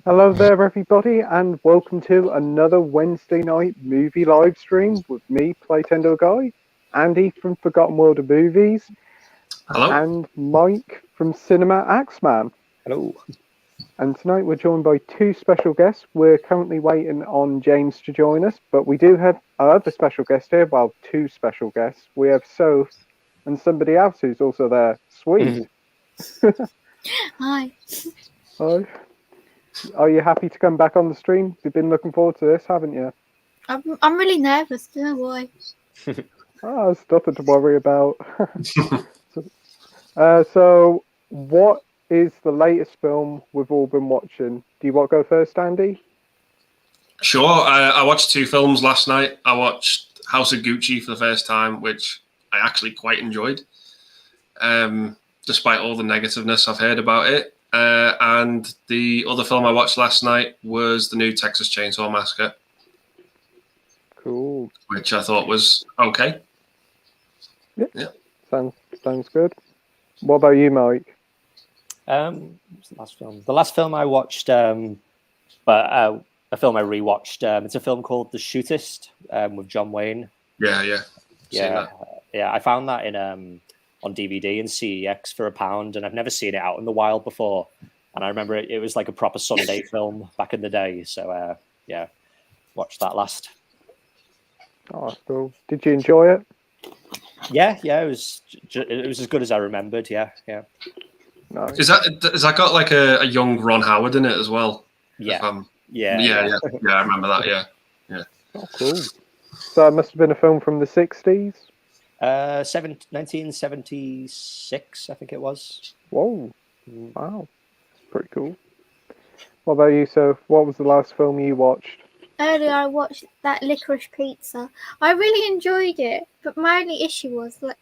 Hello there, everybody, and welcome to another Wednesday night movie live stream with me, Playtendoguy, Andy from Forgotten World of Movies, Hello. and Mike from Cinema Axeman. Hello. And tonight we're joined by two special guests. We're currently waiting on James to join us, but we do have our other special guest here. Well, two special guests. We have Soph and somebody else who's also there. Sweet. Hi. Hi. Are you happy to come back on the stream? You've been looking forward to this, haven't you? I'm really nervous. Don't know why. Oh, it's nothing to worry about. So, what is the latest film we've all been watching? Do you want to go first, Andy? Sure. I watched two films last night. I watched House of Gucci for the first time, which I actually quite enjoyed, despite all the negativeness I've heard about it. And the other film I watched last night was the new Texas Chainsaw Massacre. Cool. Which I thought was okay. Yeah. Sounds good. What about you, Mike? What's the last film? The last film I watched, but a film I rewatched. It's a film called The Shootist with John Wayne. Yeah. I found that in on DVD and CEX for £1, and I've never seen it out in the wild before. And I remember it was like a proper Sunday film back in the day. So watched that last. Oh, cool. Did you enjoy it? Yeah, it was as good as I remembered. Yeah. Nice. Has that got like a young Ron Howard in it as well? Yeah. Yeah. I remember that. Yeah. Oh, cool. So it must have been a film from the 60s? 1976, I think it was. Whoa. Wow. That's pretty cool. What about you, Soph? What was the last film you watched? Earlier, I watched that Licorice Pizza. I really enjoyed it, but my only issue was like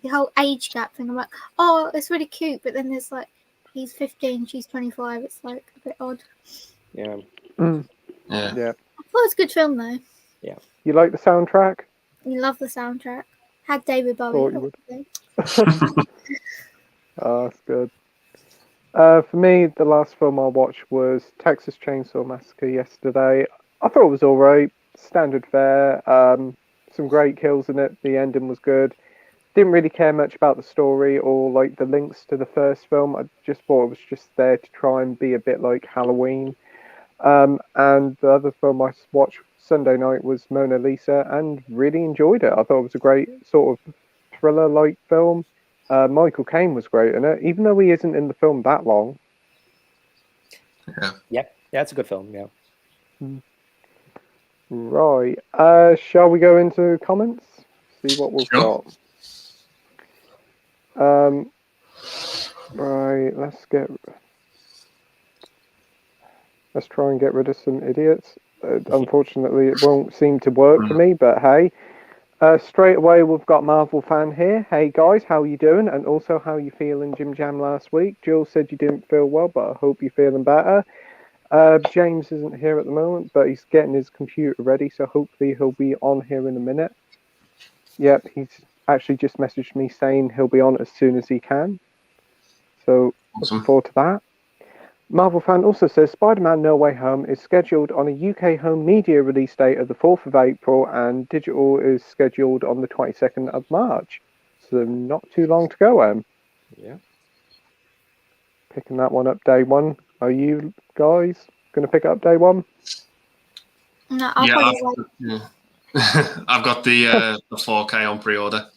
the whole age gap thing. I'm like, oh, it's really cute, but then there's like he's 15, she's 25. It's like a bit odd. Yeah. Yeah. I thought it was a good film though. Yeah. You like the soundtrack? You love the soundtrack. Had David Bowie. Thought you would. Oh, that's good. For me, the last film I watched was Texas Chainsaw Massacre yesterday. I thought it was all right, standard fare. Some great kills in it. The ending was good. Didn't really care much about the story or like the links to the first film. I just thought it was just there to try and be a bit like Halloween. And the other film I watched Sunday night was Mona Lisa, and really enjoyed it. I thought it was a great sort of thriller-like film. Michael Caine was great in it, even though he isn't in the film that long. Yeah, it's a good film. Yeah. Right. Shall we go into comments? See what we've got. Right. Let's try and get rid of some idiots. Unfortunately, it won't seem to work for me, but hey. Straight away, we've got Marvel fan here. Hey guys, how you doing? And also, how you feeling, Jim Jam, last week? Jill said you didn't feel well, but I hope you're feeling better. James isn't here at the moment, but he's getting his computer ready, so hopefully he'll be on here in a minute. Yep, he's actually just messaged me saying he'll be on as soon as he can. So, looking forward to that. Marvel fan also says Spider-Man No Way Home is scheduled on a UK home media release date of the 4th of April, and digital is scheduled on the 22nd of March. So not too long to go, Yeah. Picking that one up day one. Are you guys going to pick it up day one? No, I've got the 4K on pre-order.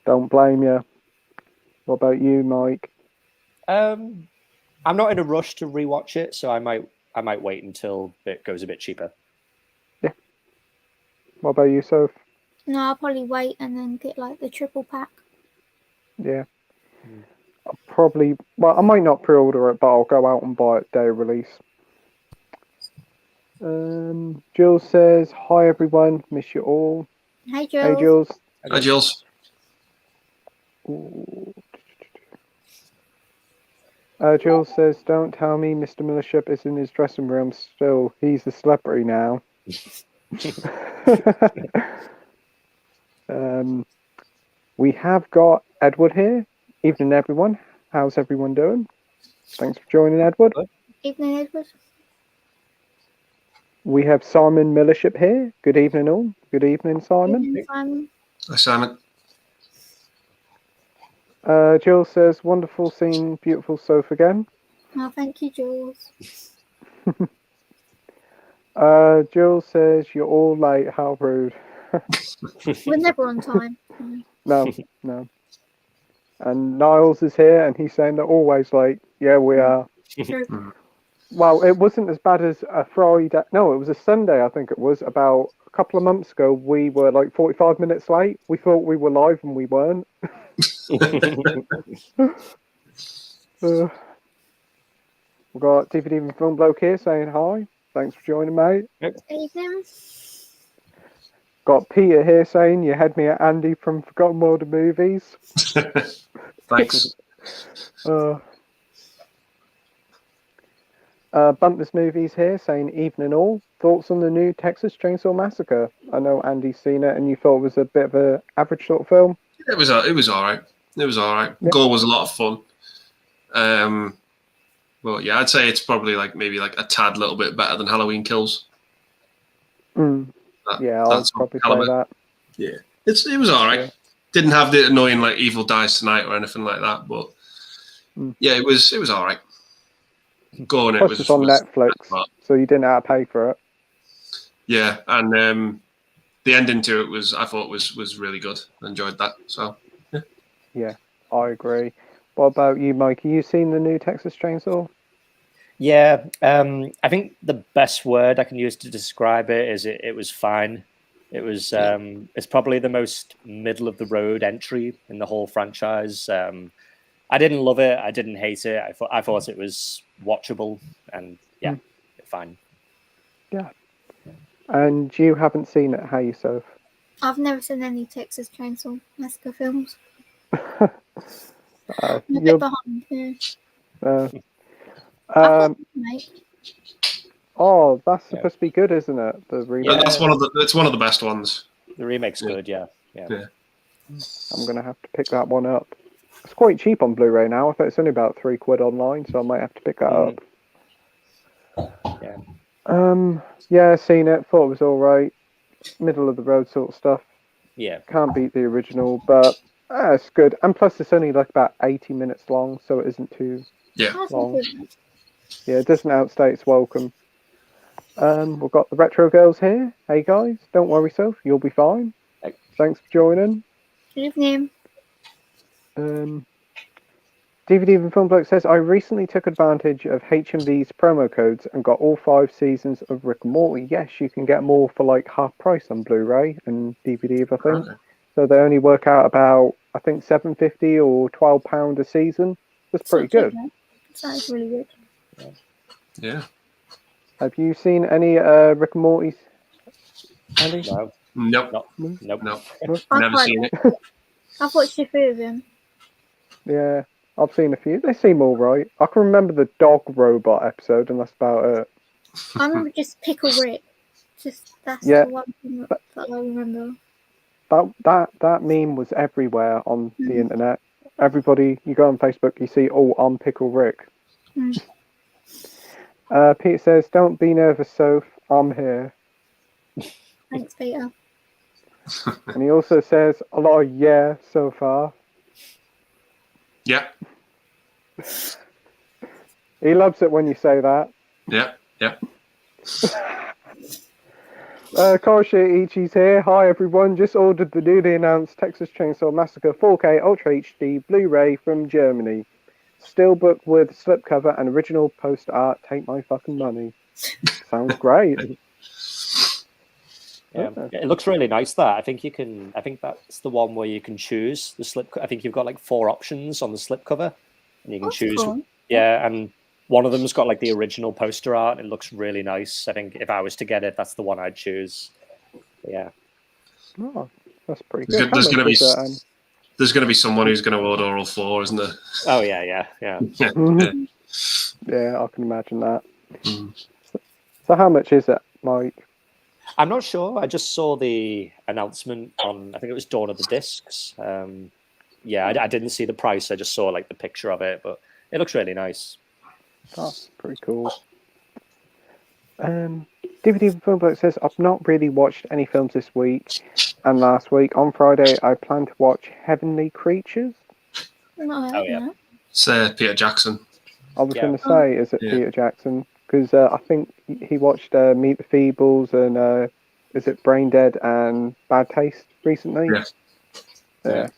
Don't blame you. What about you, Mike? I'm not in a rush to rewatch it, so I might wait until it goes a bit cheaper. Yeah. What about you, Soph? No, I'll probably wait and then get like the triple pack. Yeah. I'll probably... Well, I might not pre-order it, but I'll go out and buy it day of release. Jill says, hi everyone, miss you all. Hey, Jules. Hey, Jules. Hi, Jules. Jill says, don't tell me Mr. Millership is in his dressing room still. He's a celebrity now. We have got Edward here. Evening, everyone. How's everyone doing? Thanks for joining, Edward. Evening, Edward. We have Simon Millership here. Good evening, all. Good evening, Simon. Evening, Simon. Hi, Simon. Jill says, wonderful seeing beautiful Soph again. Oh, thank you, Jules. Jill says, you're all late. How rude. We're never on time. No. And Niles is here, and he's saying they're always late. Yeah, we are. True. Well, it wasn't as bad as a Friday. No, it was a Sunday, I think it was. About a couple of months ago, we were like 45 minutes late. We thought we were live, and we weren't. We've got DVD and Film Bloke here saying hi. Thanks for joining, mate. Evening. Got Peter here saying you had me at Andy from Forgotten World of Movies. Thanks. Bumpers Movies here saying evening all. Thoughts on the new Texas Chainsaw Massacre? I know Andy's seen it and you thought it was a bit of an average sort of film. It was all right. It was all right. Yeah. Gore was a lot of fun. Well, yeah, I'd say it's probably maybe a tad little bit better than Halloween Kills. Yeah, I'll probably say that. Yeah, it was all right. Yeah. Didn't have the annoying Evil Dies Tonight or anything like that, but yeah, it was all right. Go on, Plus it's on Netflix, so you didn't have to pay for it. Yeah, and the ending to it I thought was really good. I enjoyed that. So yeah, I agree. What about you, Mike? Have you seen the new Texas Chainsaw? Yeah, I think the best word I can use to describe it is it was fine. It was it's probably the most middle of the road entry in the whole franchise. I didn't love it. I didn't hate it. I thought it was watchable, and yeah, fine. Yeah. And you haven't seen it, have you, Soph? I've never seen any Texas Chainsaw Massacre films. I'm a you're- bit behind. Yeah. Mate. Oh, that's supposed to be good, isn't it? The remake. that's it's one of the best ones. The remake's good, yeah. I'm gonna have to pick that one up. It's quite cheap on Blu-ray now. I thought it's only about £3 online, so I might have to pick that up. Yeah. Yeah, seen it. Thought it was all right. Middle of the road sort of stuff. Yeah. Can't beat the original, but it's good. And plus, it's only about 80 minutes long, so it isn't too long. Yeah, it doesn't outstay its welcome. We've got the Retro Girls here. Hey guys, don't worry, Soph, you'll be fine. Thanks for joining. Good evening. DVD and Film Bloke says, I recently took advantage of HMV's promo codes and got all 5 seasons of Rick and Morty. Yes, you can get more for half price on Blu-ray and DVD, I think. Okay. So they only work out about, I think, £7.50 or £12 a season. That's pretty good. Sounds really good. Yeah. Have you seen any Rick and Morty's? Andy? No. Nope. Nope. Never seen it. I've watched a few of them. Yeah, I've seen a few. They seem all right. I can remember the dog robot episode, and that's about it. I remember just Pickle Rick. That's Yeah. the one thing that I remember. That meme was everywhere on the internet. Everybody, you go on Facebook, you see, I'm Pickle Rick. Peter says, don't be nervous, Soph. I'm here. Thanks, Peter. And he also says a lot of yeah so far. Yeah. He loves it when you say that. Yeah. Koshi Ichi's here. Hi everyone. Just ordered the newly announced Texas Chainsaw Massacre 4K Ultra HD Blu-ray from Germany. Steelbook with slipcover and original poster art. Take my fucking money. Sounds great. Yeah. It looks really nice. I think that's the one where you can choose the slip. I think you've got 4 options on the slipcover, and you can choose. Cool. Yeah, and one of them's got the original poster art. It looks really nice. I think if I was to get it, that's the one I'd choose. But yeah. Oh, that's pretty good. There's going to be someone who's going to order all 4, isn't there? Oh yeah. Yeah, I can imagine that. So how much is it, Mike? I'm not sure. I just saw the announcement on, I think it was Dawn of the Discs. I didn't see the price. I just saw the picture of it, but it looks really nice. That's pretty cool. DVD from Film Bloke says, I've not really watched any films this week and last week. On Friday, I plan to watch Heavenly Creatures. No, Oh, yeah. no. It's Peter Jackson. I was Yeah. going to say, is it Yeah. Peter Jackson? Because I think he watched Meet the Feebles and is it Brain Dead and Bad Taste recently? Yeah. Yeah.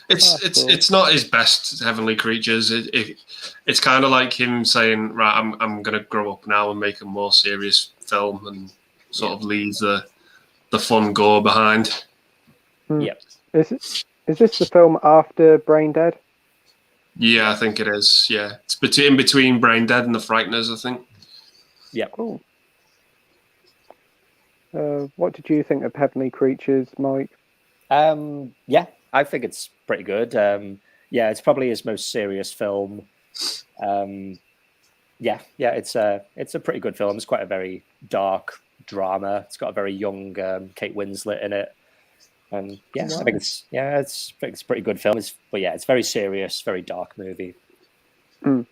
It's not his best Heavenly Creatures. It's kind of like him saying, right, I'm going to grow up now and make a more serious film and sort of leave the fun gore behind. Yep. Is this the film after Brain Dead? Yeah, I think it is. Yeah, it's in between Brain Dead and The Frighteners, I think. Yeah. Cool. What did you think of Heavenly Creatures, Mike? Yeah, I think it's pretty good. Yeah, it's probably his most serious film. Yeah, it's a pretty good film. It's quite a very dark drama. It's got a very young Kate Winslet in it, and yeah, Wow. I think it's a pretty good film. But yeah, it's very serious, very dark movie. Right.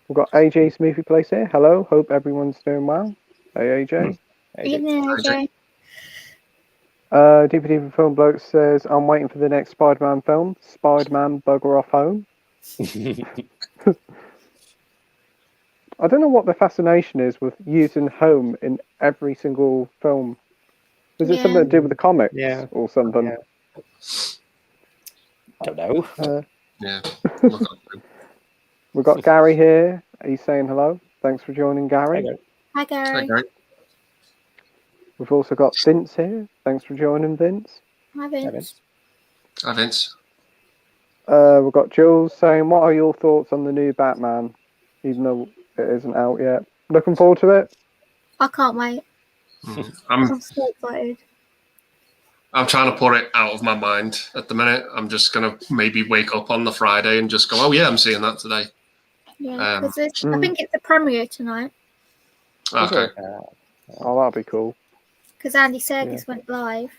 We've got AJ's Movie Place here. Hello. Hope everyone's doing well. Hey, AJ. Evening, AJ. DVD from Film Bloke says, I'm waiting for the next Spider-Man film. Spider-Man Bugger Off Home. I don't know what the fascination is with using home in every single film. Is it something to do with the comics or something? Yeah. Don't know. Yeah. We've got Gary here. He's saying hello. Thanks for joining, Gary. Hi, Gary. Okay. We've also got Vince here. Thanks for joining, Vince. Hi, Vince. Hi, Vince. We've got Jules saying, what are your thoughts on the new Batman? Even though it isn't out yet. Looking forward to it? I can't wait. I'm so excited. I'm trying to put it out of my mind at the minute. I'm just going to maybe wake up on the Friday and just go, oh, yeah, I'm seeing that today. Yeah, because I think it's the premiere tonight. Okay. Oh, that'll be cool. Because Andy Serkis went live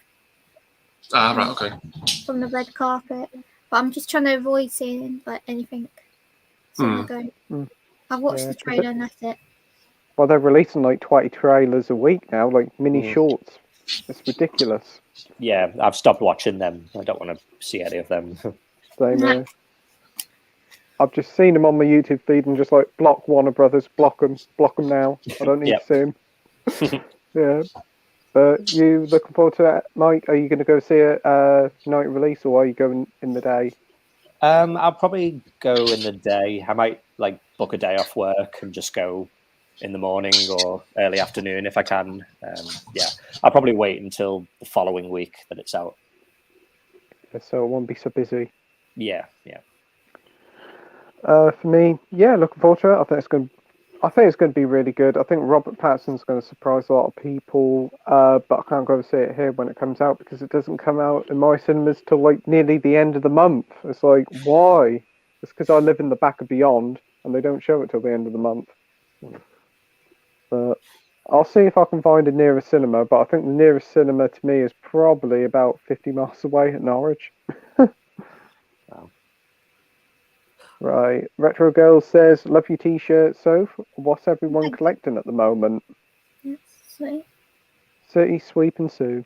Right, okay. from the red carpet. But I'm just trying to avoid seeing like anything. So I'm going. I've watched the trailer and that's it. Well, they're releasing like 20 trailers a week now, like mini shorts. It's ridiculous. Yeah, I've stopped watching them. I don't want to see any of them. Same here. I've just seen them on my YouTube feed and just like block Warner Brothers, block them now. I don't need to see them. Yeah. But you looking forward to it, Mike? Are you going to go see it night release, or are you going in the day? I'll probably go in the day. I might like book a day off work and just go in the morning or early afternoon if I can. Yeah, I'll probably wait until the following week that it's out. So it won't be so busy. Yeah. For me, yeah, looking forward to it. I think it's going to be really good. I think Robert Pattinson's going to surprise a lot of people, but I can't go to see it here when it comes out because it doesn't come out in my cinemas till like nearly the end of the month. It's like, why? It's because I live in the back of Beyond and they don't show it till the end of the month. But I'll see if I can find a nearest cinema, but I think the nearest cinema to me is probably about 50 miles away at Norwich. Wow. Right. Retro Girl says, love your t-shirt, Soph. What's everyone collecting at the moment? Sweet. City Sweep and Sue.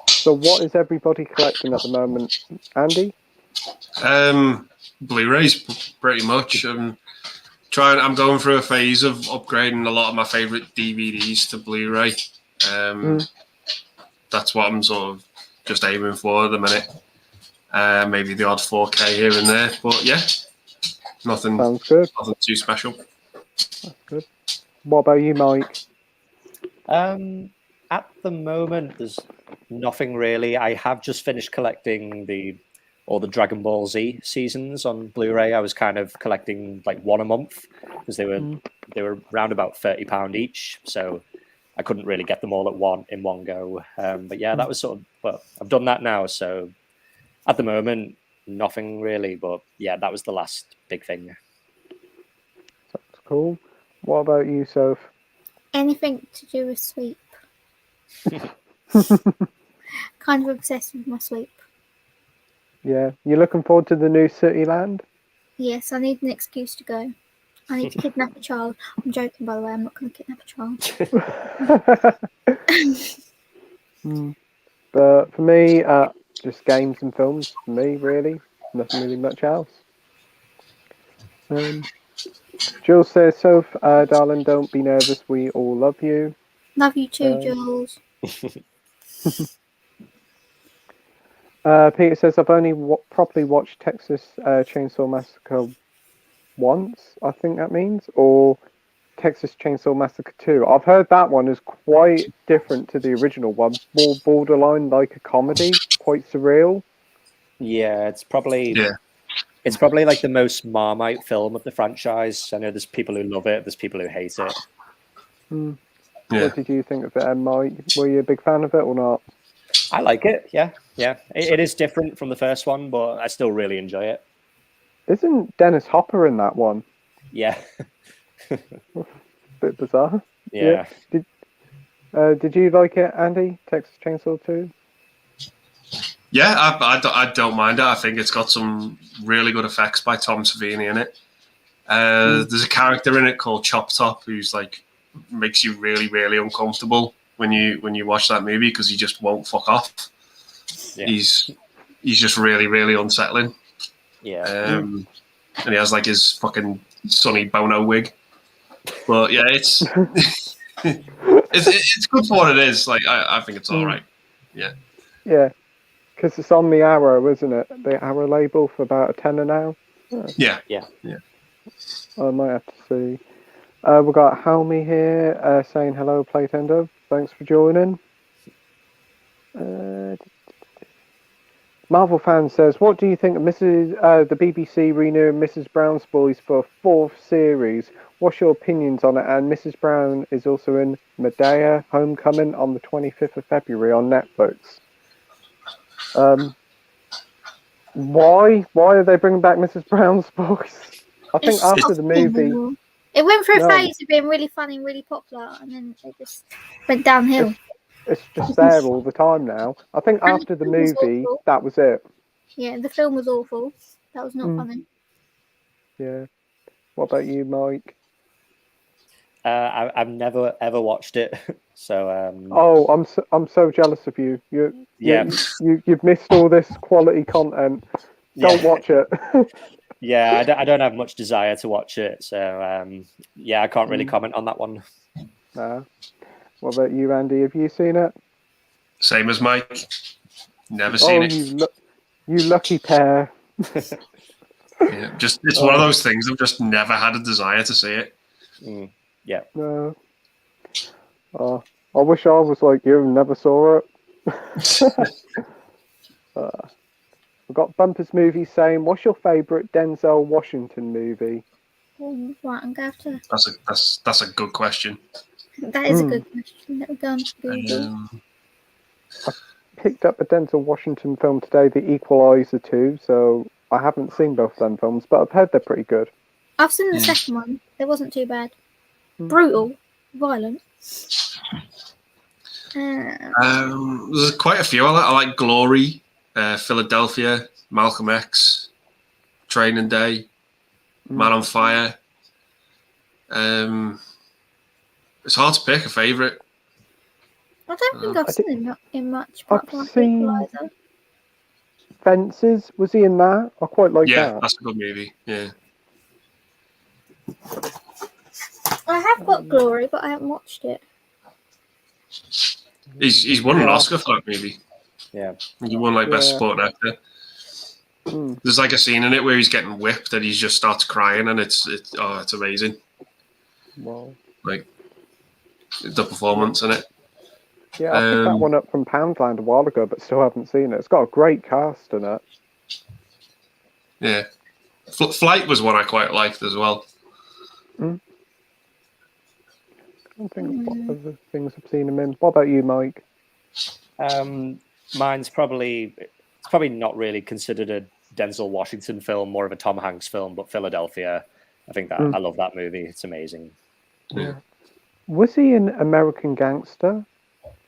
So what is everybody collecting at the moment? Andy? Blu-rays, pretty much. I'm going through a phase of upgrading a lot of my favourite DVDs to Blu-ray. That's what I'm sort of just aiming for at the minute. Maybe the odd 4K here and there, but yeah, nothing. Sounds good. Nothing too special. That's good. What about you, Mike? At the moment, there's nothing really. I have just finished collecting all the Dragon Ball Z seasons on Blu-ray. I was kind of collecting like one a month because they were around about £30 each, so I couldn't really get them all in one go. But yeah, that was sort of. Well, I've done that now, so at the moment, nothing really. But yeah, that was the last big thing. That's cool. What about you, Soph? Anything to do with sweep. Kind of obsessed with my sweep. Yeah. You looking forward to the new Cityland? Yes, I need an excuse to go. I need to kidnap a child. I'm joking, by the way. I'm not going to kidnap a child. But for me, just games and films. For me, really, nothing really much else. Jules says, "Soph, darling, don't be nervous. We all love you." Love you too, Jules. Peter says, "I've only properly watched Texas Chainsaw Massacre once. I think that means, or Texas Chainsaw Massacre 2. I've heard that one is quite different to the original one, more borderline like a comedy, quite surreal." Yeah, it's probably like the most Marmite film of the franchise. I know there's people who love it, there's people who hate it. What did you think of it, Mike? Were you a big fan of it or not? I like it. Yeah. It is different from the first one, but I still really enjoy it. Isn't Dennis Hopper in that one? Yeah. Bit bizarre. Yeah. Did you like it, Andy? Texas Chainsaw 2? Yeah, I don't mind it. I think it's got some really good effects by Tom Savini in it. There's a character in it called Chop Top who's like makes you really, really uncomfortable when you watch that movie because he just won't fuck off. Yeah. He's just really, really unsettling. Yeah. And he has like his fucking Sonny Bono wig. But yeah, it's it's good for what it is. Like I think it's all right. Yeah. Yeah. Because it's on the Arrow, isn't it? The Arrow label for about $10 now. Yeah. I might have to see. We've got Helmy here saying hello, Playtendo. Thanks for joining. Marvel fan says, "What do you think of the BBC renewing Mrs. Brown's Boys for a 4th series? What's your opinions on it?" And Mrs. Brown is also in Medea Homecoming on the 25th of February on Netflix. Why are they bringing back Mrs. Brown's Boys? I think after the movie, it went through a phase of being really funny and really popular, and then it just went downhill. It's just there all the time now. I think after the movie, that was it. Yeah, the film was awful. That was not funny. Yeah. What about you, Mike? I've never ever watched it, so. I'm so jealous of you. You've missed all this quality content. Don't watch it. Yeah, I don't have much desire to watch it, so I can't really comment on that one. Nah. What about you, Andy? Have you seen it? Same as Mike. Never seen it. You lucky pair. Yeah, it's one of those things. I've just never had a desire to see it. Yeah. No. I wish I was like you and never saw it. We've got Bumpers Movie saying, "What's your favourite Denzel Washington movie?" Right, I'm going to have to... That's a good question. That is a good question. Let me go on to Google. I picked up a Denzel Washington film today, The Equalizer 2, so I haven't seen both them films, but I've heard they're pretty good. I've seen the second one. It wasn't too bad. Brutal, violent. There's quite a few. I like Glory, Philadelphia, Malcolm X, Training Day, Man on Fire. It's hard to pick a favourite. I don't think I've seen him in much. I've seen Fences. Was he in that? I quite like that. Yeah, that's a good movie. Yeah. I have got Glory, but I haven't watched it. He's won an Oscar for that movie. Yeah. He won like Best Supporting Actor. There's like a scene in it where he's getting whipped and he just starts crying, and it's amazing. Wow. Like the performance in it. Yeah, I picked that one up from Poundland a while ago, but still haven't seen it. It's got a great cast in it. Yeah. Flight was one I quite liked as well. I don't think what other things I've seen him in. What about you, Mike? Mine's probably not really considered a Denzel Washington film, more of a Tom Hanks film, but Philadelphia. I think that I love that movie. It's amazing. Yeah. Was he in American Gangster?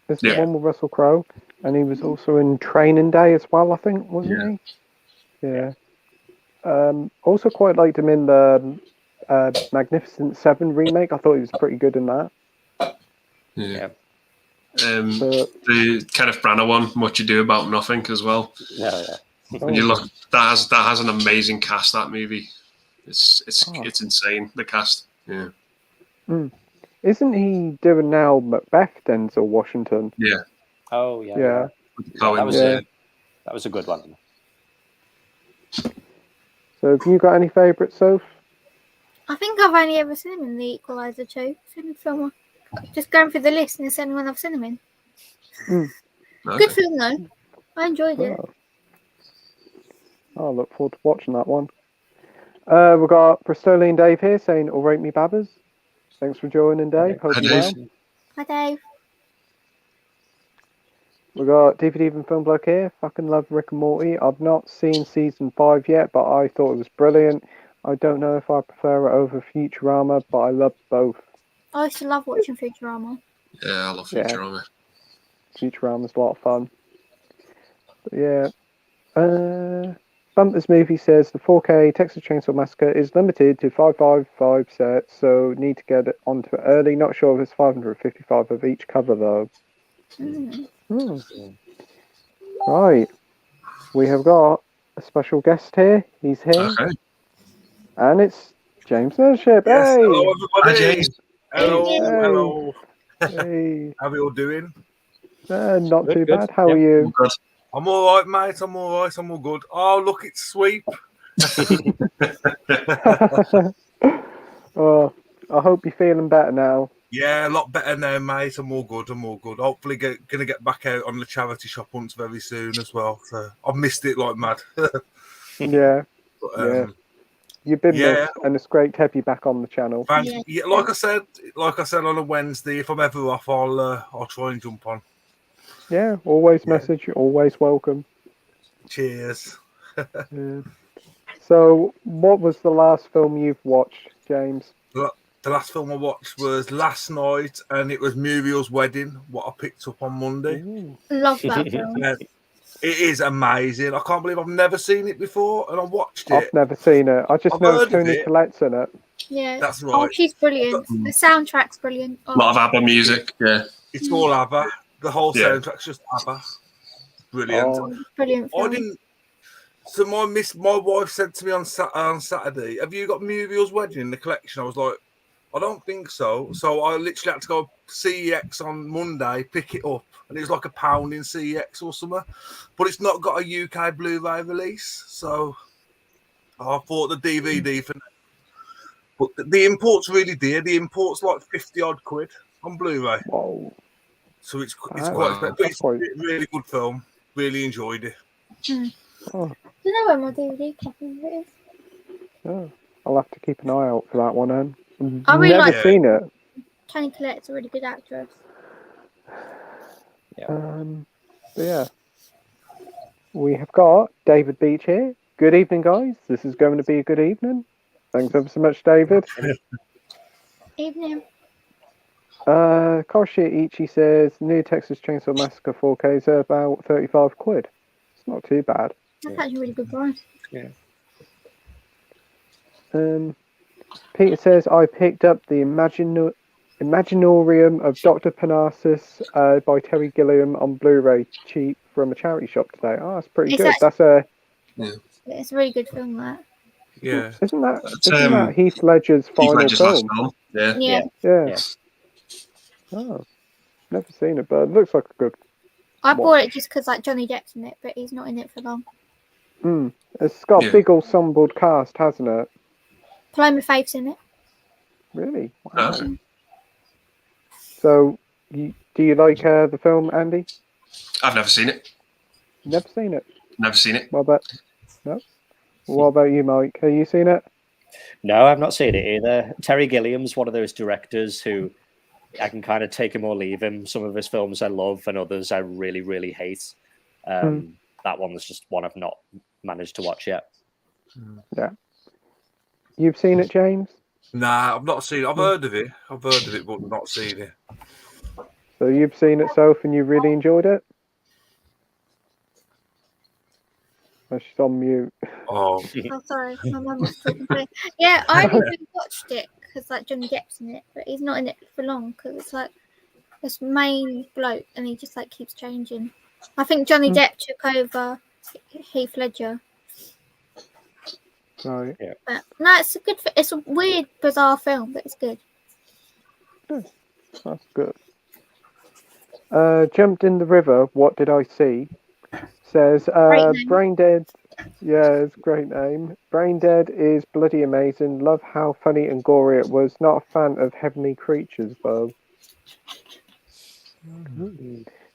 Is the one with Russell Crowe? And he was also in Training Day as well, I think, wasn't he? Yeah. Also quite liked him in the Magnificent Seven remake. I thought he was pretty good in that. Yeah. But- The Kenneth Branagh one, Much Ado About Nothing, as well. Yeah. When you look, that has an amazing cast. That movie, it's insane. The cast. Yeah. Isn't he doing now Macbeth, Denzel Washington? Yeah. Oh yeah. Yeah. That was a good one. So have you got any favourites, Soph? I think I've only ever seen him in The Equalizer 2. It's the only film just going through the list, and it's the only one I've seen him in. Okay. Good film though. I enjoyed it. I look forward to watching that one. We've got Bristolian Dave here saying, "All right, me babbers." Thanks for joining, Dave. Hope Hi, you're Dave. well. Hi Dave. We've got DVD Even Film Bloke here. Fucking love Rick and Morty. I've not seen season 5 yet, but I thought it was brilliant. I don't know if I prefer it over Futurama, but I love both. I used to love watching Futurama. Yeah, I love Futurama. Futurama's a lot of fun. But yeah. Bumpers Movie says the 4K Texas Chainsaw Massacre is limited to 555 sets, so need to get it onto it early. Not sure if it's 555 of each cover though. Right. We have got a special guest here. He's here. Okay. And it's James Nurship. Yes, Hey! hello everybody. Hi, James. Hello, Hey. hello. Hey. How are you all doing? Not too Good. bad. How are you? Good. I'm all right, mate. I'm all right. I'm all good. Oh, look, it's Sweep. Oh, I hope you're feeling better now. Yeah, a lot better now, mate. I'm all good. I'm all good. Hopefully, gonna get back out on the charity shop hunts very soon as well. So I've missed it like mad. Yeah. But, Yeah. You've been yeah. missed, and it's great to have you back on the channel. Yeah, like I said on a Wednesday, if I'm ever off, I'll try and jump on. Yeah, always message, always welcome. Cheers. Yeah. So, what was the last film you've watched, James? The last film I watched was last night, and it was Muriel's Wedding, what I picked up on Monday. Love that film. It is amazing. I can't believe I've never seen it before, and I watched it. I've never seen it. I just I've know heard of Toni it. Collette's in it. Yeah. That's right. Oh, she's brilliant. The soundtrack's brilliant. A lot of ABBA music. Yeah. It's all ABBA. The whole Yeah. soundtrack's just ABBA. Brilliant. Oh. Brilliant film. I didn't. So my wife said to me on Saturday, "Have you got Muriel's Wedding in the collection?" I was like, "I don't think so." So I literally had to go CEX on Monday, pick it up, and it was like £1 in CEX or something. But it's not got a UK Blu-ray release, so I thought the DVD for. But the import's really dear. The import's like 50 odd quid on Blu-ray. Whoa. So it's quite Wow. expensive. But it's a really good film. Really enjoyed it. Oh. Do you know where my DVD copy of it is? Oh. I'll have to keep an eye out for that one then. I really Never like seen it. Toni Collette's a really good actress. But yeah. We have got David Beach here. Good evening, guys. This is going to be a good evening. Thanks ever so much, David. Evening. Koshi Ichi says new Texas Chainsaw Massacre 4K is about 35 quid. It's not too bad. That's actually a really good price. Peter says I picked up the Imaginorium of Dr. Parnassus by Terry Gilliam on Blu-ray cheap from a charity shop today. Oh, that's pretty It's good. actually- That's It's a really good film, that. Yeah. isn't that Heath Ledger's final Ledger's last film? film. Yeah. Yeah. Yeah. Oh, never seen it, but it looks like a good. I bought it just because like Johnny Depp's in it, but he's not in it for long. It's got a Yeah. big ensemble cast, hasn't it? Paloma Faith's in it. Really? Wow. Okay. So, do you like the film, Andy? I've never seen it. Never seen it. Never seen it. What about What about you, Mike? Have you seen it? No, I've not seen it either. Terry Gilliam's one of those directors who I can kind of take him or leave him. Some of his films I love, and others I really, really hate. That one was just one I've not managed to watch yet. Yeah. You've seen it, James? Nah, I've not seen it. I've heard of it, but not seen it. So you've seen it, Soph, and you really enjoyed it? Oh, she's on mute. Oh, Oh, sorry, my mum was talking to me. Yeah, I only watched it because like Johnny Depp's in it, but he's not in it for long because it's like this main bloke and he just like keeps changing. I think Johnny Depp took over Heath Ledger. Right. Yeah. But no, it's a good. It's a weird, bizarre film, but it's good. That's good. Jumped in the river. What did I see? Says Great name. Brain Dead. Yeah, it's a great name. Brain Dead is bloody amazing. Love how funny and gory it was. Not a fan of heavenly creatures though.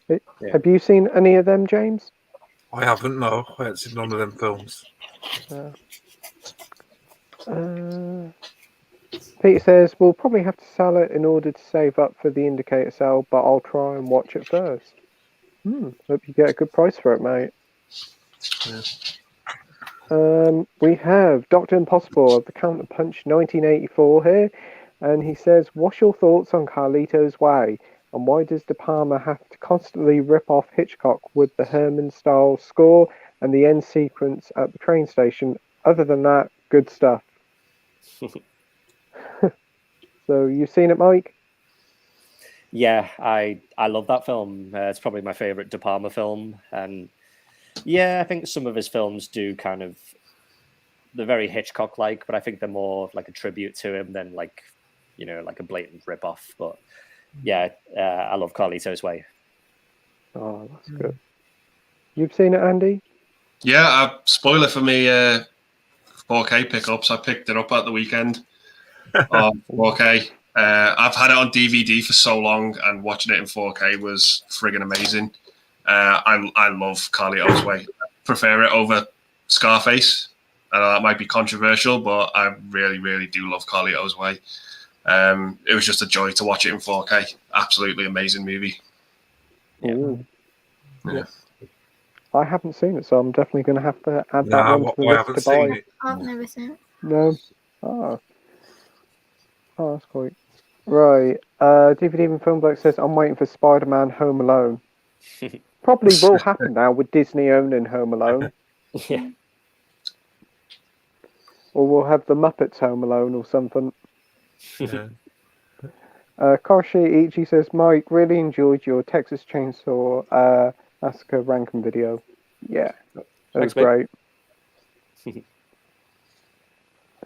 Yeah. Have you seen any of them, James? I haven't. No, I haven't seen none of them films. Peter says we'll probably have to sell it in order to save up for the indicator sale, but I'll try and watch it first. Hope you get a good price for it, mate. Yeah. We have Dr. Impossible of the Counterpunch 1984 here, and he says, what's your thoughts on Carlito's Way, and why does De Palma have to constantly rip off Hitchcock with the Herman-style score and the end sequence at the train station? Other than that, good stuff. So, you've seen it, Mike? Yeah, I love that film. It's probably my favorite De Palma film, and yeah, I think some of his films do kind of, they're very Hitchcock-like, but I think they're more like a tribute to him than like, you know, like a blatant rip-off. But yeah, I love Carlito's Way. Oh, that's good. You've seen it, Andy? Yeah, spoiler for me, 4K pickups. I picked it up at the weekend on 4K. I've had it on DVD for so long, and watching it in 4K was friggin' amazing. I love Carlito's Way. I prefer it over Scarface. I know that might be controversial, but I really, really do love Carlito's Way. It was just a joy to watch it in 4K. Absolutely amazing movie. Yeah. Yeah. I haven't seen it, so I'm definitely going to have to add that No, one to the I list haven't to seen buy. it. I've never seen it. No. Oh, that's quite right. DVD and Film Bloke says I'm waiting for Spider-Man Home Alone. Probably will happen now with Disney owning Home Alone. Yeah. Or we'll have the Muppets Home Alone or something. Yeah. Koshi Ichi says, Mike, really enjoyed your Texas Chainsaw Massacre ranking video. Yeah, that was Thanks, mate. great.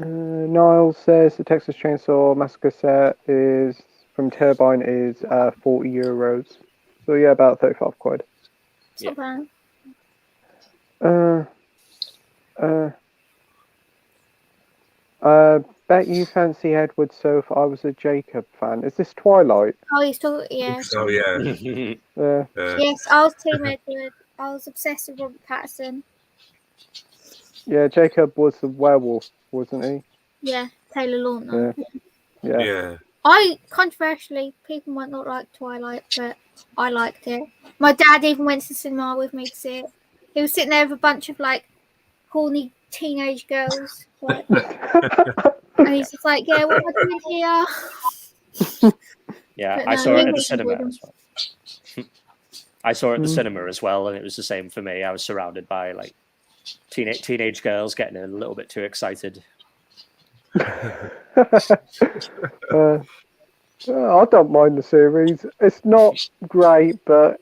Niall says the Texas Chainsaw Massacre set is from Turbine is €40. So yeah, about 35 quid. It's not bad. Bet you fancy Edward Soph. I was a Jacob fan. Is this Twilight? Oh, he's still, yeah. So yeah. Yes, I was Team Edward. I was obsessed with Robert Pattinson. Yeah, Jacob was the werewolf, wasn't he? Yeah, Taylor Lautner. Yeah. I, controversially, people might not like Twilight, but I liked it. My dad even went to the cinema with me to see it. He was sitting there with a bunch of like horny teenage girls. Like, and he's just like, yeah, what am I doing here? Yeah, But I no, saw he it at the really cinema enjoyed as well. I saw it at the cinema as well, and it was the same for me. I was surrounded by like teenage girls getting a little bit too excited. I don't mind the series. It's not great, but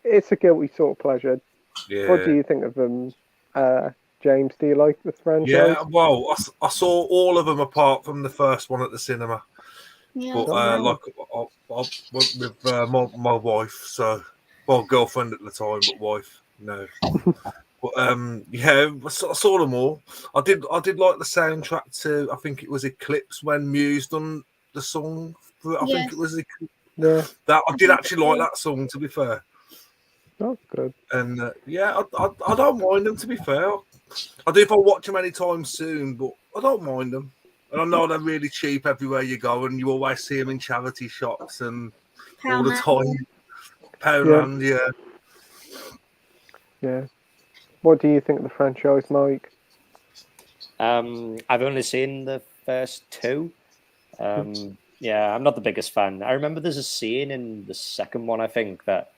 it's a guilty sort of pleasure. Yeah. What do you think of them, James? Do you like the franchise? Yeah, well, I saw all of them apart from the first one at the cinema. Yeah. But like, I went with my wife, so well, girlfriend at the time, but wife, no. But yeah, I saw them all. I did like the soundtrack to. I think it was Eclipse when Muse done the song. I think it was Eclipse. Yeah. That I did actually like that song. To be fair, That's good. and yeah, I don't mind them. To be fair, I do if I watch them anytime soon, but I don't mind them. And I know they're really cheap everywhere you go, and you always see them in charity shops and all the time. Poundland, yeah. Yeah. What do you think of the franchise, Mike? I've only seen the first two. Yeah, I'm not the biggest fan. I remember there's a scene in the second one, I think, that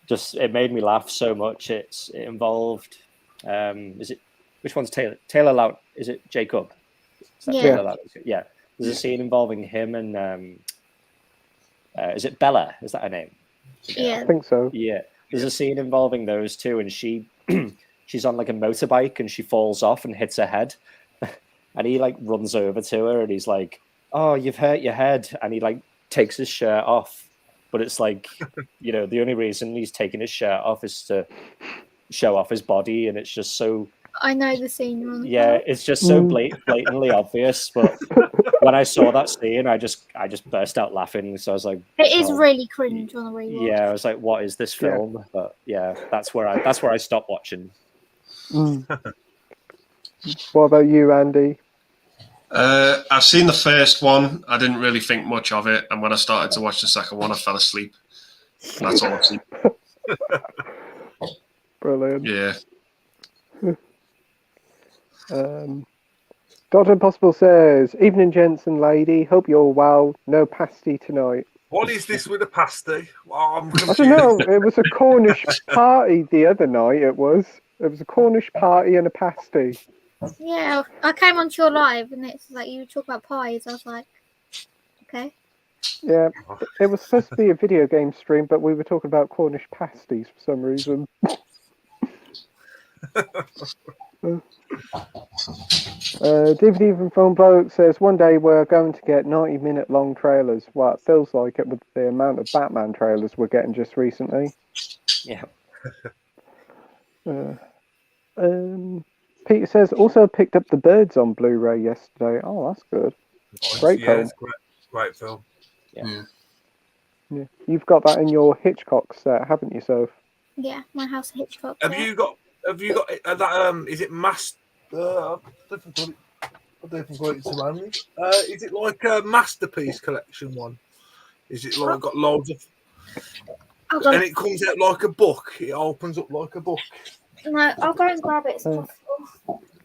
just it made me laugh so much. It involved Is it which one's Taylor? Taylor Laut? Is it Jacob? Is that Yeah. Taylor Laut? Yeah. There's a scene involving him and is it Bella? Is that her name? Yeah. I think so. Yeah. There's a scene involving those two, and she's on like a motorbike and she falls off and hits her head, and he like runs over to her and he's like, "Oh, you've hurt your head," and he like takes his shirt off, but it's like, you know, the only reason he's taking his shirt off is to show off his body, and it's just so. I know the scene wrong. Yeah, it's just so blatantly obvious. But when I saw that scene, I just burst out laughing. So I was like, It is really cringe on a rewatch. yeah, I was like, what is this film? Yeah. But yeah, that's where I stopped watching. What about you, Andy? I've seen the first one. I didn't really think much of it, and when I started to watch the second one, I fell asleep. That's all I've seen. Brilliant. Yeah. Dr. Impossible says, "Evening, gents and lady. Hope you're well. No pasty tonight." What is this with a pasty? Oh, I'm I confused. don't know. It was a Cornish party the other night. It was a Cornish party and a pasty. Yeah, I came onto your live and it's like you talk about pies. I was like, okay. Yeah, it was supposed to be a video game stream, but we were talking about Cornish pasties for some reason. DVD from Film Bloke says, "One day we're going to get 90-minute long trailers." Well, it feels like it with the amount of Batman trailers we're getting just recently. Yeah. Peter says, "Also picked up The Birds on Blu-ray yesterday." Oh, that's good. Great film. It's great film. Yeah. Yeah. You've got that in your Hitchcock set, haven't you, Soph? Yeah, my house Hitchcock. Have you got that? Is it mass? I don't think I've got it to hand. Is it like a masterpiece collection one? Is it like got loads of? And it comes out like a book. It opens up like a book. No, I'll go and grab it. It's possible.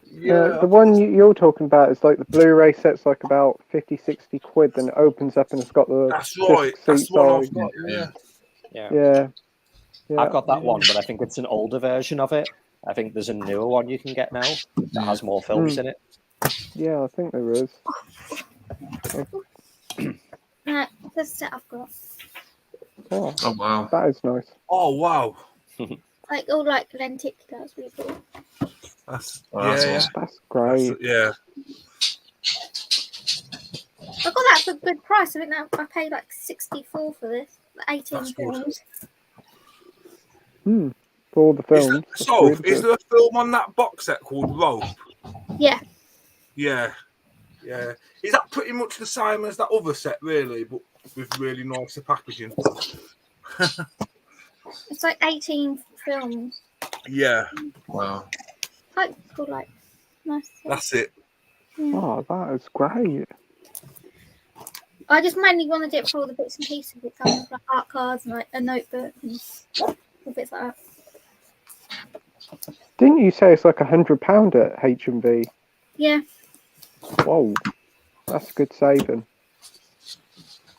Yeah, the one you're talking about is like the Blu-ray set's like about 50-60 quid, then it opens up and it's got the that's right. That's the one I've got. Yeah. Yeah. I've got that one, but I think it's an older version of it. I think there's a newer one you can get now that has more films in it. Yeah, I think there is. No, this set I've got. Oh, wow. That is nice. Oh wow. Like all like lenticulars, really cool. That's awesome. That's great. Yeah. I got that for a good price. I think that I paid like 64 for this. 18 films. For all the films. Is there a film on that box set called Rope? Yeah. Yeah. Is that pretty much the same as that other set, really, but with really nicer packaging? It's like 18 films. Yeah. Wow. Quite cool, like nice. That's it. Yeah. Oh, that is great. I just mainly wanted it for all the bits and pieces. It comes with like art cards and like a notebook and bits like that. Didn't you say it's like £100 at H&V? Yeah. Whoa, that's a good saving.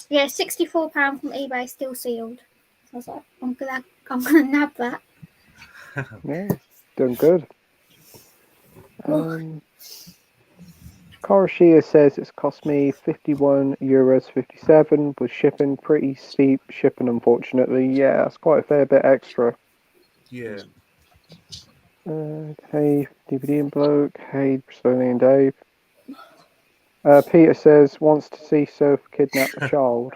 Yeah, £64 from eBay, still sealed. So I was like, I'm gonna nab that. Yeah, doing good. Karashia says it's cost me €51.57 with shipping. Pretty steep shipping, unfortunately. Yeah, that's quite a fair bit extra. Yeah. Hey, DVD and Bloke. Hey, Brazilian Dave. Peter says wants to see Soph kidnap a child.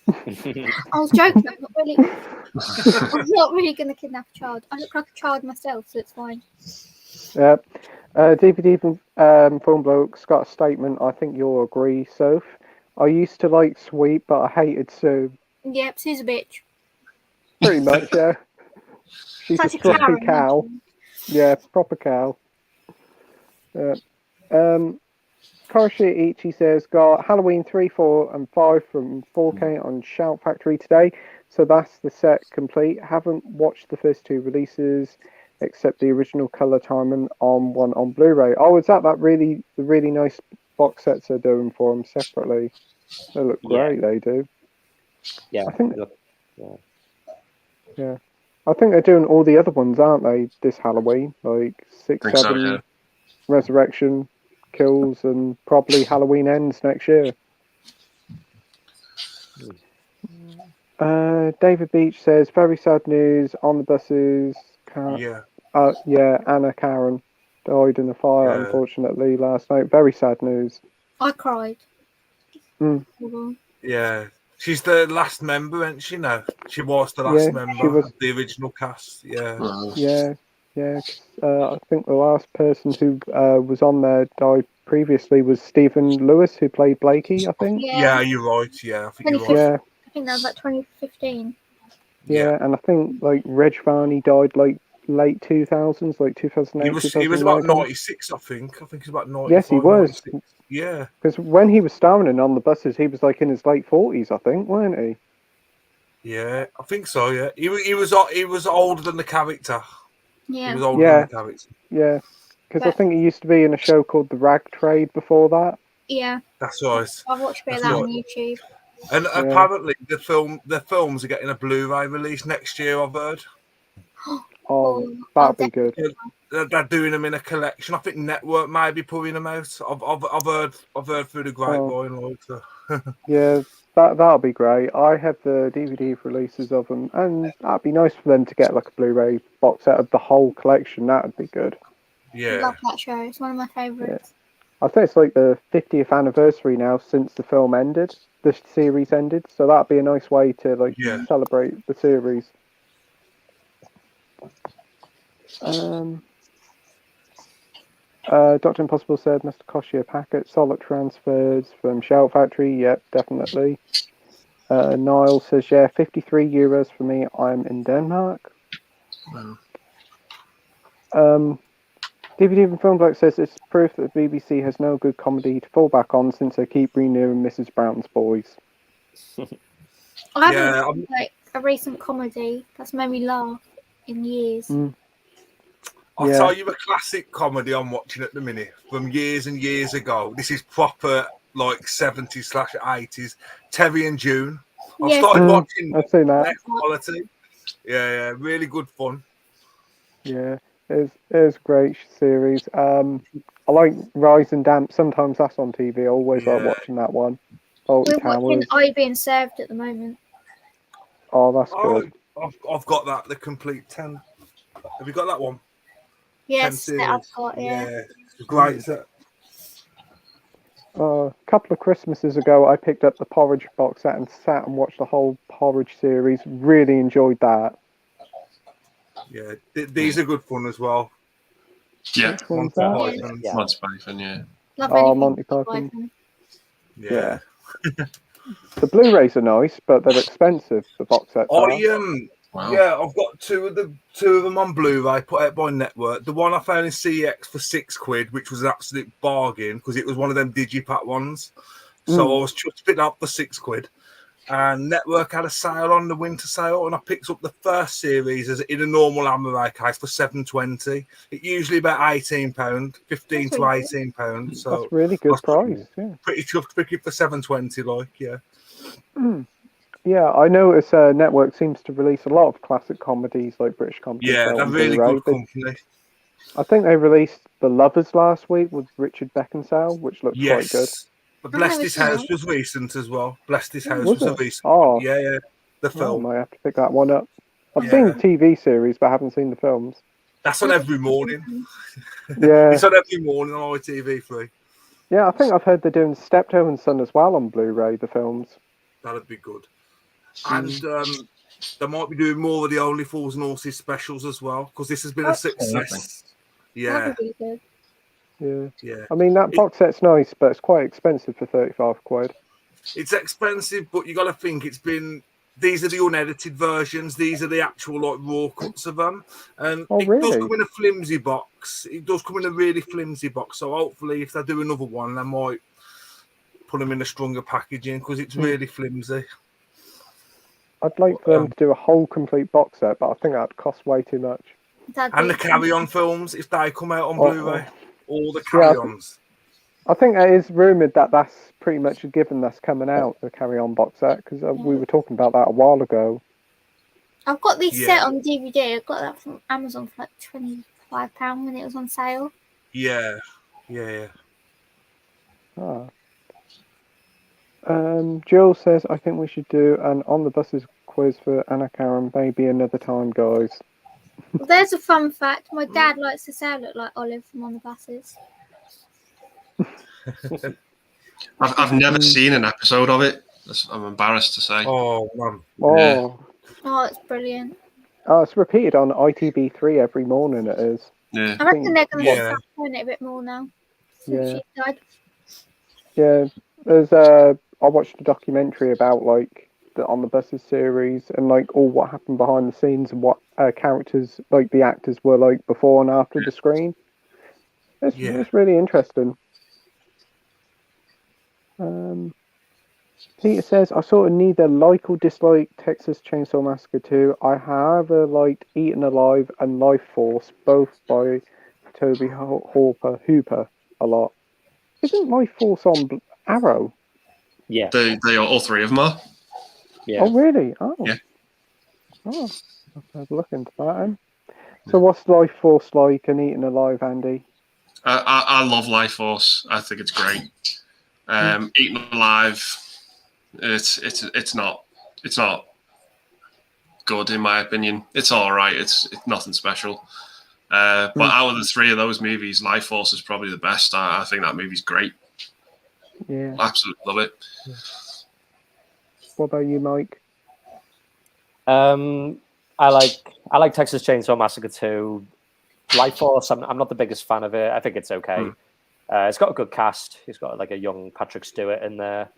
I was joking. I'm not really going to kidnap a child. I look like a child myself, so it's fine. Yep. DVD Film Bloke's got a statement. I think you'll agree, Soph. I used to like Sweet, but I hated Sue. Yep, Sue's a bitch. Pretty much, yeah. She's Such a strumpy Karen, cow. Yeah, proper cow. Karashi Ichi says, got Halloween 3, 4, and 5 from 4K on Shout Factory today. So that's the set complete. Haven't watched the first two releases except the original colour timing on one on Blu-ray. Oh, is that the really nice box sets they're doing for them separately? They look great, they do. Yeah. I think. Yeah. I think they're doing all the other ones, aren't they? This Halloween, like 6, I think 7, so, yeah. Resurrection, Kills, and probably Halloween Ends next year. David Beach says, very sad news on the buses. Yeah. Anna Karen died in a fire, Yeah. unfortunately, last night. Very sad news. I cried. Mm. Yeah. She's the last member, isn't she now? She was the last member of the original cast. Yeah. Wow. Yeah. 'Cause, I think the last person who was on there died previously was Stephen Lewis, who played Blakey, I think. Yeah, you're right. Yeah, I think you're right. Yeah. I think that was like 2015. Yeah, and I think like Reg Varney died like late 2000s, like 2008. He was about 96, I think. I think he's about 95. Yes, he was. 96. Yeah. Because when he was starring in On the Buses, he was like in his late 40s, I think, weren't he? Yeah, I think so. Yeah, he was older than the character. Yeah. He was older than the character. Yeah, because I think he used to be in a show called The Rag Trade before that. Yeah. That's right. I've watched a bit of that on YouTube. And apparently the films are getting a Blu-ray release next year, I've heard. Oh, that'd be good. They're doing them in a collection. I think Network may be putting them out. I've heard through the grapevine. Yeah, that'll be great. I have the DVD releases of them, and that'd be nice for them to get like a Blu-ray box set of the whole collection. That'd be good. Yeah, I love that show. It's one of my favourites. I think it's like the 50th anniversary now since the film ended. The series ended, so that'd be a nice way to like celebrate the series. Dr. Impossible said, Mr. Koshia packet, solid transfers from Shout Factory. Yep, definitely. Niall says, yeah, 53 euros for me. I'm in Denmark. Wow. DVD from Film Black says it's proof that the BBC has no good comedy to fall back on since they keep renewing Mrs. Brown's Boys. I haven't seen like a recent comedy that's made me laugh in years. I'll tell you a classic comedy I'm watching at the minute from years and years ago. This is proper like 70s/80s. Terry and June. I've started watching. I've seen that. Quality. Yeah, really good fun. Yeah, it's a great series. I like Rise and Damp. Sometimes that's on TV. I always like watching that one. We're watching I Being Served at the moment. Oh, that's good. I've got that, the complete 10. Have you got that one? Yes, I've got, Great. A couple of Christmases ago, I picked up the Porridge box set and sat and watched the whole Porridge series. Really enjoyed that. Yeah, these are good fun as well. Yeah. Monty Python, yeah. Monty Python. Yeah. The Blu-rays are nice, but they're expensive. The box sets. Wow. Yeah, I've got two of them on Blu-ray put out by Network. The one I found in CX for £6, which was an absolute bargain because it was one of them digipack ones. So I was just picking up for £6. And Network had a sale on, the winter sale, and I picked up the first series as in a normal Amaray case for £7.20. It usually about £18, £15 to £18. So that's really good price. Yeah, pretty tough to pick it for £7.20. Like, yeah. Yeah, I notice Network seems to release a lot of classic comedies, like British comedies. Yeah, they're really good company. I think they released The Lovers last week with Richard Beckinsale, which looked quite good. But Blessed His House was recent as well. Blessed His House was a recent. Oh, yeah, the film. I might have to pick that one up. I've seen the TV series, but I haven't seen the films. That's on every morning. Yeah, it's on every morning on ITV3. Yeah, I think I've heard they're doing Steptoe and Son as well on Blu-ray. The films. That'd be good. And they might be doing more of the Only Fools and Horses specials as well because this has been a success. Yeah. Yeah. I mean, that box set's nice, but it's quite expensive for £35. It's expensive, but you got to think these are the unedited versions. These are the actual like raw cuts of them, and it does come in a flimsy box. It does come in a really flimsy box. So hopefully, if they do another one, they might put them in a stronger packaging because it's really flimsy. I'd like them to do a whole complete box set, but I think that'd cost way too much. And the carry-on films, if they come out on Blu-ray, all the carry-ons. I think it is rumoured that that's pretty much a given that's coming out, the carry-on box set, because we were talking about that a while ago. I've got this Yeah. set on DVD. I got that from Amazon for like £25 when it was on sale. Yeah. Ah. Jill says, I think we should do an on the buses quiz for Anna Karen maybe another time, guys. Well, there's a fun fact. My dad likes to say I look like Olive from On the Buses. I've never seen an episode of it. I'm embarrassed to say. Oh man. Oh. Oh, it's brilliant. Oh, it's repeated on ITV3 every morning, it is. Yeah. I reckon they're going to Yeah. start doing it a bit more now. Yeah. She died. Yeah, there's I watched a documentary about like the On the Buses series and like all what happened behind the scenes and what characters like the actors were like before and after the screen. It's really interesting. Peter says, I sort of neither like or dislike Texas Chainsaw Massacre 2. I however liked Eaten Alive and Life Force, both by Toby Hooper a lot. Isn't Life Force on Arrow? Yeah. They are, all three of them are. Yeah. Oh, really? Oh. Yeah. Oh, I'll have a look into that then. So what's Life Force like and Eaten Alive, Andy? I love Life Force. I think it's great. Eaten Alive, it's not good in my opinion. It's all right. It's nothing special. But out of the three of those movies, Life Force is probably the best. I think that movie's great. Yeah. Absolutely love it. Yeah. What about you, Mike? I like Texas Chainsaw Massacre 2. Life Force, I'm not the biggest fan of it. I think it's okay. It's got a good cast. It's got like a young Patrick Stewart in there.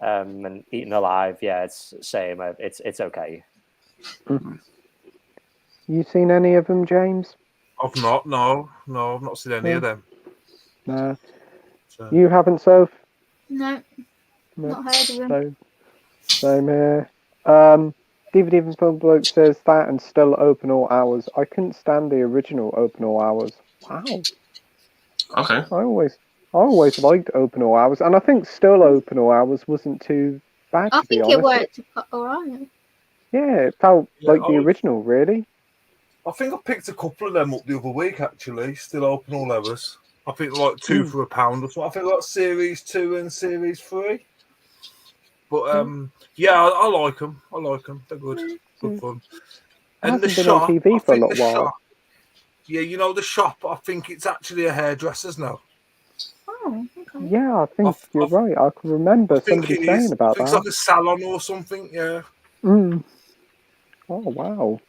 And Eaten Alive, yeah, it's the same. It's okay. You seen any of them, James? I've not. No, I've not seen any of them. No. So. You haven't, Soph? No, not heard of them. Same here. DVD and Film Bloke says that and still open all hours. I couldn't stand the original open all hours. Wow. Okay. I always liked open all hours, and I think still open all hours wasn't too bad. I to be think honest. it worked alright. Yeah, it felt like the original, really. I think I picked a couple of them up the other week, actually. Still open all hours. I think like two for £1 or something. I think like Series 2 and Series 3. But yeah, I like them. They're good. Good fun. And the shop, been on TV for a little while. Yeah, you know the shop. I think it's actually a hairdresser's now. Oh, okay. Yeah, I think you're right. I can remember somebody saying about that. It's like a salon or something. Yeah. Oh wow.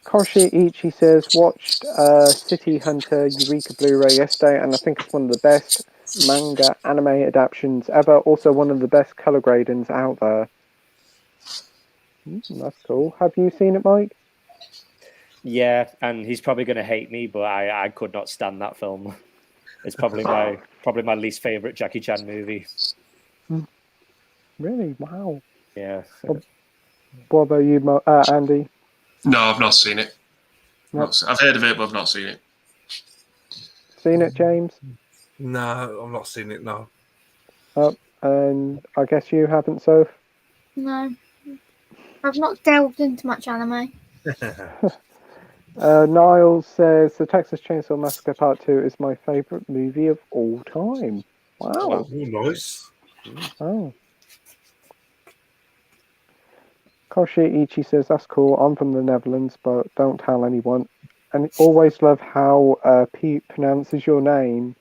Koshi Ichi says watched City Hunter Eureka Blu-ray yesterday, and I think it's one of the best manga anime adaptations ever. Also, one of the best color gradings out there. That's cool. Have you seen it, Mike? Yeah, and he's probably going to hate me, but I could not stand that film. It's probably my least favorite Jackie Chan movie. Really? Wow. Yeah. What about you, Andy? No, I've not seen it. Nope. I've heard of it, but I've not seen it. Seen it, James? No, I've not seen it. No. Oh, and I guess you haven't, Soph? No, I've not delved into much anime. Niles says the Texas Chainsaw Massacre Part 2 is my favourite movie of all time. Wow. Oh, nice. Oh. Koshi Ichi says, that's cool. I'm from the Netherlands, but don't tell anyone. And always love how Pete pronounces your name.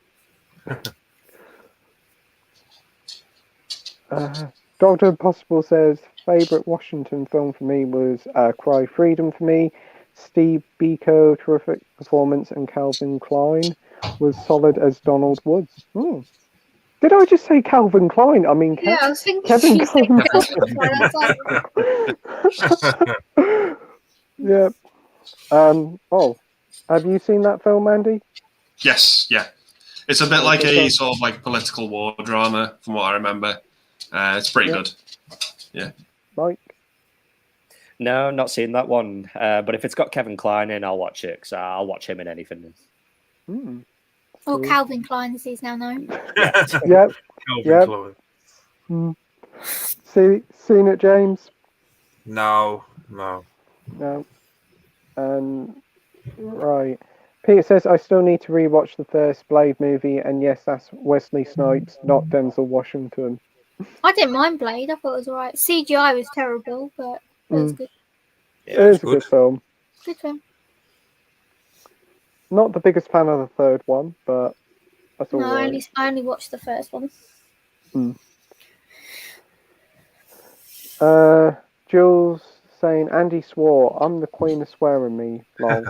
Dr. Impossible says, favourite Washington film for me was Cry Freedom for me. Steve Biko, terrific performance, and Calvin Klein was solid as Donald Woods. Did I just say Calvin Klein? I mean, I was thinking Kevin Klein. Yeah. Have you seen that film, Andy? Yes, yeah. It's a bit like a sort of like political war drama, from what I remember. It's pretty good. Yeah. Mike? No, not seen that one. But if it's got Kevin Klein in, I'll watch it, because I'll watch him in anything. Or Calvin Klein, as he's now known. Yep. Calvin Klein. Seen it, James? No. No. Right. Peter says, I still need to rewatch the first Blade movie, and yes, that's Wesley Snipes, not Denzel Washington. I didn't mind Blade. I thought it was alright. CGI was terrible, but it was good. It is a good film. Good film. Not the biggest fan of the third one, but that's all No, right. I only watched the first one. Jules saying, Andy swore, I'm the queen of swearing me, lol.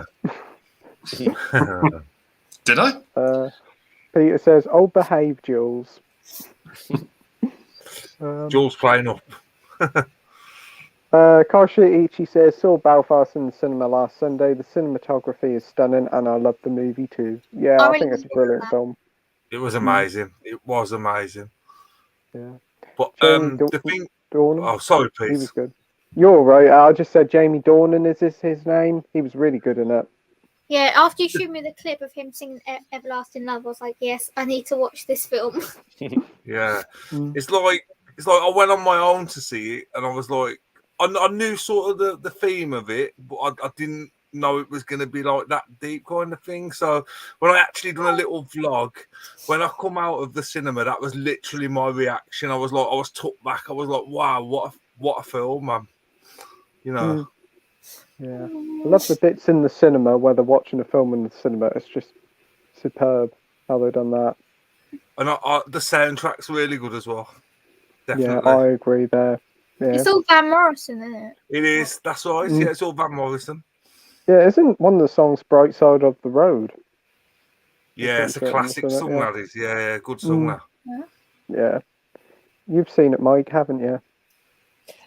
Did I? Peter says, oh, behave, Jules. Jules playing up. Karsha Ichi says, saw Belfast in the cinema last Sunday. The cinematography is stunning, and I love the movie too. Yeah, I think it's a brilliant film. It was amazing. It was amazing. Yeah. But Jamie the thing... Dornan, Oh, sorry, Pete. he was good. You're right. I just said Jamie Dornan, is this his name? He was really good in it. Yeah, after you showed me the clip of him singing Everlasting Love, I was like, yes, I need to watch this film. Yeah. It's like I went on my own to see it, and I was like, I knew sort of the theme of it, but I didn't know it was going to be like that deep kind of thing. So when I actually done a little vlog, when I come out of the cinema, that was literally my reaction. I was took back. I was like, wow, what a film, man. You know. Yeah, I love the bits in the cinema where they're watching a film in the cinema. It's just superb how they've done that. And the soundtrack's really good as well. Definitely. Yeah, I agree there. Yeah. It's all Van Morrison, isn't it? It is. That's right. Yeah, it's all Van Morrison. Yeah, isn't one of the songs "Bright Side of the Road"? Yeah, it's a classic song, that is. Yeah, good song, that. Yeah. You've seen it, Mike, haven't you?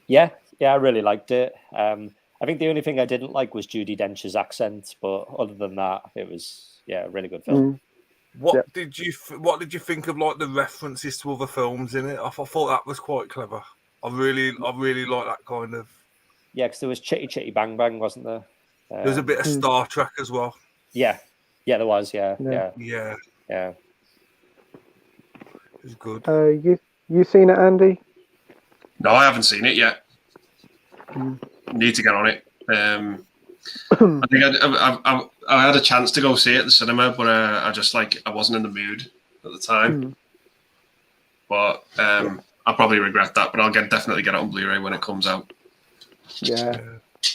Yeah, I really liked it. I think the only thing I didn't like was Judi Dench's accent, but other than that, it was a really good film. What did you think of like the references to other films in it? I thought that was quite clever. I really like that kind of. Yeah, because there was Chitty Chitty Bang Bang, wasn't there? There was a bit of Star Trek as well. Yeah, there was. Yeah. It was good. You seen it, Andy? No, I haven't seen it yet. Need to get on it. I think I had a chance to go see it at the cinema, but I wasn't in the mood at the time. But I'll probably regret that. But I'll definitely get it on Blu-ray when it comes out. Yeah,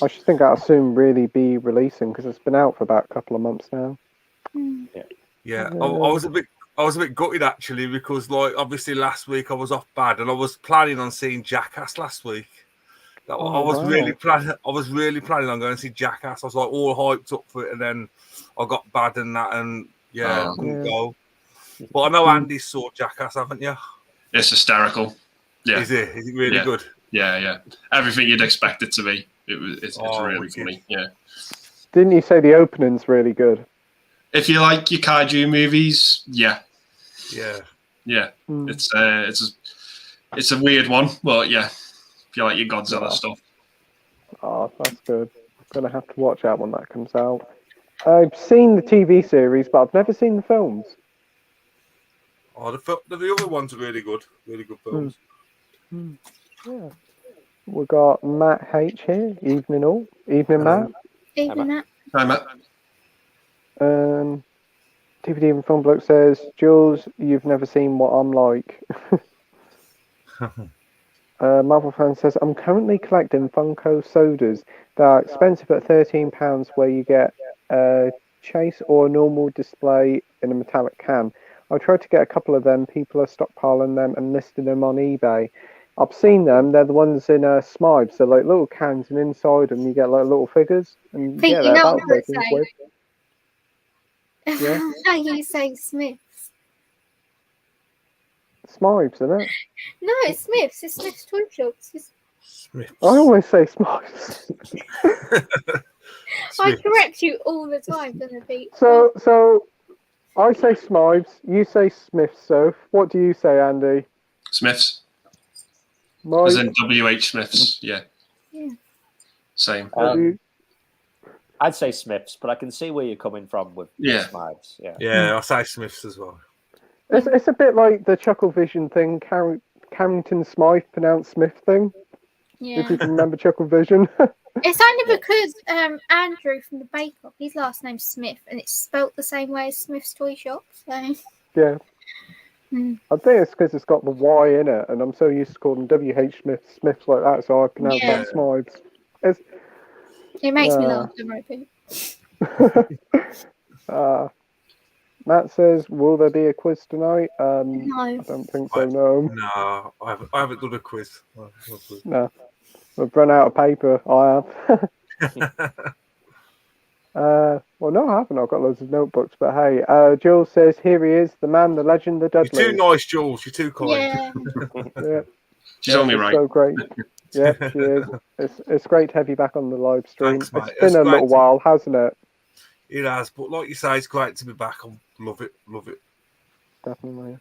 I should think that'll soon really be releasing because it's been out for about a couple of months now. Yeah. I was a bit gutted actually because like obviously last week I was off bad and I was planning on seeing Jackass last week. I was really planning on going to see Jackass. I was like all hyped up for it, and then I got bad in that, and couldn't go. But I know Andy saw Jackass, haven't you? It's hysterical. Yeah, is it really good? Yeah. Everything you'd expect it to be. It's really funny. Yeah. Didn't you say the opening's really good? If you like your kaiju movies, yeah. It's a weird one, but yeah. If you like your Godzilla stuff. Oh, that's good. I'm going to have to watch that when that comes out. I've seen the TV series, but I've never seen the films. Oh, the other ones are really good. Really good films. Yeah. We've got Matt H here. Evening all. Evening, Matt. Evening, Matt. Hi, Matt. DVD and Film Bloke says, Jules, you've never seen what I'm like. Marvel fan says, I'm currently collecting Funko sodas. They're expensive at £13, where you get a chase or a normal display in a metallic can. I tried to get a couple of them. People are stockpiling them and listing them on eBay. I've seen them. They're the ones in Smibes. They're like little cans, and inside them you get like little figures. And Pete, yeah, you know about what I would say? Yeah. How you say Smiths? Smibes, isn't it? No, it's Smiths. It's Smiths Toy Shops. Smiths. I always say Smibes. I correct you all the time, don't I, Pete? So I say Smibes. You say Smiths. So what do you say, Andy? Smiths. Mike? As in W.H. Smiths. Yeah. Same. I'd say Smiths, but I can see where you're coming from with Smibes. Yeah, I say Smiths as well. It's a bit like the Chuckle Vision thing. Carrington Smythe pronounced Smith thing. Yeah. If you can remember Chuckle Vision. It's only because Andrew from the Bake Off, his last name's Smith, and it's spelt the same way as Smith's Toy Shop. So Yeah. Hmm. I think it's because it's got the Y in it, and I'm so used to calling W.H. Smiths like that, so I pronounce Yeah. that Smythes. It's, It makes me laugh, don't worry. Matt says, will there be a quiz tonight? No. I don't think so, no. No, I haven't done a quiz. No. We've run out of paper, I have. Well, no, I haven't. I've got loads of notebooks, but hey, Jules says, here he is, the man, the legend, the Dudley. You're too nice, Jules. You're too kind. Yeah. Yeah. She's only right. So great. Yeah, she is. It's great to have you back on the live stream. Thanks, mate. It's been a little while, hasn't it? It has, but like you say, it's great to be back. I love it. Definitely.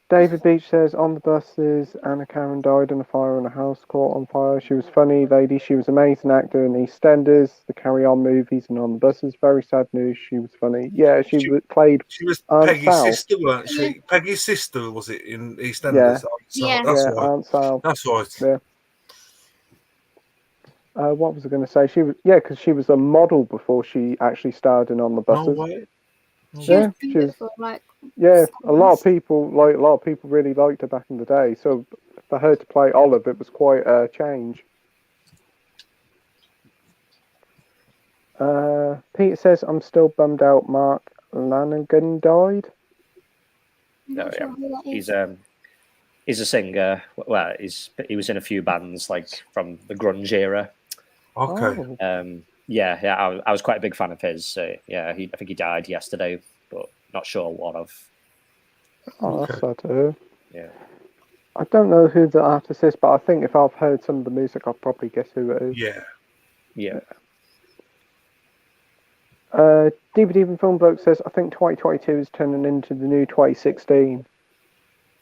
David Beach says, on the buses, Anna Karen died in a fire in a house caught on fire. She was funny lady. She was an amazing actor in EastEnders, the Carry On movies, and on the buses. Very sad news. She was funny. Yeah, she played. She was Aunt Peggy's Sal. sister, weren't she? Yeah. Peggy's sister, was it, in EastEnders? Yeah. That's yeah, right. Aunt Sal. That's right. Yeah. What was I going to say? Because she was a model before she actually starred in On the Buses. No way. She was beautiful, a lot of people really liked her back in the day. So for her to play Olive, it was quite a change. Peter says, I'm still bummed out Mark Lanigan died. No, yeah. He's a singer. Well, he was in a few bands like from the grunge era. Okay. I was quite a big fan of his. I think he died yesterday, but not sure what of. Oh, that's sad to hear. Yeah. I don't know who the artist is, but I think if I've heard some of the music, I'll probably guess who it is. Yeah. Yeah. DVD and Film Bloke says, I think 2022 is turning into the new 2016.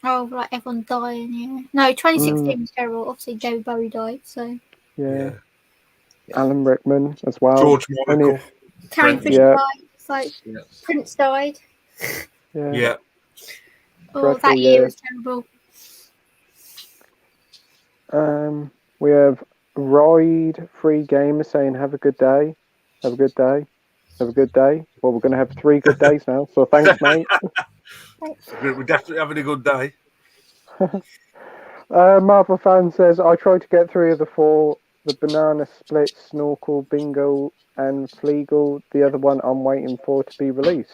Oh, right, everyone dying, yeah. No, 2016 was terrible. Obviously, David Bowie died, so. Yeah. Alan Rickman as well. George Michael. Carrie Fisher died. It's like Prince died. Yeah. Oh, that year was terrible. We have Ride Free Gamer saying, have a good day. Have a good day. Have a good day. Well, we're going to have 3 good days now, so thanks, mate. We're definitely having a good day. Marvel fan says, I tried to get 3 of the 4. The Banana Split, Snorkel, Bingo, and Fleagle. The other one I'm waiting for to be released.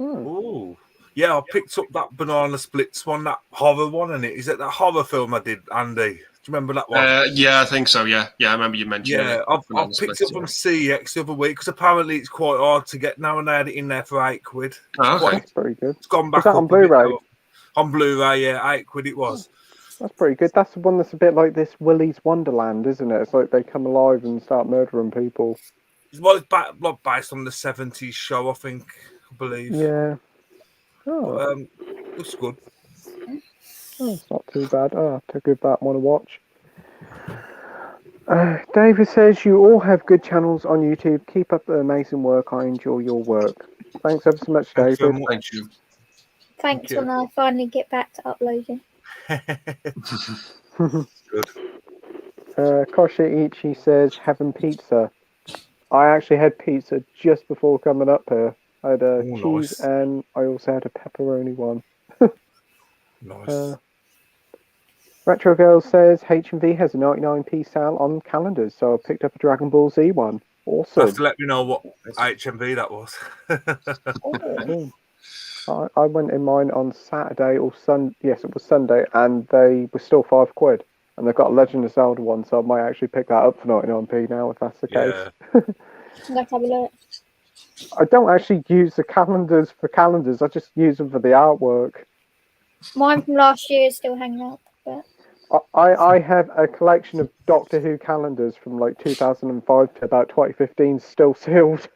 Oh, yeah, I picked up that Banana Splits one, that horror one, and is it that horror film I did, Andy? Do you remember that one? Yeah, I think so. Yeah, I remember you mentioning it. Yeah, I picked it up from CEX the other week because apparently it's quite hard to get now, and they had it in there for £8. Oh, okay. That's very good. It's gone back up on Blu-ray. On Blu-ray, yeah, £8 it was. That's pretty good. That's the one that's a bit like this Willy's Wonderland, isn't it? It's like they come alive and start murdering people. Well, it's based on the 70s show, I believe. Yeah. Oh. It's good. Oh, it's not too bad. Oh, I have to give that one a watch. David says, you all have good channels on YouTube. Keep up the amazing work. I enjoy your work. Thanks ever so much, David. Thank you. Thanks when I finally get back to uploading. Good. Kosha Ichi says, having pizza. I actually had pizza just before coming up here. I had a cheese and I also had a pepperoni one. Nice. Retro Girl says, HMV has a 99p sale on calendars, so I picked up a Dragon Ball Z one. Awesome. Have to let me know what HMV that was. I went in mine on Saturday or Sunday. Yes, it was Sunday, and they were still £5. And they've got a Legend of Zelda one, so I might actually pick that up for 99p now if that's the case. Let's have a look. I don't actually use the calendars for calendars. I just use them for the artwork. Mine from last year is still hanging up. But I have a collection of Doctor Who calendars from like 2005 to about 2015 still sealed.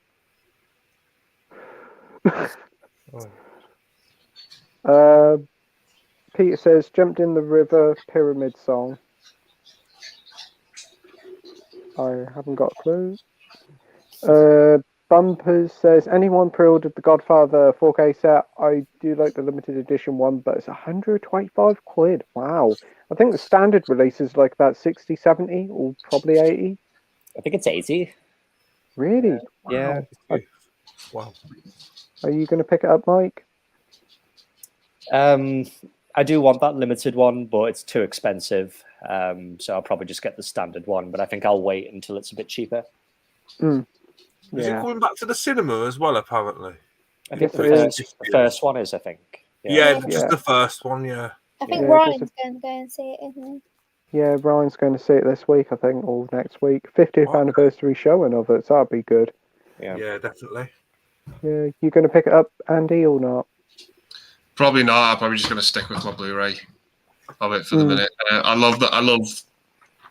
Peter says, jumped in the river pyramid song. I haven't got a clue. Bumpers says, anyone pre-ordered the Godfather 4K set? I do like the limited edition one, but it's 125 quid. Wow. I think the standard release is like about 60, 70, or probably 80. I think it's 80. Really? Yeah. Wow. Wow. Are you going to pick it up, Mike? I do want that limited one, but it's too expensive. So I'll probably just get the standard one, but I think I'll wait until it's a bit cheaper. Mm. Is it coming back to the cinema as well, apparently? I think Yes, the first one is, I think. Yeah, just the first one, yeah. I think Ryan's going to go and see it, isn't he? Yeah, Ryan's going to see it this week, I think, or next week. 50th anniversary showing of it, so that'd be good. Yeah, definitely. Yeah, you going to pick it up, Andy, or not? Probably not. I'm probably just going to stick with my Blu-ray of it for the minute. I love that. I love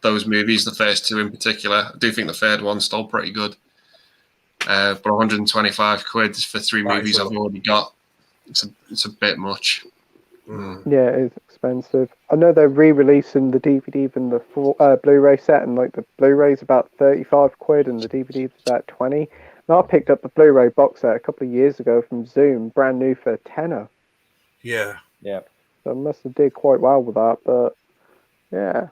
those movies, the first two in particular. I do think the third one's still pretty good. But 125 quid for three movies I've already got. It's a bit much. Yeah, it is expensive. I know they're re-releasing the DVD and the Blu-ray set, and like the Blu-ray's about 35 quid and the DVD's about 20. And I picked up the Blu-ray box set a couple of years ago from Zoom, brand new for a tenner. Yeah. Yeah. So I must have did quite well with that, but yeah.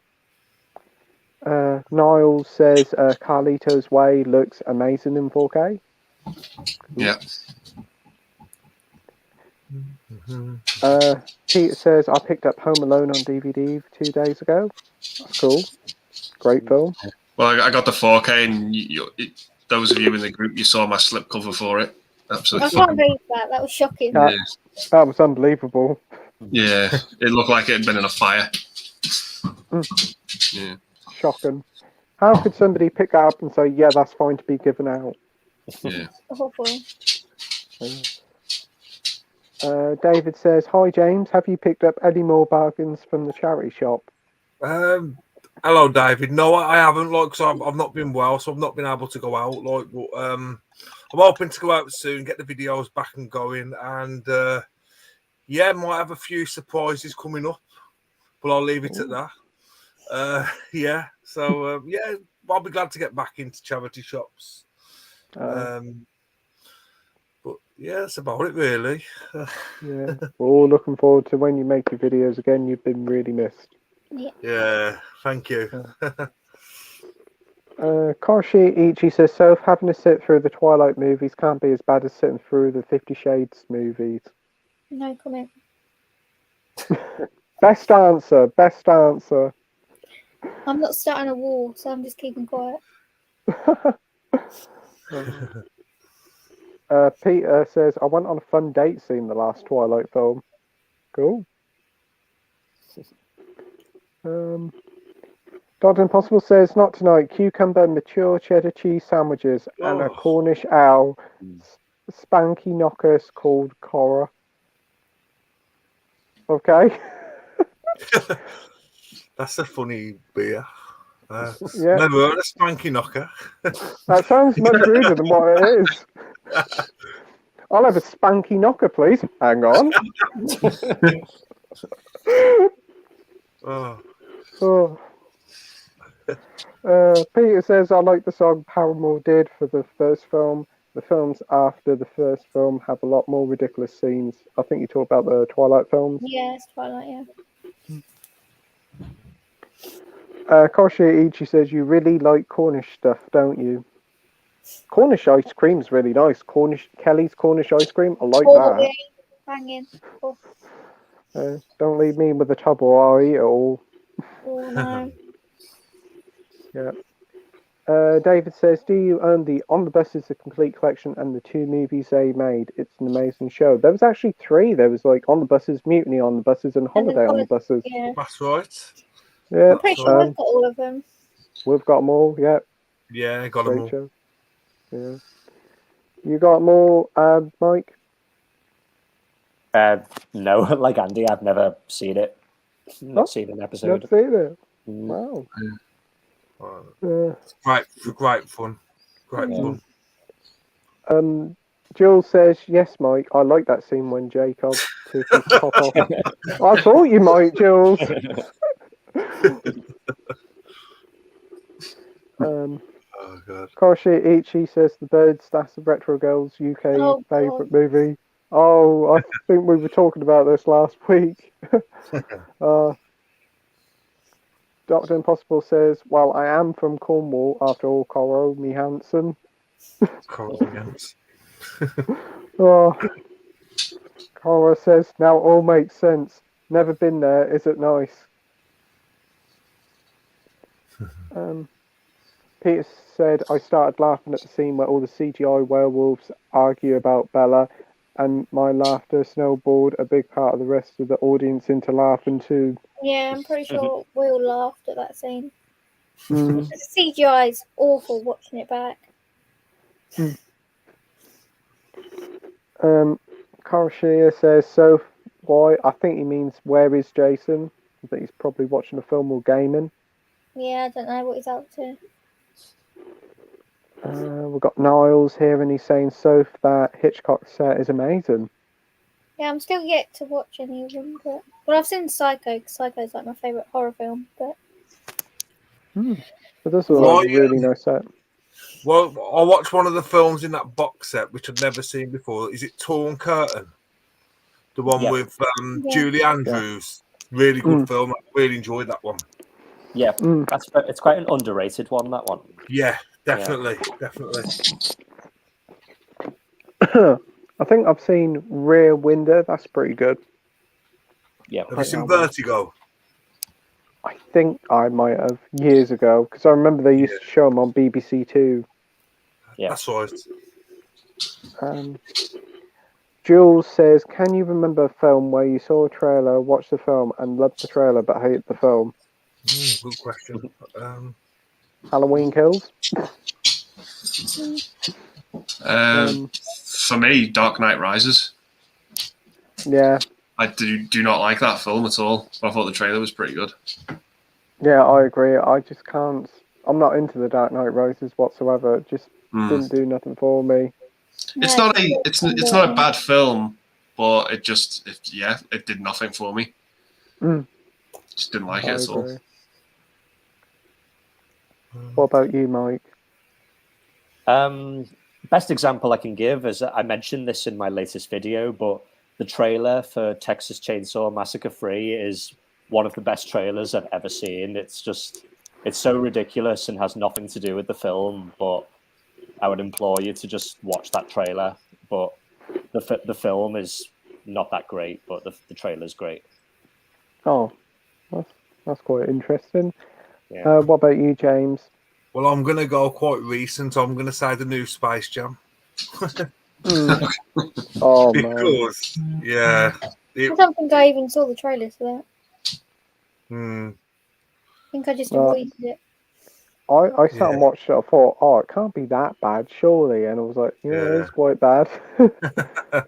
Niles says Carlito's Way looks amazing in 4K. Yeah. Peter says I picked up Home Alone on DVD 2 days ago. That's cool. Great film. Well, I got the 4K, and those of you in the group, you saw my slipcover for it. Absolutely. I can't believe that. That was shocking. That was unbelievable. Yeah, it looked like it had been in a fire. Yeah. Shocking. How could somebody pick that up and say, yeah, that's fine to be given out? Yeah. Awful. David says, hi, James. Have you picked up any more bargains from the charity shop? Hello, David. No, I haven't. Like, so I've not been well, so I've not been able to go out. Like, but, I'm hoping to go out soon, get the videos back and going, and might have a few surprises coming up, but I'll leave it at that. Yeah. So I'll be glad to get back into charity shops. But yeah, that's about it, really. Yeah, we're all looking forward to when you make your videos again. You've been really missed. Yeah, thank you. Koshi Ichi says, Soph, having to sit through the Twilight movies can't be as bad as sitting through the 50 Shades movies. No comment. Best answer. I'm not starting a war, so I'm just keeping quiet. Peter says, I went on a fun date seeing the last Twilight film. Cool. Dodd Impossible says, not tonight. Cucumber, mature cheddar cheese sandwiches and a Cornish owl spanky knockers called Cora. Okay. That's a funny beer. Yeah. Never heard a spanky knocker. That sounds much ruder than what it is. I'll have a spanky knocker, please. Hang on. Peter says, I like the song Paramore did for the first film. The films after the first film have a lot more ridiculous scenes. I think you talk about the Twilight films. Yeah, it's Twilight, yeah. Koshi Ichi says, you really like Cornish stuff, don't you? Cornish ice cream's really nice. Kelly's Cornish ice cream, I like that. Banging. Don't leave me with a tub or I'll eat it all. Oh, no. Yeah. David says, do you own the On the Bus is a Complete Collection and the 2 movies they made? It's an amazing show. There was actually 3. There was like On the Buses, Mutiny on the Buses, and Holiday on the Buses. Yeah. That's right. Yeah. I'm pretty sure we've got all of them. We've got them all, yeah. Yeah, got them all. Show. Yeah. You got more, Mike? No, like Andy, I've never seen it. Not seen an episode. Not seen it? Wow. Great fun. Great fun. Jill says, yes, Mike, I like that scene when Jacob took his top off. I thought you might, Jules. God. Koshi Ichi says The Birds, that's the Retro Girls UK Oh, favourite God. movie. Oh, I think we were talking about this last week. Dr. Impossible says, well, I am from Cornwall, after all, Coro, me handsome. Corrigans. Oh, Cora says, now all makes sense. Never been there, is it nice? Peter said, I started laughing at the scene where all the CGI werewolves argue about Bella, and my laughter snowballed a big part of the rest of the audience into laughing too. Yeah, I'm pretty sure we all laughed at that scene. Mm. The CGI is awful watching it back. Karashia says, so why? I think he means, where is Jason? I think he's probably watching a film or gaming. Yeah, I don't know what he's up to. We've got Niles here, and he's saying, Soph, that Hitchcock set is amazing. Yeah, I'm still yet to watch any of them, but well, I've seen Psycho. 'Cause Psycho's like my favourite horror film, but But this is a really nice set. Well, I watched one of the films in that box set, which I'd never seen before. Is it Torn Curtain? The one with Julie Andrews. Really good film. I really enjoyed that one. Yeah, it's quite an underrated one, that one. Yeah, definitely. Definitely. I think I've seen Rear Window. That's pretty good. Yeah. Have you seen Vertigo? I think I might have years ago, because I remember they used to show them on BBC Two. Yeah, that's right. Jules says, can you remember a film where you saw a trailer, watched the film, and loved the trailer but hated the film? Good question. Halloween Kills? For me, Dark Knight Rises. Yeah. I do not like that film at all, but I thought the trailer was pretty good. Yeah, I agree. I just can't. I'm not into the Dark Knight Rises whatsoever. It just didn't do nothing for me. It's not a bad film, but it did nothing for me. Just didn't like it at all. What about you, Mike? Best example I can give is, I mentioned this in my latest video, but the trailer for Texas Chainsaw Massacre 3 is one of the best trailers I've ever seen. It's so ridiculous and has nothing to do with the film, but I would implore you to just watch that trailer. But the film is not that great, but the trailer's great. Oh, that's quite interesting. Yeah. What about you, James? Well, I'm going to go quite recent. I'm going to say the new Space Jam. Oh, because, yeah. I don't think I even saw the trailer for that. I think I just avoided it. I sat and watched it. I thought, oh, it can't be that bad, surely. And I was like, yeah, it is quite bad. The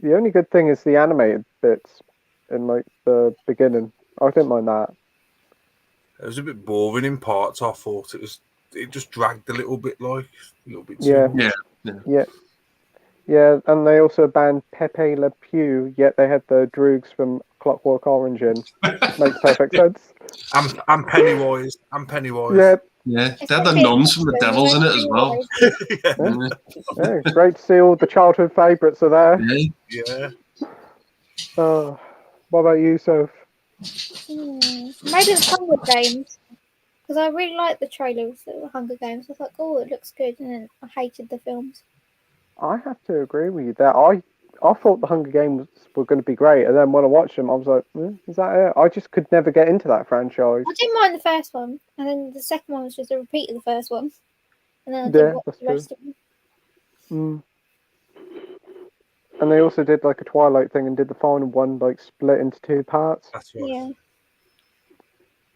only good thing is the animated bits in like the beginning. I didn't mind that. It was a bit boring in parts. I thought it just dragged a little bit, too much. Yeah, and they also banned Pepe Le Pew, yet they had the Droogs from Clockwork Orange in. Makes perfect sense. I'm Pennywise. Yeah, they had the nuns from the Devils in it as well. Yeah, great to see all the childhood favourites are there. Yeah. What about you, Soph? Maybe it's Hunger Games, because I really liked the trailer for the Hunger Games. I thought, oh, it looks good, and then I hated the films. I have to agree with you there. I thought the Hunger Games were going to be great, and then when I watched them, I was like, is that it? I just could never get into that franchise. I didn't mind the first one, and then the second one was just a repeat of the first one, and then I didn't watch the rest of them. And they also did like a Twilight thing and did the final one like split into two parts. That's right.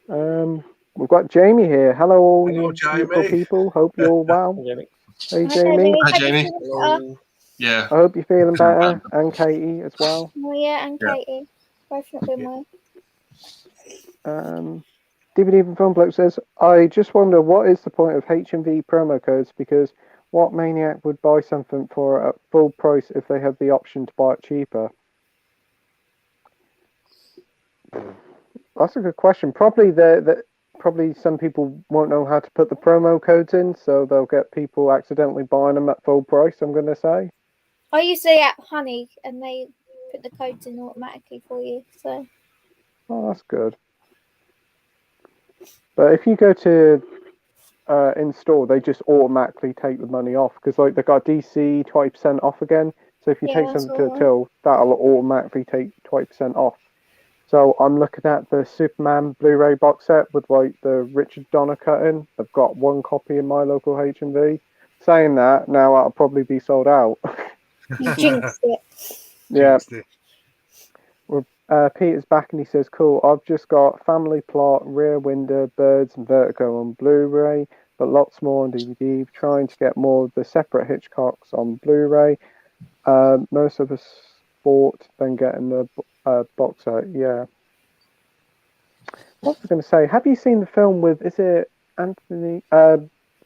Yeah. We've got Jamie here. Hello, all you beautiful people. Hope you're well. Hey, Jamie. Hi, Jamie. Hello. Yeah. I hope you're feeling better, and Katie as well. Oh yeah, and Katie. Both not doing well. DVD from Film Bloke says, I just wonder what is the point of HMV promo codes, because what maniac would buy something for a full price if they have the option to buy it cheaper? That's a good question. Probably probably some people won't know how to put the promo codes in, so they'll get people accidentally buying them at full price, I'm going to say. I use the app Honey, and they put the codes in automatically for you. So. Oh, that's good. But if you go to in store, they just automatically take the money off because like they got DC 20% off again. So if you take something to the till, that'll automatically take 20% off. So I'm looking at the Superman Blu-ray box set with like the Richard Donner cut-in. I've got one copy in my local H&V. Saying that, now that'll probably be sold out. You jinxed it. Yeah. Well, Peter's back and he says, cool, I've just got Family Plot, Rear Window, Birds and Vertigo on Blu-ray, but lots more on DVD. Trying to get more of the separate Hitchcocks on Blu-ray. Most of us bought, then getting the box set, yeah. What was I going to say? Have you seen the film with, is it Anthony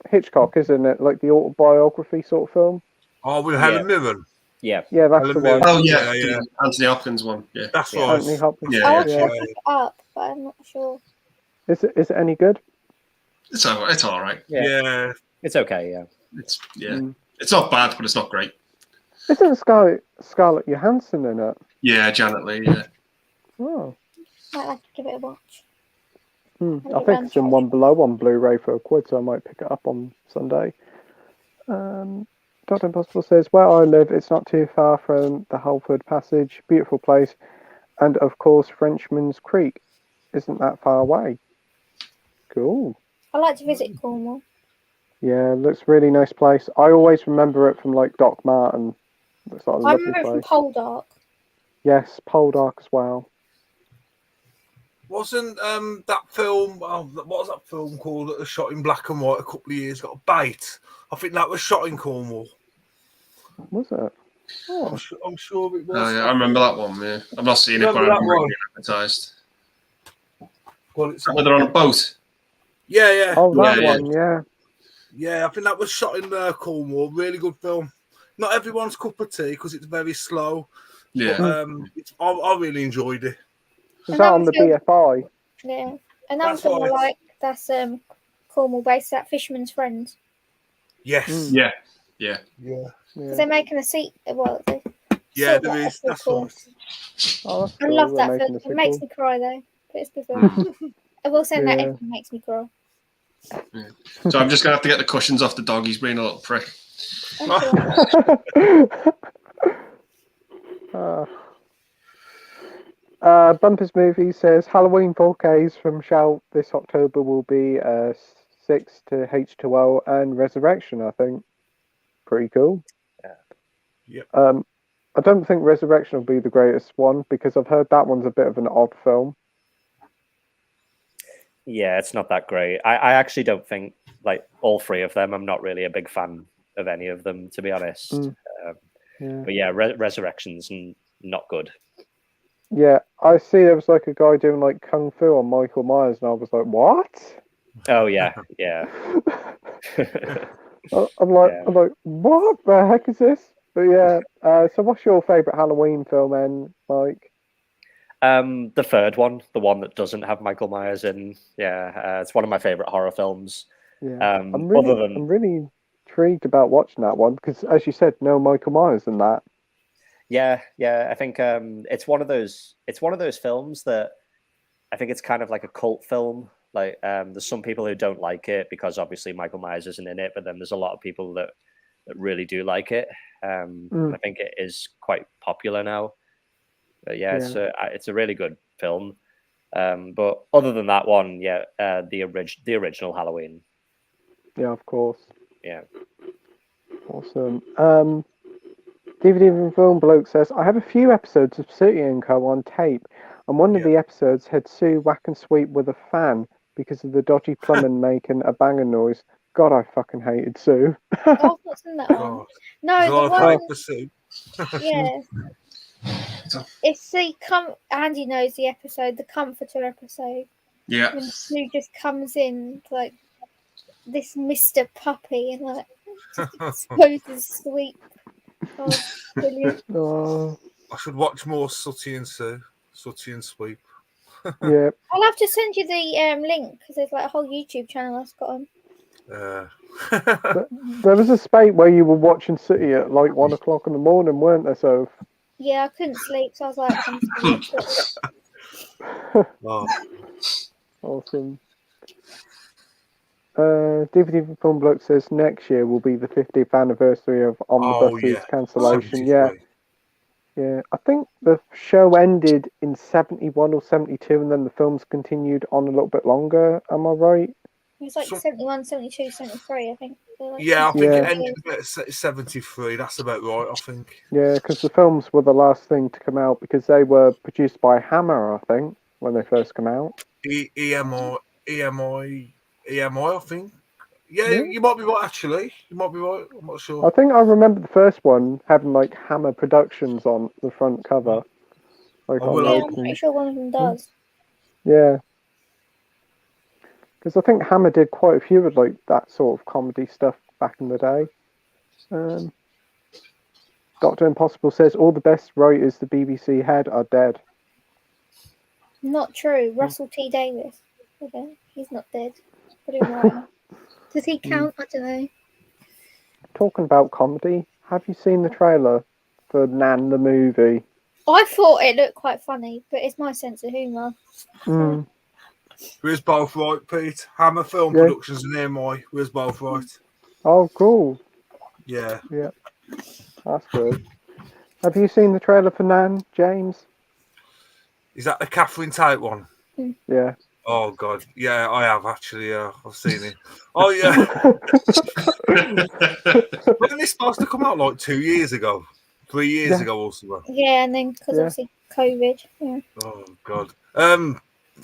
Hitchcock, isn't it? Like the autobiography sort of film? Oh, with Helen Mirren. Yeah. Yeah, that's Helen the one. Mirren. Oh, yeah, Yeah. the Anthony Hopkins one. Yeah. That's Yeah. right. Anthony Hopkins. Yeah, I want yeah. to look it up, but I'm not sure. Is it any good? It's all right. Yeah. It's okay, yeah. It's not bad, but it's not great. Isn't Scarlett Johansson in it? Yeah, Janet Leigh, yeah. Oh. Might like to give it a watch. I think it's in One Below on Blu-ray for £1, so I might pick it up on Sunday. Dr. Impossible says, where I live, it's not too far from the Halford Passage. Beautiful place. And, of course, Frenchman's Creek. Isn't that far away? Cool. I like to visit Cornwall. Yeah, looks really nice place. I always remember it from, like, Doc Martin. Looks like a I lovely remember it from place. Poldark. Yes, Poldark as well. Wasn't that film? What was that film called that was shot in black and white a couple of years ago? Bait. I think that was shot in Cornwall. Was it? Oh. I'm sure it was. Oh, yeah, I remember that one. Yeah, I've not seen it, but Remember I've that read one? it advertised. Well, it's Whether on a boat. yeah. Oh, that Yeah, one, yeah. Yeah, I think that was shot in Cornwall. Really good film. Not everyone's cup of tea because it's very slow. Yeah. But, I really enjoyed it. Was that on the BFI? Yeah. Another That's film I right. like, that's Cornwall based, that Fisherman's Friend. Yes. Yeah. Yeah. Because they're making a sequel. Yeah, there is. That's right. Oh, that's I cool. love They're that making film. a It makes sequel. me cry though. But it's good film. I will say that Yeah. everything makes me cry. Yeah. So I'm just gonna have to get the cushions off the dog. He's being a little prick. Bumpers Movie says Halloween 4Ks from Shout this October will be 6 to H2O and Resurrection, I think. Pretty cool. Yep. I don't think Resurrection will be the greatest one because I've heard that one's a bit of an odd film. Yeah, it's not that great. I actually don't think, like, all three of them, I'm not really a big fan of any of them, to be honest. Yeah. But yeah, Resurrection's not good. Yeah, I see there was like a guy doing like Kung Fu on Michael Myers and I was like, what? Oh, yeah, yeah. I'm like, what the heck is this? But yeah, so what's your favourite Halloween film then, Mike? The third one, the one that doesn't have Michael Myers in. Yeah, it's one of my favourite horror films. Yeah, I'm really intrigued about watching that one because, as you said, no Michael Myers in that. Yeah, I think it's one of those films that I think it's kind of like a cult film. Like, there's some people who don't like it because obviously Michael Myers isn't in it, but then there's a lot of people that really do like it. I think it is quite popular now. But yeah, it's a really good film. But other than that one, the original Halloween. Yeah, of course. Yeah. Awesome. DVD from Film Bloke says, I have a few episodes of City & Co. on tape, and one of the episodes had Sue whack and sweep with a fan because of the dodgy plumbing making a banging noise. God, I fucking hated Sue. Oh, what's in that one? No, the one. Yeah. It's the Andy knows the episode, the Comforter episode. Yeah. When Sue just comes in like this Mr. Puppy and like just exposes Sweep. Oh, brilliant. I should watch more Sooty and Sue. Sooty and Sweep. Yeah. I'll have to send you the link because there's like a whole YouTube channel that's got them. There was a spate where you were watching City at like 1 o'clock in the morning, weren't there? So Yeah, I couldn't sleep, so I was like, I'm just gonna watch it. Oh, awesome. DVD for Film Bloke says next year will be the 50th anniversary of Omnibus's cancellation. 73. Yeah. I think the show ended in 71 or 72, and then the films continued on a little bit longer. Am I right? It was like 71, 72, 73, I think. Yeah, I think it ended at 73. That's about right, I think. Yeah, because the films were the last thing to come out because they were produced by Hammer, I think, when they first came out. EMI, I think. Yeah, you might be right, actually. You might be right. I'm not sure. I think I remember the first one having like Hammer Productions on the front cover. Like I'm pretty sure one of them does. Yeah. Because I think Hammer did quite a few of like that sort of comedy stuff back in the day. Dr. Impossible says all the best writers the BBC had are dead. Not true. Russell T Davis. Okay, he's not dead. Put him right. Does he count? I don't know. Talking about comedy, have you seen the trailer for Nan the movie? I thought it looked quite funny, but it's my sense of humour. We're both right, Pete. Hammer Film Productions and EMI. We're both right. Oh, cool. Yeah. Yeah. That's good. Have you seen the trailer for Nan, James? Is that the Catherine Tate one? Yeah. Oh, God. Yeah, I have, actually. Yeah, I've seen it. Oh, yeah. Wasn't this supposed to come out like 2 years ago? 3 years ago or something? Yeah, and then because obviously COVID. Yeah. Oh, God.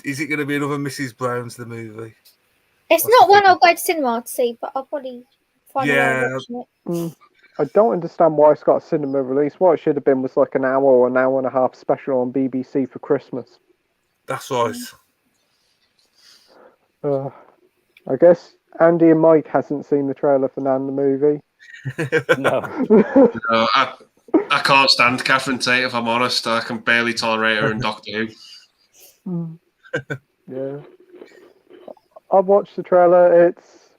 Is it going to be another Mrs. Brown's, the movie? It's not one I'll go to cinema to see, but I'll probably find a way of watching it. I don't understand why it's got a cinema release. What it should have been was like an hour or an hour and a half special on BBC for Christmas. That's right. I guess Andy and Mike hasn't seen the trailer for Nan the movie. No. No, I can't stand Catherine Tate, if I'm honest. I can barely tolerate her in Doctor Who. Yeah. I've watched the trailer. It's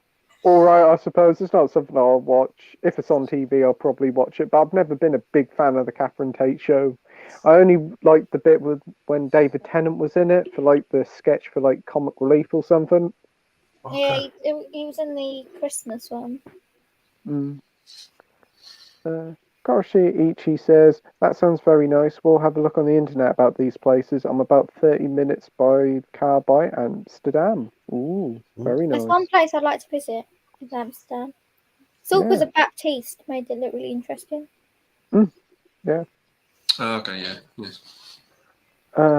alright, I suppose. It's not something I'll watch. If it's on TV, I'll probably watch it. But I've never been a big fan of the Catherine Tate show. I only liked the bit with when David Tennant was in it for like the sketch for like Comic Relief or something. Okay. Yeah, he was in the Christmas one. Karashi Ichi says, that sounds very nice. We'll have a look on the internet about these places. I'm about 30 minutes by car by Amsterdam. Ooh, very nice. There's one place I'd like to visit in Amsterdam. Soph was a Baptiste, made it look really interesting. Yeah. Okay, yeah.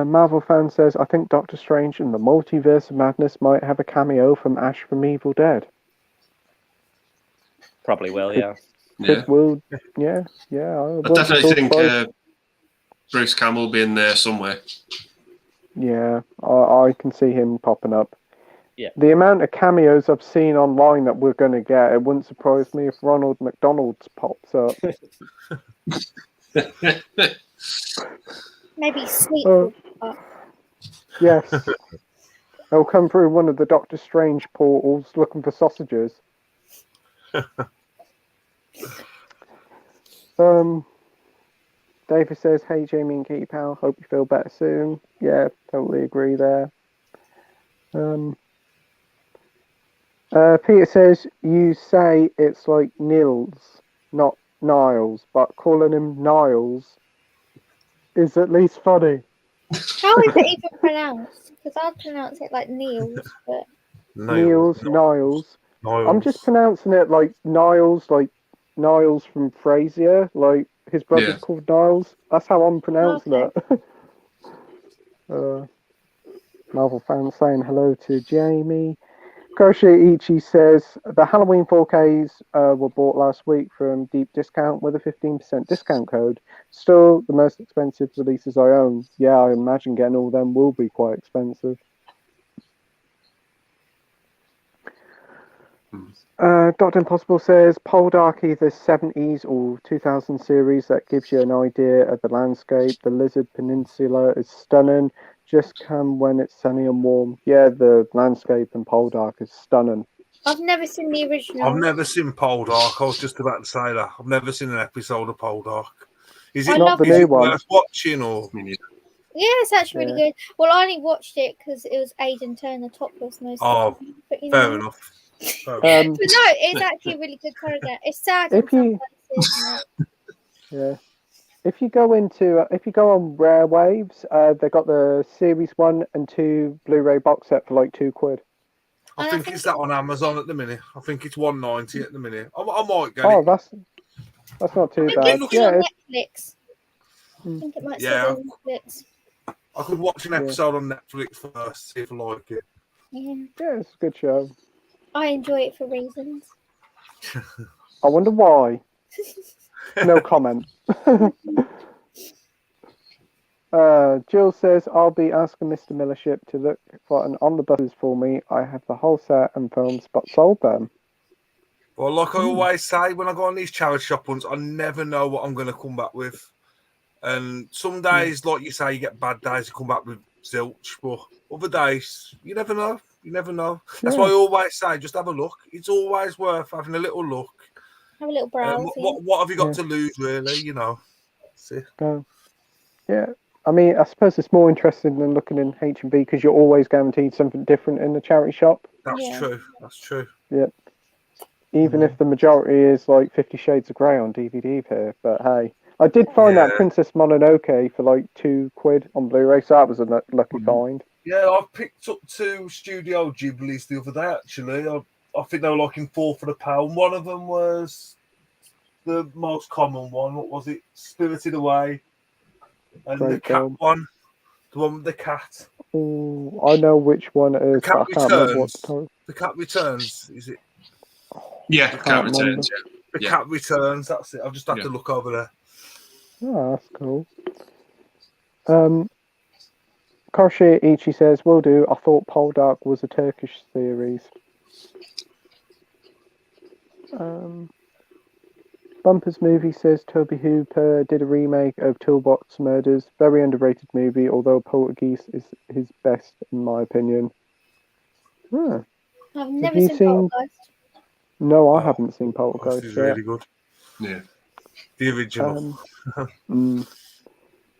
Marvel fan says, I think Doctor Strange and the Multiverse of Madness might have a cameo from Ash from Evil Dead. Probably will, yeah. Yeah. I definitely think Bruce Campbell will be in there somewhere. Yeah, I can see him popping up. Yeah. The amount of cameos I've seen online that we're going to get, it wouldn't surprise me if Ronald McDonald's pops up. Maybe Sweet. Yes. He'll come through one of the Doctor Strange portals looking for sausages. David says, hey Jamie and Katie Powell, hope you feel better soon. Yeah, totally agree there. Peter says, you say it's like Nils, not Niles, but calling him Niles is at least funny. How is it even pronounced? Because I'd pronounce it like Niels, but Niles. I'm just pronouncing it like Niles from Frasier, like his brother's called Niles. That's how I'm pronouncing it. Marvel fans saying hello to Jamie. Kosher Ichi says the Halloween 4Ks were bought last week from Deep Discount with a 15% discount code. Still the most expensive releases I own. Yeah, I imagine getting all them will be quite expensive. Dr. Impossible says Poldark either 70s or 2000 series that gives you an idea of the landscape. The Lizard Peninsula is stunning. Just come when it's sunny and warm. Yeah, the landscape in Poldark is stunning. I've never seen the original. I've never seen Poldark. I was just about to say that. I've never seen an episode of Poldark. Is it not the new one? Worth watching or? Yeah, it's actually really good. Well, I only watched it because it was Aidan Turner topless most of the time. But, fair enough. But no, it's actually a really good character. It's sad in some places. Yeah. If you go on Rare Waves, they got the Series 1 and 2 Blu-ray box set for like £2. I think it's that on Amazon at the minute. I think it's $1.90 at the minute. I might get it. Oh, that's not too bad. It looks on Netflix. I think it might still be on Netflix. I could watch an episode on Netflix first, see if I like it. Yeah, it's a good show. I enjoy it for reasons. I wonder why. No comment. Jill says, I'll be asking Mr. Millership to look for an on the buses for me. I have the whole set and films, but sold them. Well, like I always say, when I go on these charity shop ones, I never know what I'm going to come back with. And some days, like you say, you get bad days, you come back with zilch. But other days, you never know. You never know. That's why I always say, just have a look. It's always worth having a little look. Have a little browse. What have you got to lose, really? You know. See? Yeah. I mean, I suppose it's more interesting than looking in H&B because you're always guaranteed something different in the charity shop. That's true. That's true. Yeah. Even if the majority is like 50 Shades of Grey on DVD here, but hey. I did find that Princess Mononoke for like £2 on Blu-ray, so that was a lucky find. Yeah, I picked up 2 Studio Ghiblis the other day, actually. I think they were like in £4 for the pound. One of them was the most common one. What was it? Spirited Away. And Great the cat film. one. The one with the cat. Oh, I know which one it is. The Cat but I can't remember what Returns. The Cat Returns, is it? Yeah, the Cat Returns, The Cat Returns, that's it. I've just had to look over there. Oh, that's cool. Koshi Ichi says, will do. I thought Poldark was a Turkish series. Bumpers Movie says Toby Hooper did a remake of Toolbox Murders. Very underrated movie, although Poltergeist is his best, in my opinion. I've never seen Poltergeist. No, I haven't seen Poltergeist. This is really good. Yeah. The original.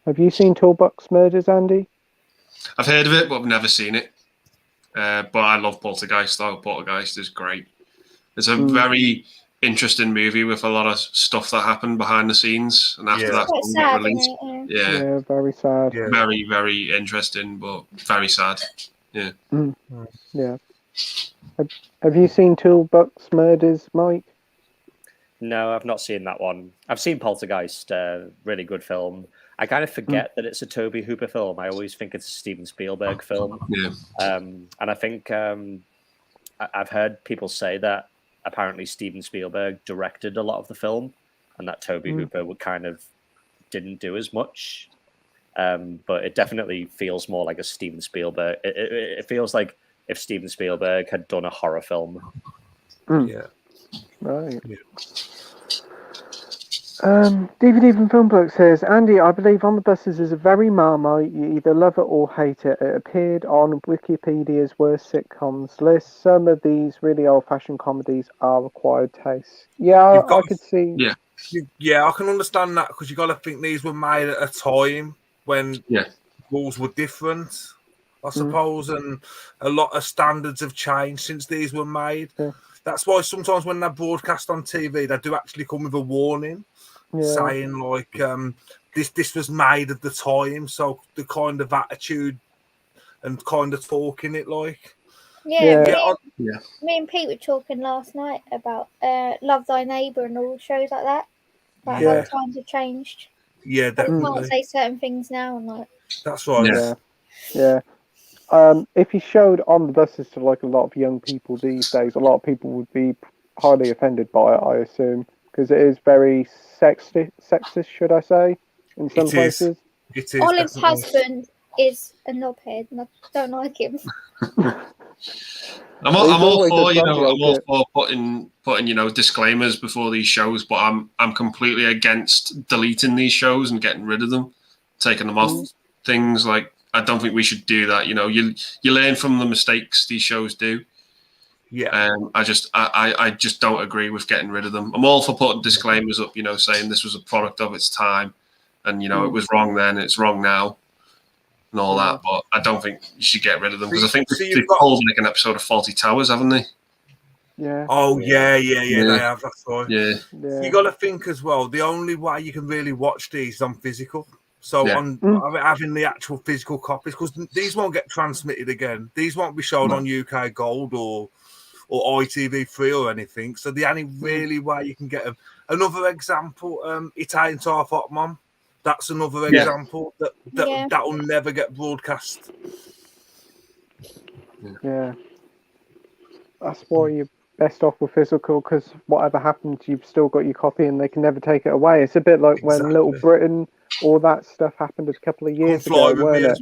Have you seen Toolbox Murders, Andy? I've heard of it, but I've never seen it. But I love Poltergeist, though. Poltergeist is great. It's a very interesting movie with a lot of stuff that happened behind the scenes. And after that film got released. Yeah, very sad. Yeah. Very, very interesting, but very sad. Yeah. Yeah. Have you seen Toolbox Murders, Mike? No, I've not seen that one. I've seen Poltergeist, really good film. I kind of forget that it's a Toby Hooper film. I always think it's a Steven Spielberg film. Yeah. And I think I've heard people say that apparently Steven Spielberg directed a lot of the film and that Toby Hooper didn't do as much. But it definitely feels more like a Steven Spielberg. It feels like if Steven Spielberg had done a horror film. Yeah. Right. Yeah. DVD from Filmbloke says, Andy, I believe On the Buses is a very Marmite. You either love it or hate it. It appeared on Wikipedia's worst sitcoms list. Some of these really old-fashioned comedies are acquired tastes. Yeah, I could see. Yeah, I can understand that because you got to think these were made at a time when rules were different, I suppose, and a lot of standards have changed since these were made. Yeah. That's why sometimes when they're broadcast on TV, they do actually come with a warning saying like this was made at the time, so the kind of attitude and kind of talking it like. Me and Pete were talking last night about Love Thy Neighbour and all shows like that. Like how times have changed. Yeah, definitely. I can't say certain things now and like. That's right. Yeah. If you showed On the Buses to like a lot of young people these days, a lot of people would be highly offended by it, I assume, because it is very sexist, should I say, in some places. It is. Olive's husband is a knobhead, and I don't like him. I'm all for putting disclaimers before these shows, but I'm completely against deleting these shows and getting rid of them, taking them off things like. I don't think we should do that. You know, you learn from the mistakes these shows do. Yeah. I just don't agree with getting rid of them. I'm all for putting disclaimers up, you know, saying this was a product of its time, and you know it was wrong then, it's wrong now, and all that. But I don't think you should get rid of them because I think they've pulled like an episode of Faulty Towers, haven't they? Yeah. Oh yeah. They have. That's right. Yeah. You got to think as well. The only way you can really watch these is on physical. So on having the actual physical copies, because these won't get transmitted again. These won't be shown on UK Gold or ITV3 or anything. So the only really way you can get them. Another example, It Ain't Half Hot Mom. That's another example that will never get broadcast. Yeah. That's why you're best off with physical, because whatever happens, you've still got your copy and they can never take it away. It's a bit like when Little Britain, all that stuff happened a couple of years ago, weren't it?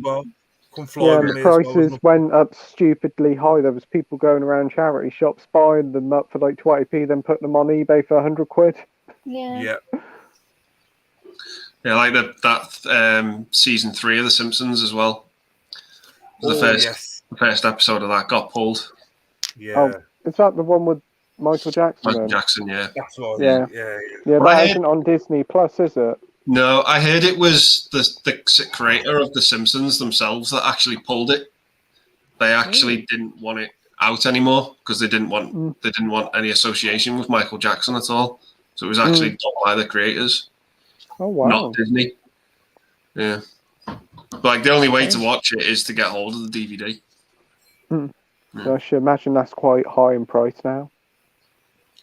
The prices went up stupidly high. There was people going around charity shops buying them up for like 20p, then putting them on eBay for 100 quid. Yeah. Yeah, like that season 3 of The Simpsons as well. The first episode of that got pulled. Yeah. Oh, is that the one with Michael Jackson? Michael Jackson, yeah. That's right. Yeah, that isn't on Disney Plus, is it? No, I heard it was the creator of The Simpsons themselves that actually pulled it. They actually didn't want it out anymore because they didn't want any association with Michael Jackson at all. So it was actually done by the creators. Oh wow! Not Disney. Yeah, but like the only way to watch it is to get hold of the DVD. So I should imagine that's quite high in price now.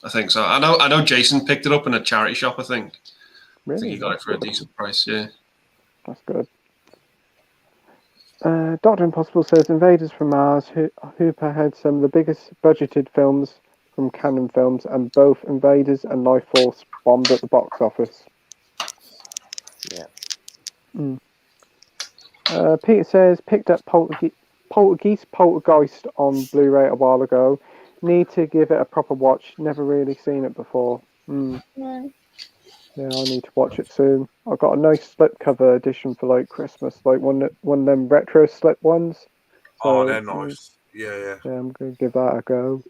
I think so. I know. Jason picked it up in a charity shop. I think. Really? I think he got it for a decent price. Yeah. That's good. Dr. Impossible says Invaders from Mars. Hooper had some of the biggest budgeted films from Canon Films, and both Invaders and Life Force bombed at the box office. Yeah. Peter says picked up Poltergeist on Blu-ray a while ago. Need to give it a proper watch. Never really seen it before. Yeah, I need to watch it soon. I've got a nice slipcover edition for like Christmas, like one of them retro slip ones. So, they're nice. Yeah, I'm going to give that a go.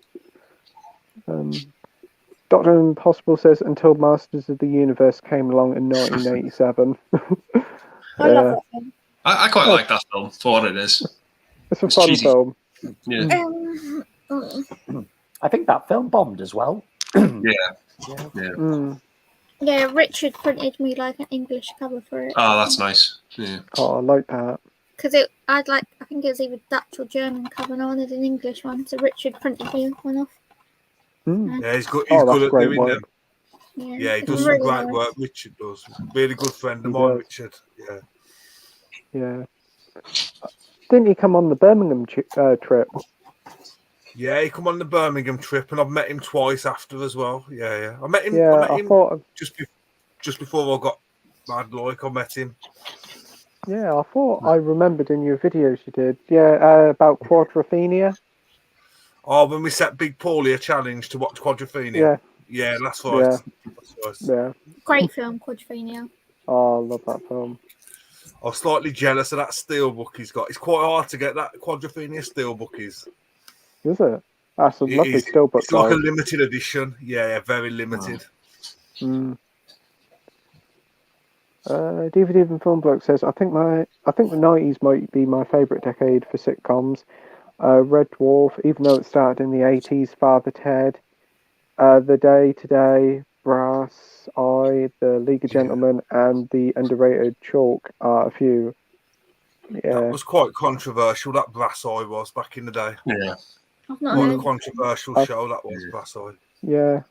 Dr. Impossible says until Masters of the Universe came along in 1987. I love that film. I quite like that film for what it is. It's a fun cheesy. film. Yeah. I think that film bombed as well. Yeah, Richard printed me like an English cover for it. Oh, that's nice. Yeah. Oh, I like that. Because I think it was either Dutch or German cover, and I wanted an English one, so Richard printed me one off. Yeah, he's good. He's good at doing them. Yeah, he does some great work. Richard does. Really good friend of mine, Richard. Yeah. Didn't he come on the Birmingham trip? Yeah, he come on the Birmingham trip, and I've met him twice after as well. Yeah. I met him. Yeah, I met him just before I got mad. Like I met him. Yeah, I thought I remembered in your videos you did. Yeah, about Quadrophenia. Oh, when we set Big Paulie a challenge to watch Quadrophenia. Yeah, that's right. Yeah. Great film, Quadrophenia. Oh, I love that film. I was slightly jealous of that steelbook he's got. It's quite hard to get that Quadrophenia steelbook. Is it? That's a lovely steelbook. It's like a limited edition. Yeah, very limited. DVD and Film Bloke says, I think the 90s might be my favourite decade for sitcoms. Red Dwarf, even though it started in the 80s, Father Ted, The Day Today, Brass Eye, The League of Gentlemen, and The Underrated Chalk are a few. Yeah. That was quite controversial, that Brass Eye was back in the day. Yeah. I've not Quite heard. a controversial show that was, Brass Eye. Yeah.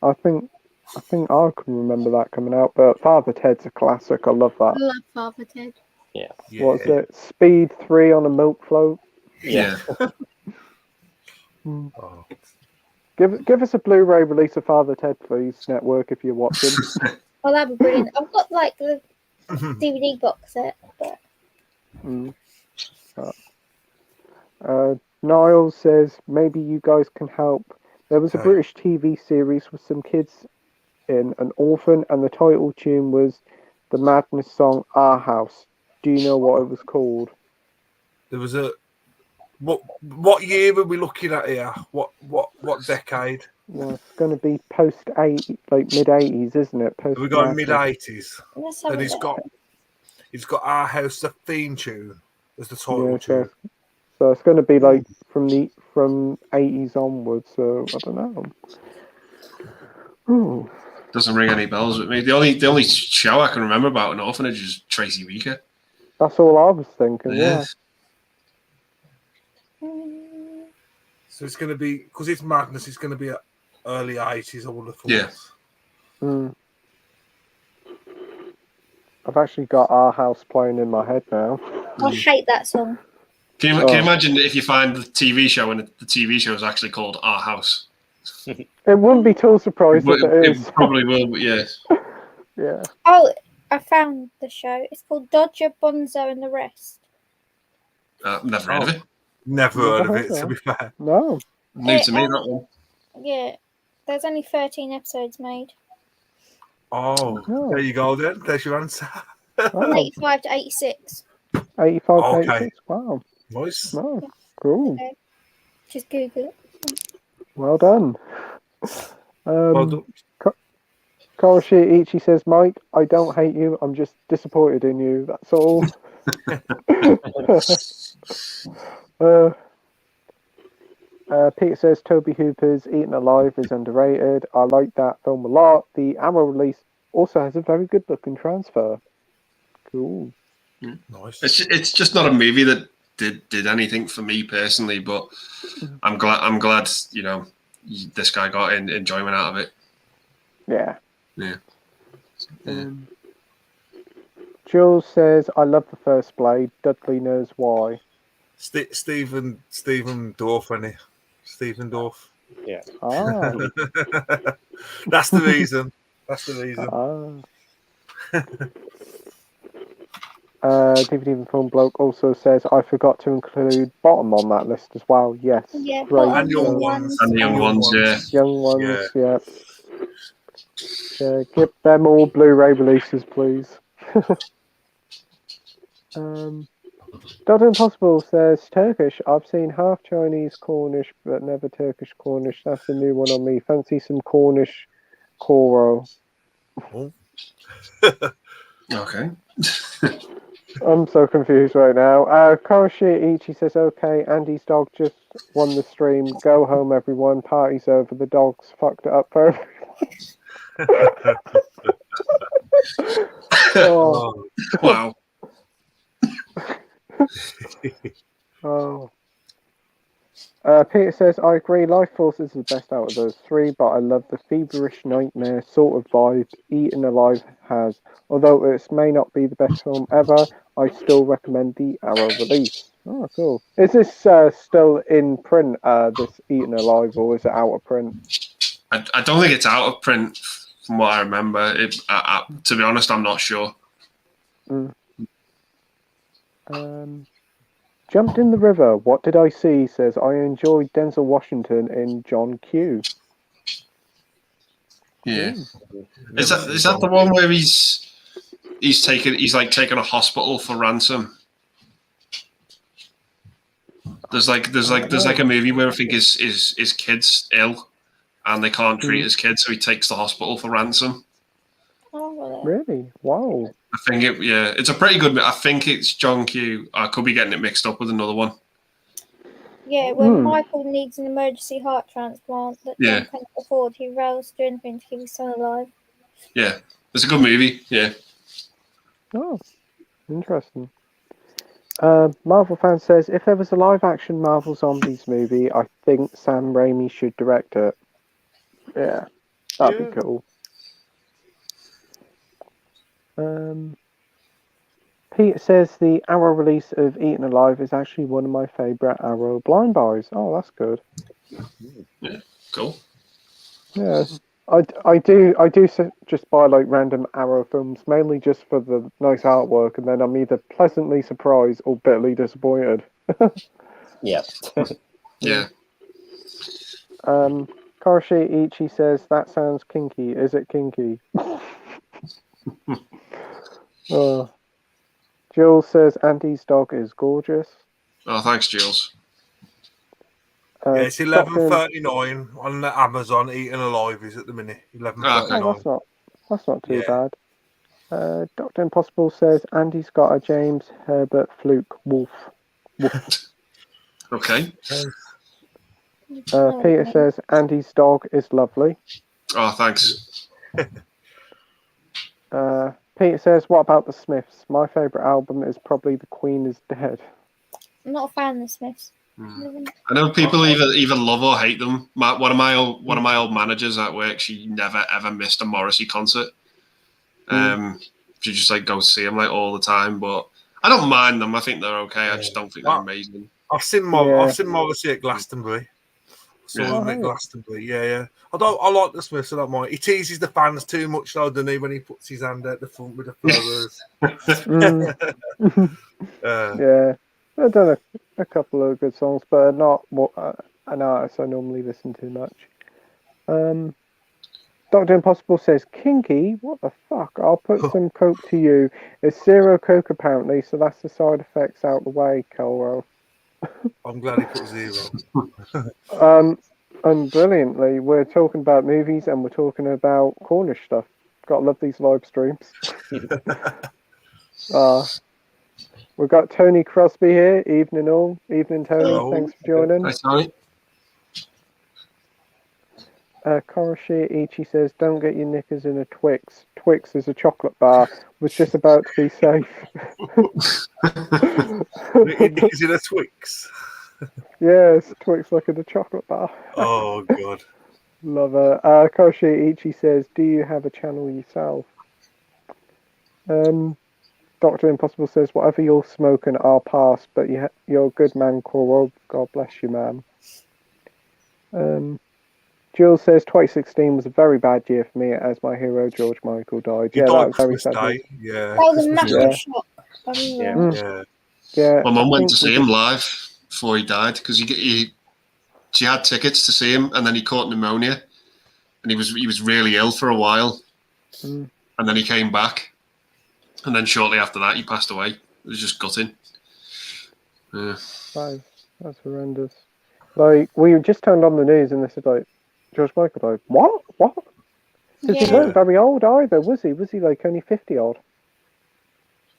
I think I can remember that coming out, but Father Ted's a classic. I love that. I love Father Ted. Yeah. What's it? Speed 3 on a milk float. Yeah. Give us a Blu-ray release of Father Ted, please, network, if you're watching. Oh, that'd be brilliant. I've got like the DVD box set, but Niles says maybe you guys can help. There was a British TV series with some kids in, an orphan, and the title tune was the Madness song Our House. Do you know what it was called? There was a what year were we looking at here? What decade? Well, it's going to be post like mid-80s, isn't it? Post. We're going mid-80s, Let's have and a he's look. got Our House, the theme tune as the title Yeah, tune. so it's going to be like from 80s onwards. So I don't know. Ooh. Doesn't ring any bells with me. The only show I can remember about an orphanage is Tracy Weaker. That's all I was thinking. Yeah. So it's going to be, because it's madness, it's going to be early 80s, I would have thought. Yeah. Mm. I've actually got Our House playing in my head now. I hate that song. Can you imagine if you find the TV show and the TV show is actually called Our House? It wouldn't be too surprised if it is. It probably will, but yeah. Yeah. Oh, I found the show. It's called Dodger, Bonzo, and the Rest. Never heard of it. Never heard of it, to be fair. No. New to me, that one. Yeah, there's only 13 episodes made. Oh, there you go then. There's your answer. Oh. 85 to 86. 85 Okay. 86. Wow. Nice. No. Cool. Okay. Just Google it. Well done. Well done. Karashi Ichi says, Mike, I don't hate you. I'm just disappointed in you. That's all. Peter says, Toby Hooper's Eaten Alive is underrated. I like that film a lot. The Arrow release also has a very good looking transfer. Cool. Nice. It's just not a movie that did anything for me personally, but I'm glad you know this guy got enjoyment out of it. Yeah. Yeah. Jules says, I love the first Blade. Dudley knows why. Stephen Dorff, isn't he? Stephen Dorff. Yeah. Ah. That's the reason. That's the reason. DVD Film Bloke also says, I forgot to include Bottom on that list as well. Yes. Yeah, Great. And Young Ones. And the young ones, yeah. Young Ones, yeah. Give them all Blu-ray releases, please. Dot Impossible says, Turkish. I've seen half Chinese Cornish, but never Turkish Cornish. That's a new one on me. Fancy some Cornish Koro. Oh. Okay. I'm so confused right now. Karashi Ichi says, okay, Andy's dog just won the stream. Go home, everyone. Party's over. The dog's fucked it up for everyone. Oh. Wow. Oh. Peter says, I agree, Life Force is the best out of those three, but I love the feverish nightmare sort of vibe Eaten Alive has. Although it may not be the best film ever, I still recommend the Arrow release. Oh, cool. Is this still in print, this Eaten Alive, or is it out of print? I don't think it's out of print from what I remember. To be honest, I'm not sure. Jumped in the river. What did I see? Says, I enjoyed Denzel Washington in John Q. Yeah. Is that the one where he's taken a hospital for ransom? There's like a movie where I think his kid's ill and they can't treat his kid, so he takes the hospital for ransom. Oh, Really? Wow. I think it's a pretty good. I think it's John Q. I could be getting it mixed up with another one. yeah, when Michael needs an emergency heart transplant that Yeah. John can't afford, he rails to anything to keep his son alive. Yeah, it's a good movie. Yeah. Oh, interesting. Marvel fan says, if there was a live-action Marvel Zombies movie, I think Sam Raimi should direct it. Yeah, that'd be cool. Peter says the Arrow release of Eaten Alive is actually one of my favourite Arrow blind buys. Oh, that's good. Yeah, cool. Yeah, I do just buy like random Arrow films, mainly just for the nice artwork, and then I'm either pleasantly surprised or bitterly disappointed. Yeah. Yeah. Karashi Ichi says, that sounds kinky. Is it kinky? Jill says, Andy's dog is gorgeous. Oh, thanks, Jules. Yeah, it's 11:39 on the Amazon. Eaten Alive is at the minute. 11:39. Oh, that's not too bad. Dr. Impossible says Andy's got a James Herbert Fluke wolf. Okay. Peter says Andy's dog is lovely. Oh, thanks. Peter says, what about the Smiths? My favourite album is probably The Queen is Dead. I'm not a fan of the Smiths. I know people either love or hate them. One of my old managers at work, she never ever missed a Morrissey concert. She just like goes to see them like all the time, but I don't mind them. I think they're okay. I just don't think they're amazing. I've seen Morrissey at Glastonbury. Saw him at Glastonbury. Yeah. I like the Smiths. I don't mind. He teases the fans too much, though, doesn't he? When he puts his hand out the front with the flowers. Yeah, I've done a couple of good songs, but not what an artist I normally listen to much. Dr. Impossible says, Kinky? What the fuck? I'll put some coke to you. It's zero coke, apparently, so that's the side effects out the way, Kelro. I'm glad he put zero. And brilliantly, we're talking about movies and we're talking about Cornish stuff. Gotta love these live streams. We've got Tony Crosby here. Evening all. Evening, Tony. Hello. Thanks for joining. Hi, Tony. Koroshi Ichi says, don't get your knickers in a Twix. Twix is a chocolate bar. Was just about to be safe. Your knickers in a Twix. Yes, Twix like in a chocolate bar. Oh, God. Love it. Koroshi Ichi says, do you have a channel yourself? Dr. Impossible says, whatever you're smoking, I'll pass, but you're a good man, Koro. God bless you, man. Jules says 2016 was a very bad year for me as my hero George Michael died. He died that was very sad. That was a massive shock. Yeah. My mum went to see him live before he died because she had tickets to see him, and then he caught pneumonia, and he was really ill for a while, and then he came back, and then shortly after that he passed away. It was just gutting. Yeah. That's horrendous. Like, we just turned on the news and they said, like, George Michael died. What? Because he wasn't very old either, was he? Was he like only 50 odd?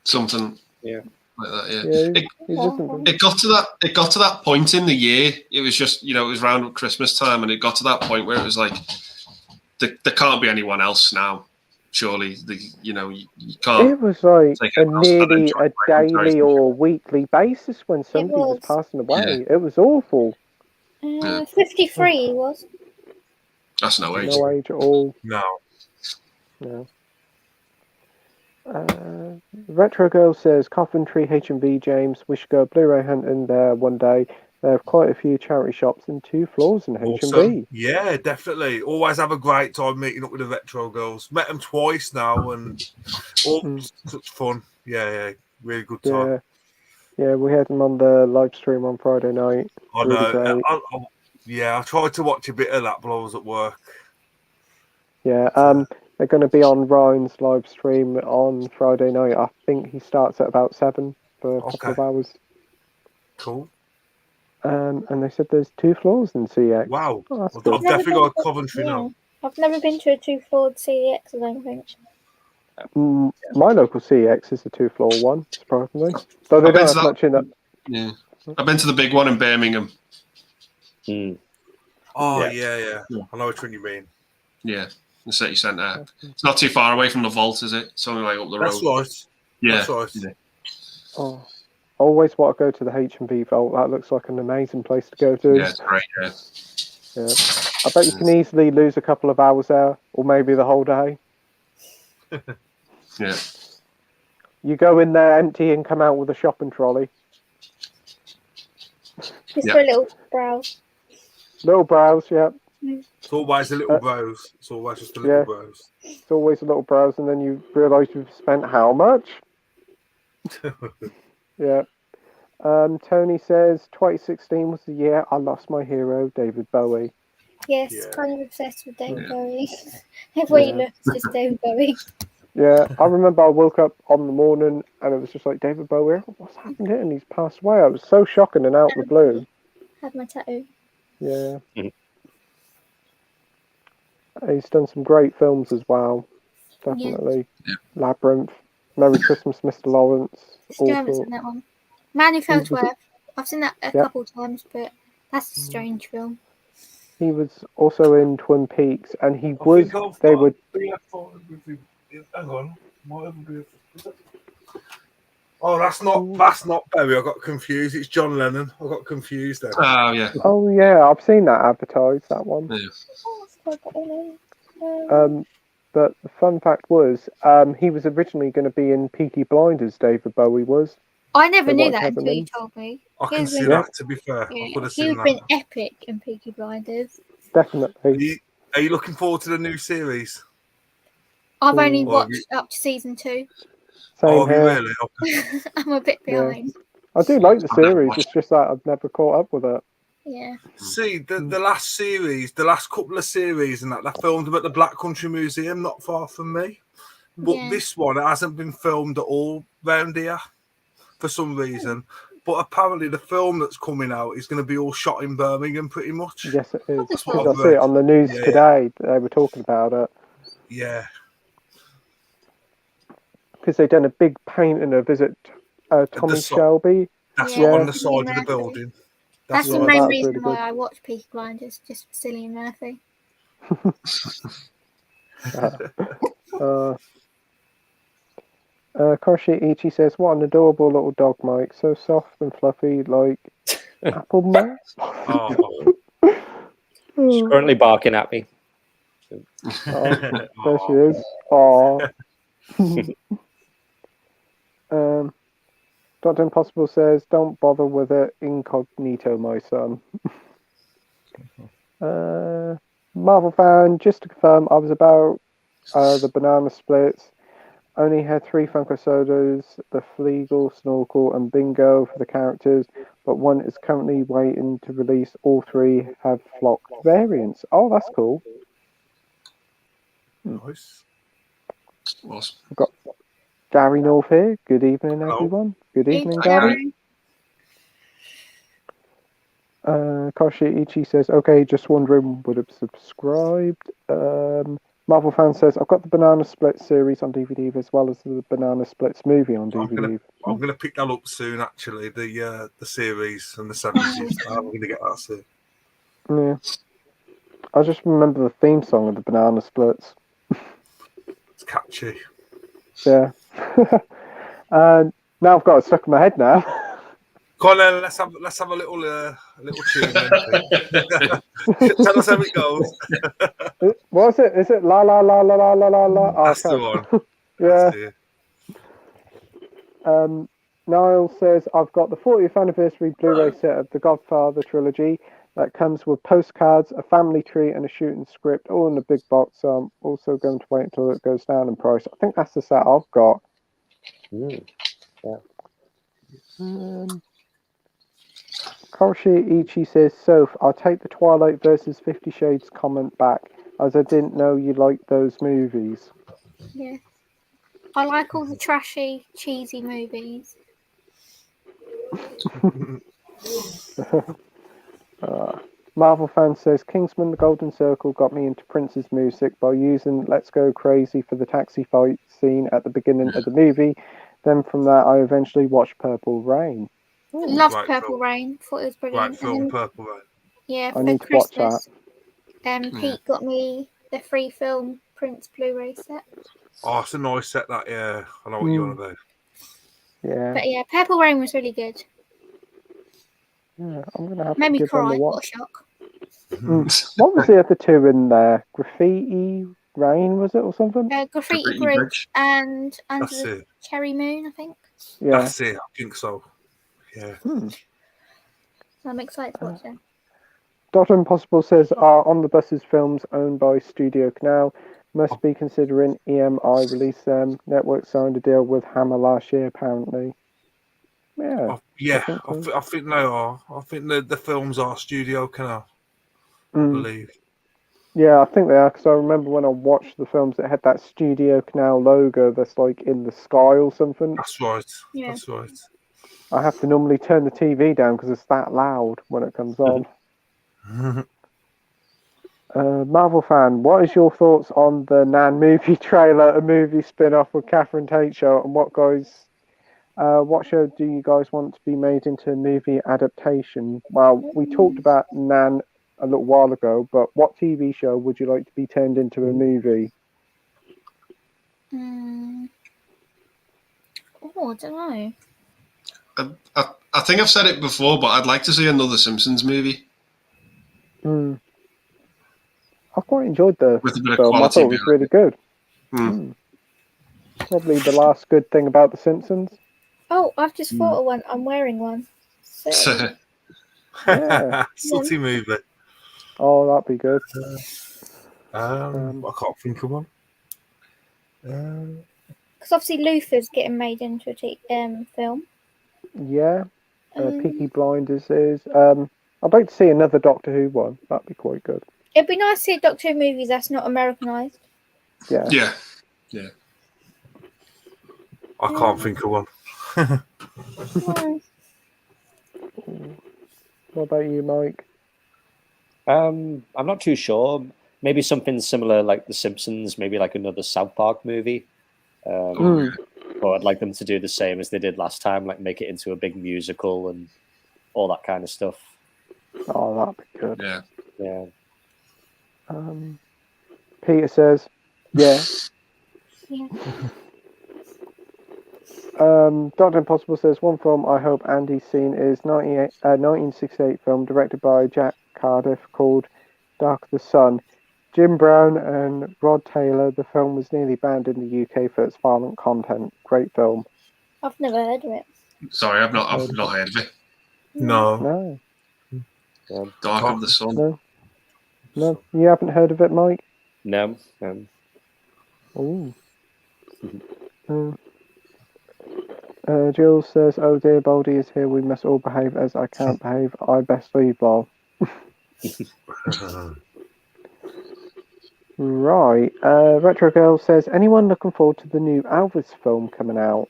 Something. Yeah. Like that, yeah. It got to that point in the year. It was just, it was around Christmas time, and it got to that point where it was like, there can't be anyone else now. Surely, you can't. It was like nearly a daily or weekly basis when somebody was passing away. Yeah. It was awful. 53 he was. That's no age. No age at all. No. Retro Girl says, Coventry HMV, James. We should go Blu-ray hunting there one day. They have quite a few charity shops and 2 floors in HMV. Yeah, definitely. Always have a great time meeting up with the Retro Girls. Met them twice now and such fun. Yeah. Really good time. Yeah, we had them on the live stream on Friday night. I know. I tried to watch a bit of that, but I was at work. Yeah, they're going to be on Ryan's live stream on Friday night. I think he starts at about 7 for a couple of hours. Cool. And they said there's 2 floors in CX. Wow. Oh, I've definitely got a Coventry now. I've never been to a 2-floored CEX, I don't think. My local CEX is a 2-floor one, surprisingly. So they don't have much in it. Yeah. I've been to the big one in Birmingham. Oh, yeah. I know which one you mean. Yeah, the city centre. It's not too far away from the vault, is it? It's only like up the road. That's right. Yeah. That's right. Yeah. Oh, I always want to go to the H&B vault. That looks like an amazing place to go to. Yeah, it's great, yeah. I bet you can easily lose a couple of hours there, or maybe the whole day. Yeah. You go in there empty and come out with a shopping trolley. Just for a little browse. Little browse, yeah. It's always a little browse. It's always just a little browse. It's always a little browse, and then you realise you've spent how much? Yeah. Tony says 2016 was the year I lost my hero, David Bowie. Yes, kind of obsessed with David Bowie. Everywhere you look, it's just David Bowie. Yeah, I remember I woke up on the morning and it was just like, David Bowie, what's happened here? And he's passed away. I was so shocking and out of the blue. Had my tattoo. Yeah. He's done some great films as well. Definitely. Yeah. Labyrinth, Merry Christmas, Mr. Lawrence. Still haven't seen that one. Man Who Fell to Earth. I've seen that a couple times, but that's a strange film. He was also in Twin Peaks, and he I was. think I've They got would. Hang on. Oh, that's not Barry. I got confused. It's John Lennon. I got confused then. Oh yeah. Oh yeah, I've seen that advertised. That one. Yeah. But the fun fact was, he was originally going to be in Peaky Blinders. David Bowie was. I never They knew wanted that to have until him you in. told me. I can see Yeah. that. To be fair, I could have He seen would that. been epic in Peaky Blinders. Definitely. Are you looking forward to the new series? I've only Or watched up to season 2. Same Have you here. really? Okay. I'm a bit behind. I do like the I've never series. watched It's just that I've never caught up with it. Yeah. See, the last series, the last couple of series, and that filmed them at the Black Country Museum, not far from me. But Yeah. this one, it hasn't been filmed at all round here for some reason. But apparently, the film that's coming out is going to be all shot in Birmingham, pretty much. Yes, it is. That's Because what I I've see it read. on the news Yeah, today. They were talking about it. Yeah. Because they've done a big painting of, is it Tommy Shelby? That's Yeah, on the Cillian side of the Murphy. building. That's the Yeah, main that's reason really why good. I watch Peaky Blinders, just for Cillian Murphy. Koshi Ichi says, what an adorable little dog, Mike. So soft and fluffy, like apple mouth. Oh. She's currently barking at me. There she is. Aww. Dr. Impossible says, don't bother with it, incognito, my son. Marvel fan, just to confirm, I was about the banana splits. Only had 3 Funko Sodas, the Fleagle, Snorkel, and Bingo for the characters, but one is currently waiting to release. All 3 have flocked variants. Oh, that's cool. Nice. Awesome. We've got Gary North here. Good evening, Hello. everyone. Good evening, Gary. Gary. Koshi Ichi says, okay, just wondering, would have subscribed. Marvel fan says, I've got the Banana Split series on DVD as well as the Banana Splits movie on DVD. I'm gonna pick that up soon. Actually, the series from the 70s. I'm gonna get that soon. Yeah. I just remember the theme song of the Banana Splits. It's catchy. Yeah. Now I've got it stuck in my head now. Come on, then, let's have a little tune. Then, tell us how it goes. What is it? Is it la la la la la la la la? Oh, That's the one. Yeah. Niall says, I've got the 40th anniversary Blu-ray set of the Godfather trilogy that comes with postcards, a family tree, and a shooting script, all in a big box. So I'm also going to wait until it goes down in price. I think that's the set I've got. Koshi Ichi says, Soph, I'll take the Twilight versus 50 Shades comment back, as I didn't know you liked those movies. Yeah. I like all the trashy, cheesy movies. Marvel fan says, Kingsman: The Golden Circle got me into Prince's music by using Let's Go Crazy for the taxi fight scene at the beginning of the movie. Then from that, I eventually watched Purple Rain. Loved Right Purple film. Rain. Thought it was brilliant. Right film, Purple Rain. Yeah, I for need to watch Christmas, that. Pete got me the free film Prince Blu-ray set. Oh, it's a nice set that. Yeah, I know what you're on about. Yeah. But yeah, Purple Rain was really good. Yeah, I'm gonna have Made to me give them cry. a What a watch. shock. What was the other 2 in there? Graffiti Rain, was it, or something? Graffiti Graffiti Bridge Bridge. and Under That's the it. Cherry Moon, I think. Yeah. That's it. I think so. Yeah. So I'm excited to watch them. Dr. Impossible says, are On the Buses films owned by Studio Canal? Must be considering EMI release them. Network signed a deal with Hammer last year, apparently. Yeah. I think they are. I think the films are Studio Canal, I believe. Yeah, I think they are, because I remember when I watched the films that had that Studio Canal logo that's like in the sky or something. That's right. Yeah. That's right. I have to normally turn the TV down because it's that loud when it comes on. Marvel fan, what is your thoughts on the Nan movie trailer, a movie spin-off with Catherine Tate show, and what show do you guys want to be made into a movie adaptation? Well, we talked about Nan a little while ago, but what TV show would you like to be turned into a movie? Oh, I don't know. I think I've said it before, but I'd like to see another Simpsons movie. I quite enjoyed the with a bit of film. I quality thought it was really good. Probably the last good thing about The Simpsons. Oh, I've just thought of one. I'm wearing one. So, Yeah. Sooty movie. Oh, that'd be good. I can't think of one. because obviously Luther's getting made into a film. Yeah. Peaky Blinders is. I'd like to see another Doctor Who one. That'd be quite good. It'd be nice to see a Doctor Who movie that's not Americanized. Yeah. Yeah. I can't think of one. What about you, Mike? I'm not too sure. Maybe something similar like The Simpsons, maybe like another South Park movie. But I'd like them to do the same as they did last time, like make it into a big musical and all that kind of stuff. Oh, that'd be good. Yeah. Peter says, yeah. Dr. Impossible says, one film I hope Andy's seen is 1968 film directed by Jack Cardiff called Dark of the Sun. Jim Brown and Rod Taylor. The film was nearly banned in the UK for its violent content. Great film. I've never heard of it. Sorry, I've not heard of it. No. Dark of the Sun. No, you haven't heard of it, Mike? No. Ooh. Jules says, oh dear, Baldy is here. We must all behave as I can't behave. I best leave, lol. Right. Retro Girl says, anyone looking forward to the new Elvis film coming out?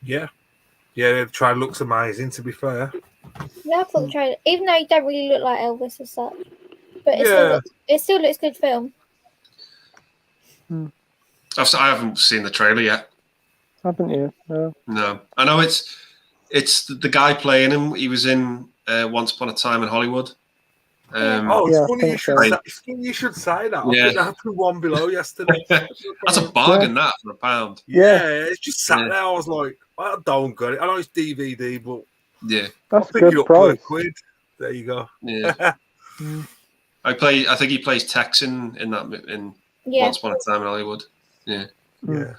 Yeah. Yeah, the trailer looks amazing, to be fair. Yeah, I thought the trailer, even though he don't really look like Elvis as such, but it still looks good film. I haven't seen the trailer yet. Haven't you? No. I know it's the guy playing him. He was in Once Upon a Time in Hollywood. It's funny you should say that. I think I put one below yesterday. That's a bargain, that, for £1. Yeah, it's just sat there. I was like, I don't get it. I know it's DVD, but that's I'll pick it good up price. for £1. There you go. Yeah. I think he plays Tex in Once Upon a Time in Hollywood. Yeah. Yeah.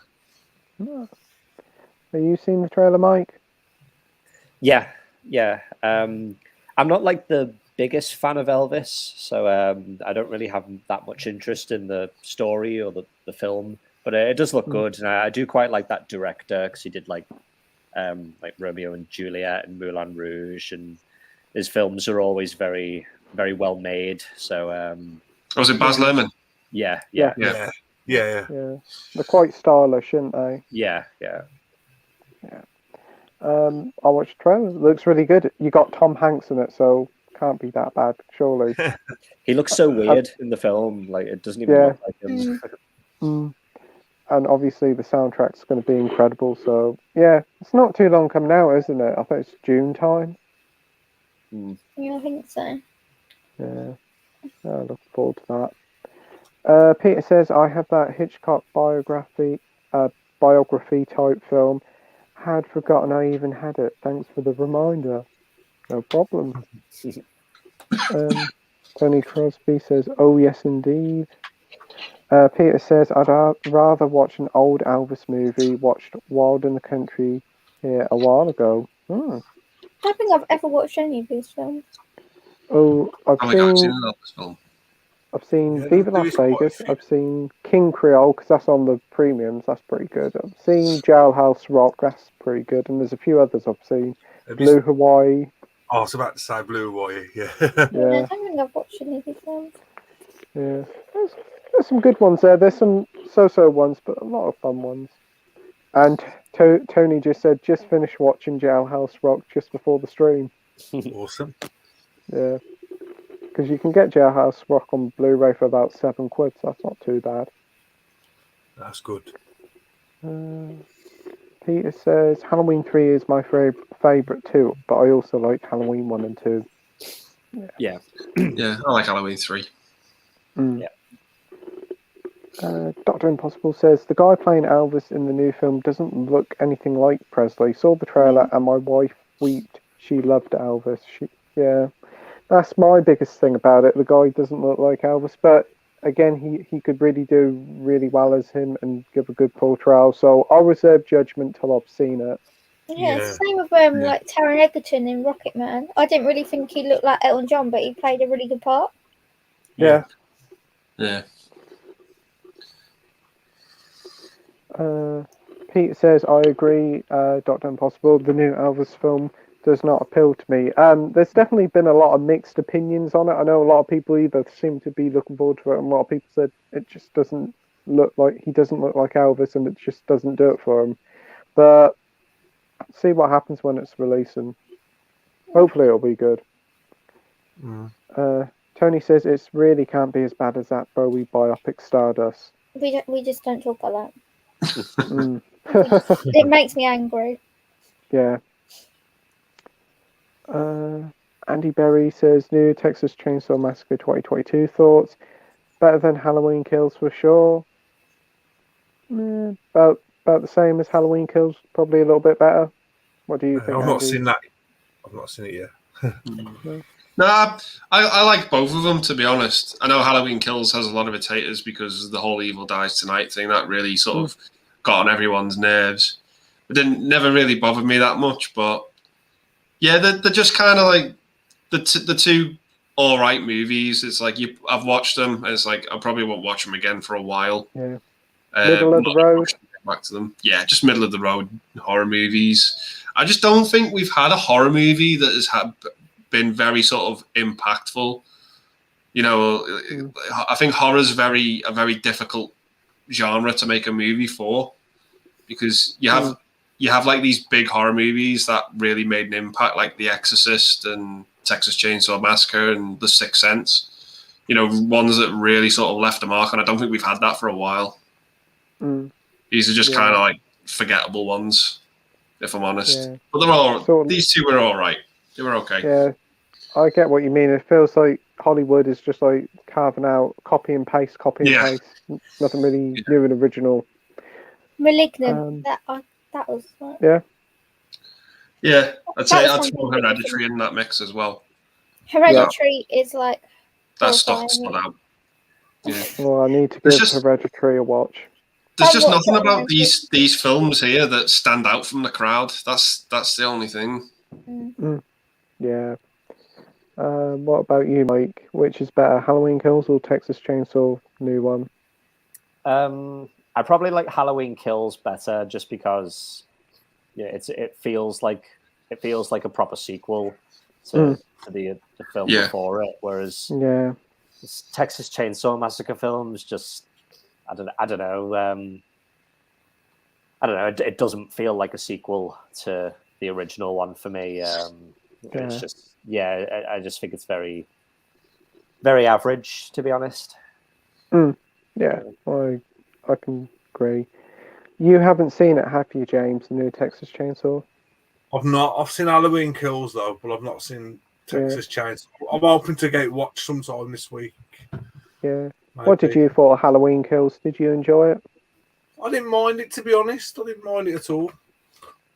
Have you seen the trailer, Mike? Yeah. I'm not like the biggest fan of Elvis, so I don't really have that much interest in the story or the film, but it does look good, and I do quite like that director because he did like Romeo and Juliet and Moulin Rouge, and his films are always very, very well made. So was it Baz Luhrmann? Yeah. They're quite stylish, aren't they? Yeah. I watched the trailer. It looks really good. You got Tom Hanks in it, so can't be that bad, surely. He looks so weird in the film. Like, it doesn't even look like him. And obviously the soundtrack's going to be incredible. So yeah, it's not too long coming out, isn't it? I think it's June time. Yeah, I think so. Yeah, I look forward to that. Peter says, I have that Hitchcock biography type film. Had forgotten I even had it. Thanks for the reminder. No problem. Tony Crosby says, oh yes indeed. Peter says, I'd rather watch an old Elvis movie. Watched Wild in the Country here a while ago. I don't think I've ever watched any of these films. Oh, I've seen Viva Las Vegas. I've seen King Creole because that's on the premiums. That's pretty good. I've seen Jailhouse Rock. That's pretty good. And there's a few others I've seen. Blue Hawaii. I was about to say Blue Hawaii. Yeah. I don't think I've watched any of these films. Yeah, there's some good ones there. There's some so-so ones, but a lot of fun ones. And Tony just said, just finished watching Jailhouse Rock just before the stream. Awesome. Yeah, because you can get Jailhouse Rock on Blu-ray for about £7, so that's not too bad. That's good. Peter says Halloween 3 is my favourite too, but I also like Halloween 1 and 2. Yeah. Yeah, I like Halloween 3. Yeah. Dr. Impossible says the guy playing Elvis in the new film doesn't look anything like Presley. Saw the trailer and my wife wept. She loved Elvis. Yeah, that's my biggest thing about it. The guy doesn't look like Elvis, but again, he could really do really well as him and give a good portrayal. So I'll reserve judgment till I've seen it. Yeah, Yeah. same with like Taron Egerton in Rocket Man. I didn't really think he looked like Elton John, but he played a really good part. Yeah. Pete says, I agree, Dr. Impossible. The new Elvis film does not appeal to me. There's definitely been a lot of mixed opinions on it. I know a lot of people either seem to be looking forward to it, and a lot of people said it just doesn't look like Elvis, and it just doesn't do it for him. But see what happens when it's released, and hopefully it'll be good. Tony says it really can't be as bad as that Bowie biopic Stardust. We just don't talk about Mm. that. It makes me angry. Yeah. Andy Berry says new Texas Chainsaw Massacre 2022 thoughts. Better than Halloween Kills for sure. About the same as Halloween Kills, probably a little bit better. What do you think? I've not Andy? seen that. I've not seen it yet. No, I like both of them, to be honest. I know Halloween Kills has a lot of its haters because the whole Evil Dies Tonight thing that really sort of got on everyone's nerves. It never really bothered me that much, but yeah, they're just kind of like the two all right movies. It's like I've watched them, and it's like I probably won't watch them again for a while. Yeah, middle of the road. Back to them, yeah, just middle of the road horror movies. I just don't think we've had a horror movie that has been very sort of impactful. You know, I think horror is a very difficult genre to make a movie for, because you have like these big horror movies that really made an impact, like The Exorcist and Texas Chainsaw Massacre and The Sixth Sense. You know, ones that really sort of left a mark, and I don't think we've had that for a while. These are just kind of like forgettable ones, if I'm honest. Yeah. But these two were all right. They were okay. Yeah, I get what you mean. It feels like Hollywood is just like carving out copy and paste. Nothing really new and original. Malignant. That was. Yeah, I'd say I'd throw Hereditary in that mix as well. Hereditary is like. That stuff's not out. Yeah. Well, I need to give Hereditary a watch. There's just nothing about these films here that stand out from the crowd. That's the only thing. Yeah. What about you, Mike? Which is better, Halloween Kills or Texas Chainsaw new one? I probably like Halloween Kills better, just because it feels like a proper sequel to the film before it. Whereas Texas Chainsaw Massacre films just I don't know. It doesn't feel like a sequel to the original one for me. It's just I just think it's very, very average, to be honest. Yeah, I can agree. You haven't seen it, have you, James? The new Texas Chainsaw? I've not. I've seen Halloween Kills though, but I've not seen Texas Chainsaw. I'm hoping to get watched sometime this week. Yeah. Maybe. What did you thought of Halloween Kills? Did you enjoy it? I didn't mind it, to be honest. I didn't mind it at all.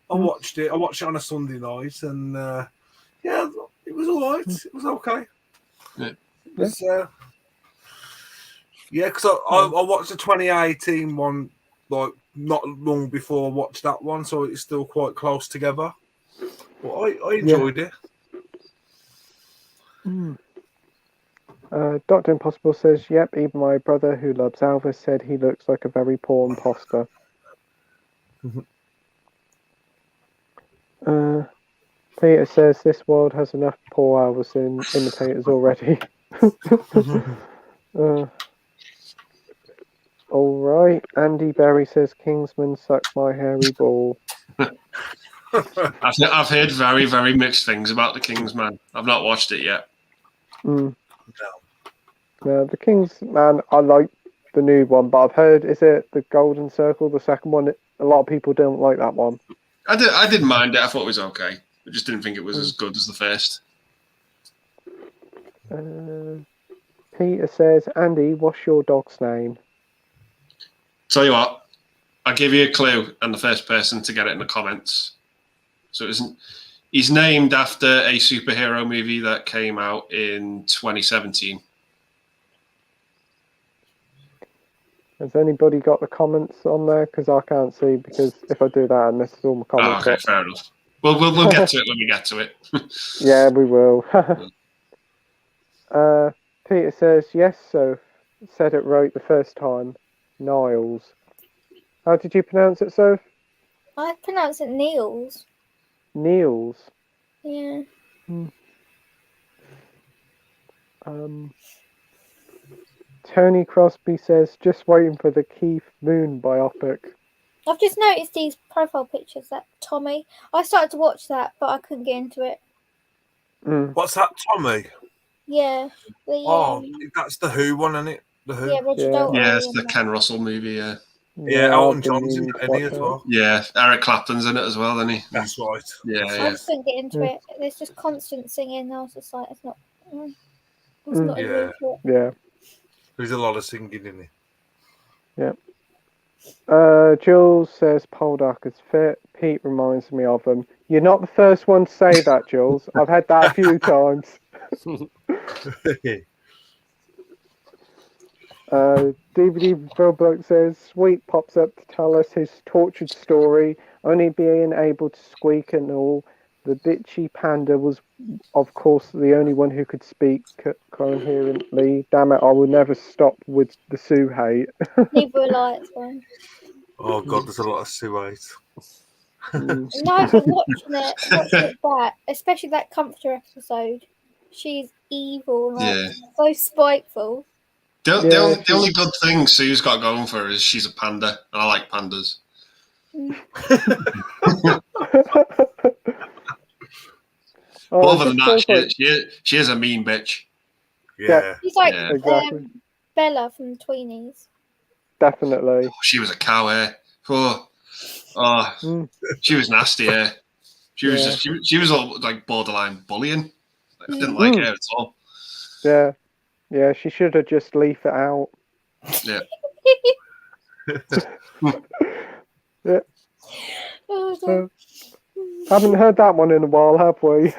I watched it. I watched it on a Sunday night, and it was all right. It was okay. Yeah. Because I watched the 2018 one like not long before I watched that one, so it's still quite close together. But I enjoyed it. Dr. Impossible says, yep, even my brother who loves Elvis said he looks like a very poor imposter. Peter says this world has enough poor Elvis imitators already. All right. Andy Berry says Kingsman suck my hairy ball. I've heard very, very mixed things about The Kingsman. I've not watched it yet. No, the Kingsman, I like the new one, but I've heard, is it the Golden Circle, the second one? A lot of people don't like that one. I didn't mind it. I thought it was okay. I just didn't think it was as good as the first. Peter says, Andy, what's your dog's name? Tell you what, I'll give you a clue, and the first person to get it in the comments. So he's named after a superhero movie that came out in 2017. Has anybody got the comments on there? Because I can't see, because if I do that, I miss all my comments. Oh, okay, fair enough. We'll get to it when we get to it. Yeah, we will. Peter says, yes, Soph. Said it right the first time. Niles. How did you pronounce it, Soph? I pronounce it Niels. Niels. Yeah. Tony Crosby says, just waiting for the Keith Moon biopic. I've just noticed these profile pictures that Tommy. I started to watch that, but I couldn't get into it. What's that, Tommy? Yeah. That's the Who one, isn't it? The Who. Yeah, Roger Daltrey. Yeah, it's the Ken Russell movie. Yeah. Yeah, Elton John's in it as well. Yeah, Eric Clapton's in it as well, isn't he? That's right. Yeah, I just couldn't get into it. There's just constant singing. I was just like, it's not. It's not into it. Yeah. There's a lot of singing in it. Yeah. Jules says Poldark is fit. Pete reminds me of him. You're not the first one to say that, Jules. I've had that a few times. DVD Phil Bloke says Sweet pops up to tell us his tortured story, only being able to squeak and all. The bitchy panda was, of course, the only one who could speak coherently. Damn it, I will never stop with the Sue hate. Neither will I, it's fine. Oh, God, there's a lot of Sue hate. No, but watching it back, especially that Comforter episode, she's evil, so spiteful. The only good thing Sue's got going for her is she's a panda, and I like pandas. Other than that, she is a mean bitch. Yeah. She's like exactly. Bella from Tweenies. Definitely. Oh, she was a cow, eh? She was nasty, eh? She was all like borderline bullying. I didn't like her at all. Yeah. Yeah, she should have just leafed it out. Yeah. Yeah. Haven't heard that one in a while, have we?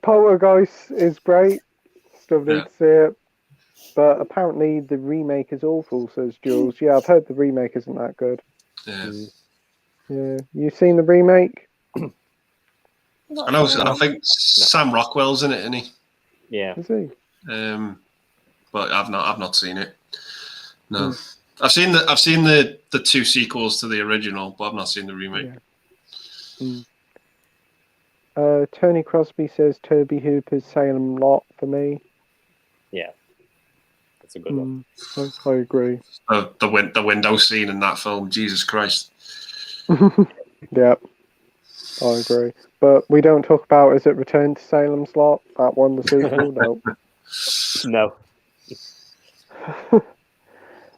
Poltergeist is great. Still need to see it. But apparently the remake is awful, says Jules. Yeah, I've heard the remake isn't that good. Yeah. Yeah. You seen the remake? I know. I think Sam Rockwell's in it, isn't he? Yeah. Is he? But I've not seen it. No. I've seen the two sequels to the original, but I've not seen the remake. Yeah. Tony Crosby says Toby Hooper's Salem Lot for me. Yeah. That's a good one. I agree. The window scene in that film, Jesus Christ. Yeah. I agree. But we don't talk about, is it Return to Salem's Lot? That one, the sequel? No.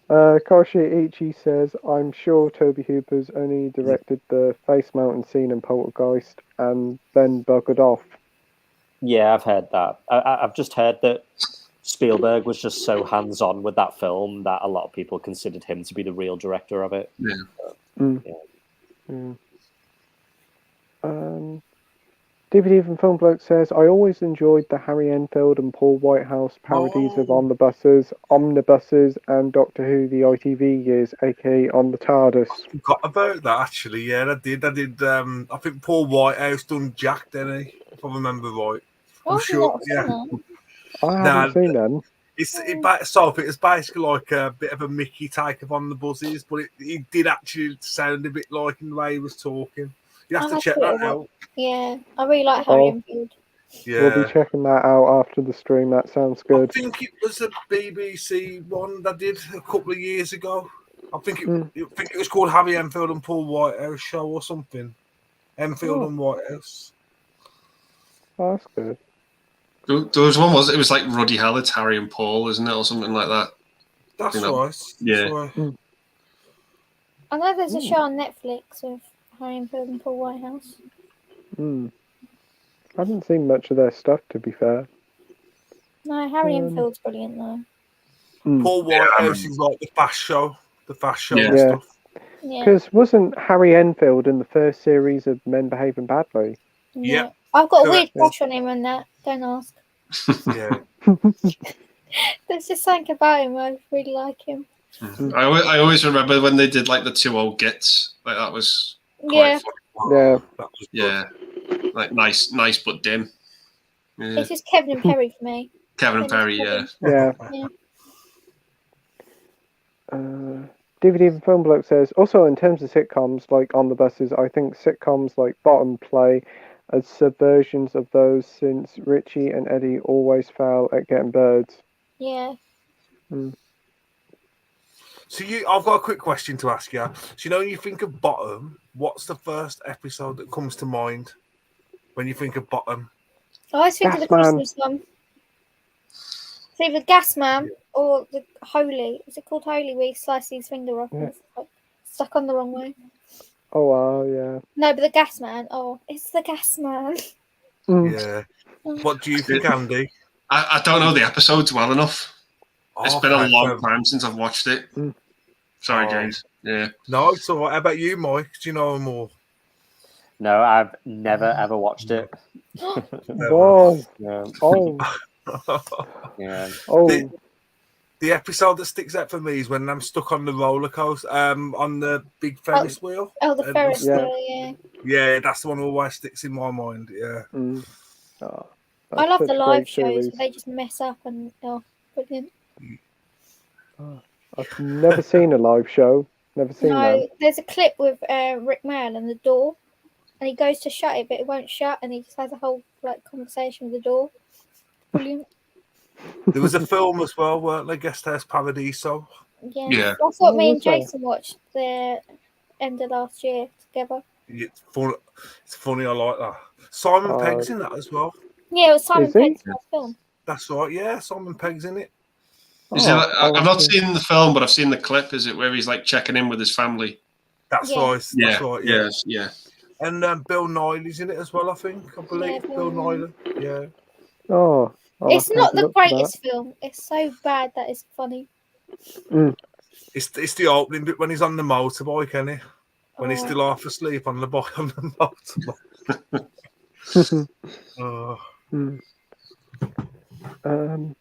Koshi Ichi says, I'm sure Toby Hooper's only directed the face mountain scene in Poltergeist and then buggered off. Yeah, I've heard that. I've just heard that Spielberg was just so hands-on with that film that a lot of people considered him to be the real director of it. DVD from Film Bloke says, I always enjoyed the Harry Enfield and Paul Whitehouse parodies of Omnibuses, and Doctor Who the ITV years, aka On the TARDIS. I forgot about that, actually. Yeah, I did. I think Paul Whitehouse done Jack, didn't he? If I remember right. I'm sure. Yeah. I haven't seen them. It was basically like a bit of a Mickey take of Omnibuses, but it did actually sound a bit like in the way he was talking. You have to check that out. Yeah, I really like Harry Enfield. We'll be checking that out after the stream. That sounds good. I think it was a BBC one that did a couple of years ago. I think it was called Harry Enfield and Paul Whitehouse Show or something. Enfield and Whitehouse. Oh, that's good. There was one, it was like Ruddy Hell, it's Harry and Paul, isn't it, or something like that? That's right. Yeah. That's right. I know there's a show on Netflix of Harry Enfield and Paul Whitehouse. I haven't seen much of their stuff, to be fair. No, Harry Enfield's brilliant though. Paul Whitehouse is like the fast show and Yeah. stuff. Yeah. Because wasn't Harry Enfield in the first series of Men Behaving Badly? Yeah. I've got a weird crush on him and that. Don't ask. Yeah. There's just something about him. I really like him. I always remember when they did like the 2 old gits. Like that was quite funny. Yeah. That was Yeah. Like nice but dim. Yeah. It's just Kevin and Perry for me. Kevin and Perry, yeah. Yeah. Yeah. DVD and Film Bloke says, also in terms of sitcoms, like on the buses, I think sitcoms like Bottom play as subversions of those since Richie and Eddie always fail at getting birds. Yeah. So I've got a quick question to ask you. So when you think of Bottom, what's the first episode that comes to mind when you think of Bottom? I always think of the Gas Man. Christmas one. It's either Gas Man or the Holy. Is it called Holy where he slices his finger off and it's like stuck on the wrong way? Oh, wow, yeah. No, but the Gas Man. Oh, it's the Gas Man. Yeah. What do you think, Andy? I don't know the episodes well enough. It's been a long time since I've watched it. Sorry, James. Yeah. No, it's all right. How about you, Mike? Do you know more? No, I've never ever watched it. Whoa. Yeah. Oh. Yeah. Oh. The episode that sticks out for me is when I'm stuck on the roller coaster, on the big Ferris wheel. Oh, the Ferris wheel, yeah. Yeah, that's the one that always sticks in my mind. Yeah. Oh, I love the live shows series. where they just mess up and brilliant. I've never seen a live show. Never seen No, that. there's a clip with Rick Mail and the door, and he goes to shut it, but it won't shut, and he just has a whole conversation with the door. Brilliant. There was a film as well, weren't there? Guest House Paradiso. Yeah. That's what me and Jason watched the end of last year together. It's fun. It's funny. I like that. Simon Pegg's in that as well. Yeah, it was Simon Is he? Pegg's last film. That's right. Yeah, Simon Pegg's in it. Is it like, I've not seen the film, but I've seen the clip. Is it where he's like checking in with his family? That's right. That's right. Yeah. Yeah. And Bill Nighy's in it as well. I think. I believe Bill Nighy. Yeah. Oh. It's not the greatest film. It's so bad that it's funny. It's the opening bit when he's on the motorbike, isn't it? When he's still half asleep on the bike on the motorbike.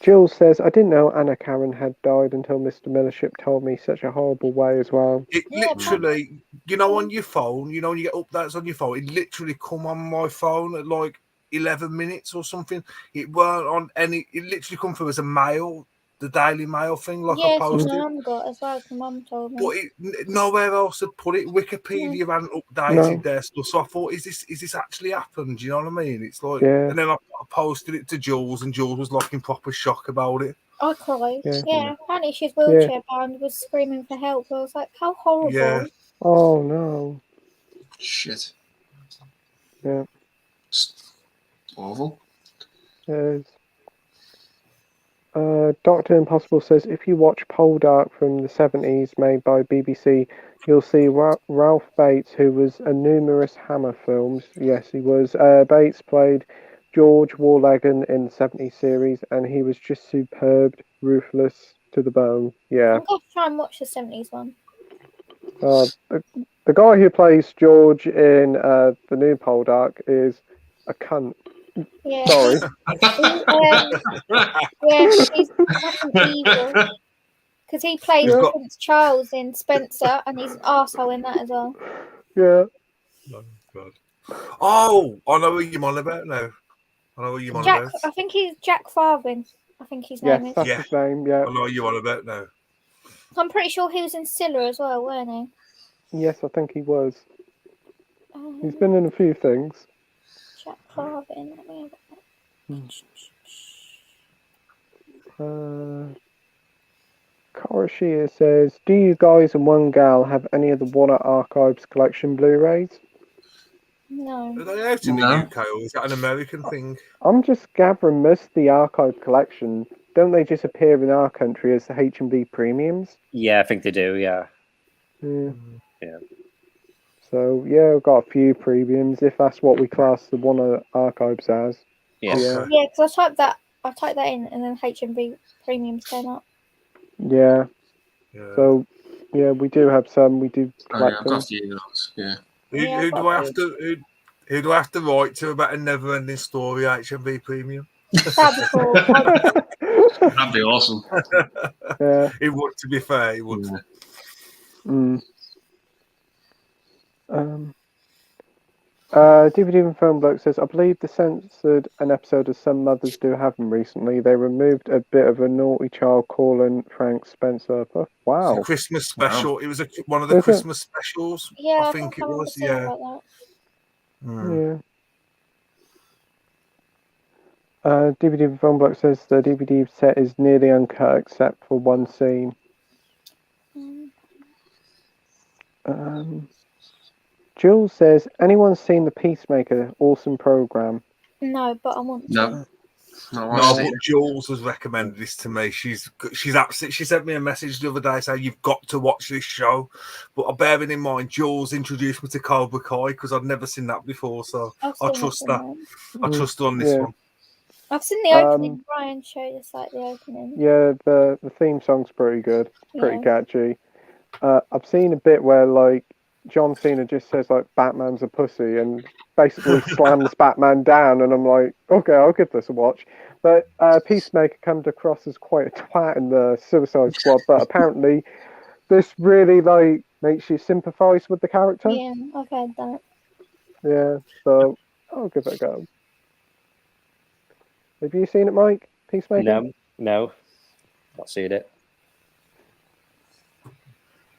Jules says, I didn't know Anna Karen had died until Mr. Millership told me such a horrible way as well. It literally, on your phone, when you get updates on your phone, it literally come on my phone at like 11 minutes or something. It weren't on any, it literally come through as a mail, the Daily Mail thing, like I posted. Yeah, Mum got as well, my Mum told me. But nowhere else had put it. Wikipedia hadn't updated their stuff, so I thought, is this actually happened? Do you know what I mean? It's like, and then I posted it to Jules, and Jules was like in proper shock about it. I cried. Yeah, apparently she's wheelchair bound, was screaming for help. I was like, how horrible. Yeah. Oh no. Shit. Yeah. It's awful. Yes. Dr. Impossible says, if you watch Poldark from the 70s made by BBC, you'll see Ralph Bates, who was in numerous Hammer films. Yes, he was. Bates played George Warlagan in the 70s series, and he was just superb, ruthless to the bone. Yeah. I'm going to try and watch the 70s one. The guy who plays George in the new Poldark is a cunt. Yeah. Sorry. He's fucking evil. Because he plays Prince Charles in Spencer, and he's an arsehole in that as well. Yeah. Oh, God. Oh, I know what you're on about now. I know what you're on about. I think he's Jack Farthing. I think his name is. That's his name, yeah. I know what you're on about now. I'm pretty sure he was in Scylla as well, weren't he? Yes, I think he was. He's been in a few things. Jack Carvin. Let me have Karashia says, do you guys and one gal have any of the Warner Archives collection Blu-rays? No. Are they out in the UK or is that an American thing? I'm just gathering most of the archive collection. Don't they just appear in our country as the H&B premiums? Yeah, I think they do. Yeah. Yeah. So yeah, I've got a few premiums if that's what we class the Warner Archives as. Yes. Yeah. Yeah, because I typed that in, and then HMV premiums came up. Yeah. So yeah, we do have some. We do collect I've them. got a few of those. Yeah. Who do I have to write to about a never-ending story HMV premium? That'd be cool. That'd be awesome. Yeah. It would, to be fair, it would. DVD and Film Bloke says, I believe they censored an episode of Some Mothers Do Have Them recently. They removed a bit of a naughty child calling Frank Spencer. Wow. It's a Christmas special. Wow. It was one of the Christmas specials. Yeah, I think it was. Yeah. About Yeah. DVD and Film Bloke says the DVD set is nearly uncut except for one scene. Jules says, anyone seen The Peacemaker? Awesome program. No, but I want to. No. No, but Jules has recommended this to me. She's absolutely. She sent me a message the other day saying you've got to watch this show. But bearing in mind, Jules introduced me to Cobra Kai because I'd never seen that before, so I trust that. I trust her on this one. I've seen the opening. Brian showed us like the opening. Yeah, the theme song's pretty good. It's pretty catchy. I've seen a bit where like John Cena just says like Batman's a pussy and basically slams Batman down, and I'm like, okay, I'll give this a watch. But Peacemaker comes across as quite a twat in the Suicide Squad, but apparently this really like makes you sympathise with the character. Yeah, I've heard that. Yeah, so I'll give it a go. Have you seen it, Mike? Peacemaker? No, not seen it.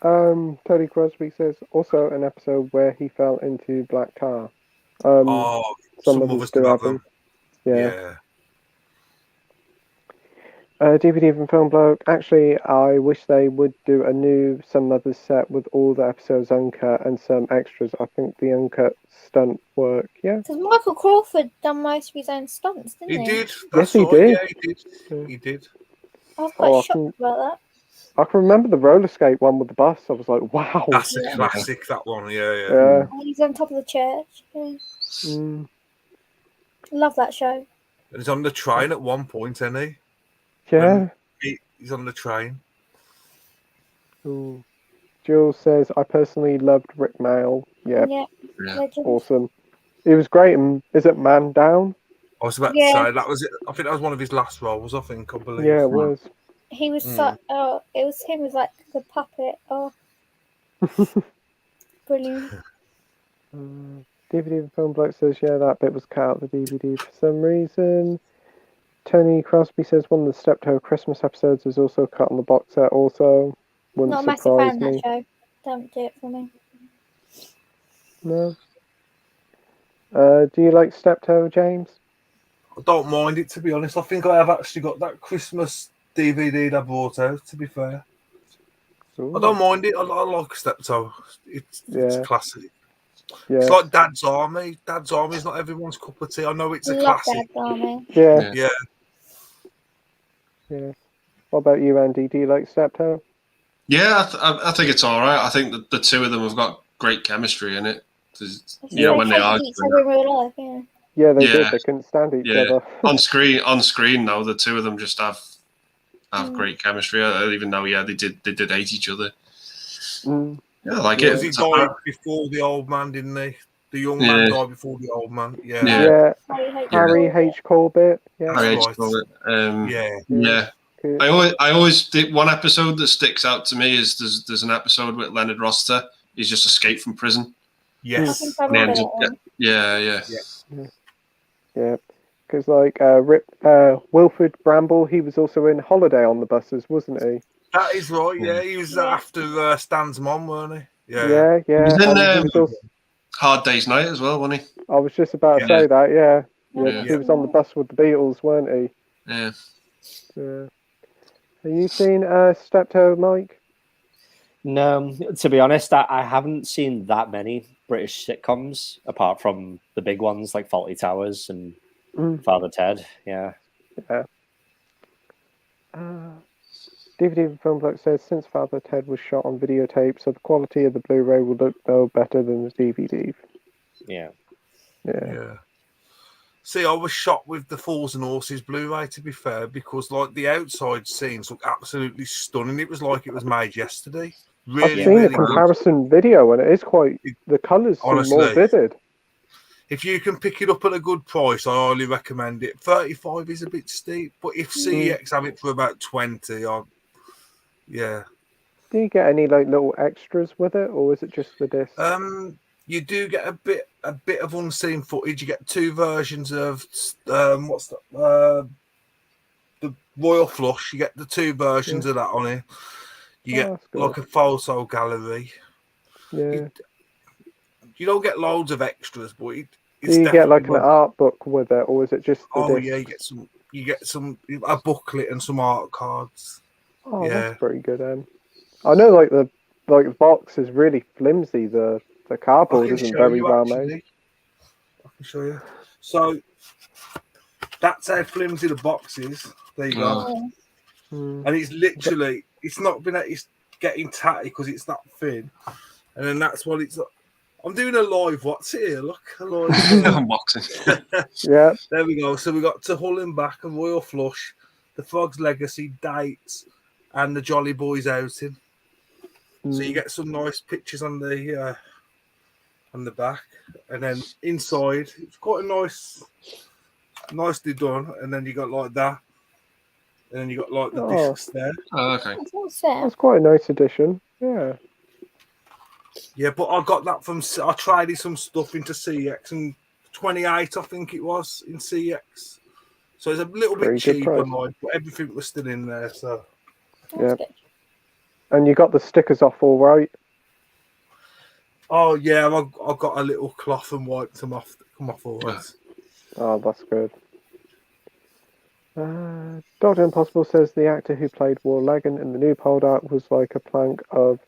Tony Crosby says also an episode where he fell into black tar. Some of us do have them. Yeah. DVD from Film Bloke. Actually, I wish they would do a new Some Others set with all the episodes uncut and some extras. I think the uncut stunt work. Yeah. Because Michael Crawford done most of his own stunts, didn't he? He did. Yes, he did. Yeah, he did. He did. I was quite shocked about that. I can remember the roller skate one with the bus. I was like, wow. That's a classic, that one. Yeah. He's on top of the church. Yeah. Love that show. And he's on the train at one point, isn't he? Yeah. He's on the train. Ooh. Jules says, I personally loved Rick Mail. Yeah. Awesome. He was great. And is it Man Down? I was about to say, that was it. I think that was one of his last roles, I believe. Yeah, it was. He was it was him as like the puppet. Oh, brilliant. DVD Film Bloke says, yeah, that bit was cut out of the DVD for some reason. Tony Crosby says one of the Steptoe Christmas episodes is also cut on the box set. Also, wouldn't not a massive surprise fan me. of that show. Don't do it for me. No. Do you like Steptoe, James? I don't mind it, to be honest. I think I have actually got that Christmas DVD that I brought out, to be fair. Ooh. I don't mind it. I like Steptoe. It's classic. Yeah. It's like Dad's Army. Dad's Army is not everyone's cup of tea. I know it's a classic. Dad's Army. Yeah. What about you, Andy? Do you like Steptoe? Yeah, I think it's all right. I think that the two of them have got great chemistry in it. When they argue. Yeah, they did. They couldn't stand each other. on screen, though, the two of them just have great chemistry. Even though, they did hate each other. Yeah, I like it. He died before the old man, didn't he? The young man died before the old man. Yeah. Harry H. Corbett. Yeah. Harry H. Corbett. I always did one episode that sticks out to me is there's an episode with Leonard Roster. He's just escaped from prison. Yes. Yeah. Because like Wilfred Bramble, he was also in Holiday on the Buses, wasn't he? That is right. Yeah, he was after Stan's mom, weren't he? Yeah. Hard Day's Night as well, wasn't he? I was just about to Yeah. say that. Yeah. Yeah. He was on the bus with the Beatles, weren't he? Yeah. Yeah. Have you seen Steptoe, Mike? No, to be honest, I haven't seen that many British sitcoms apart from the big ones like Fawlty Towers and Father Ted. Yeah. Yeah. DVD Film Book says since Father Ted was shot on videotape, so the quality of the Blu-ray will look no better than the DVD. Yeah. Yeah. See, I was shocked with the Fools and Horses Blu-ray, to be fair, because like the outside scenes look absolutely stunning. It was like it was made yesterday. Really, I've seen really a comparison video, and it is quite. The colours seem honestly, more vivid. If you can pick it up at a good price, I highly recommend it. 35 is a bit steep, but if CEX have it for about 20, yeah. Do you get any like little extras with it, or is it just the disc? You do get a bit of unseen footage. You get two versions of the Royal Flush. You get the two versions of that on it. You get like a photo gallery. Yeah. You don't get loads of extras, but it's do you get like an art book with it, or is it just the disc? Yeah, you get a booklet and some art cards. Oh, that's pretty good. I know like the box is really flimsy. The cardboard isn't very well made. I can show you. So that's how flimsy the box is. There you go. And it's literally, it's getting tatty because it's that thin. And then that's what it's. I'm doing a live what's here. Look, a live unboxing. Yeah. There we go. So we got To Hull and Back and Royal Flush, The Frog's Legacy, Dates, and The Jolly Boys Outing. So you get some nice pictures on the back, and then inside it's quite a nicely done. And then you got like that, and then you got like the discs there. Oh, okay. That's quite a nice addition. Yeah. Yeah, but I got that I tried some stuff into CX and 28, I think it was in CX. So it's a little bit cheaper, but everything was still in there. So yeah. And you got the stickers off all right? Oh yeah, I got a little cloth and wiped them off. Come off all right. Oh, that's good. Dr. Impossible says the actor who played Warlegan in the new Poldark was like a plank of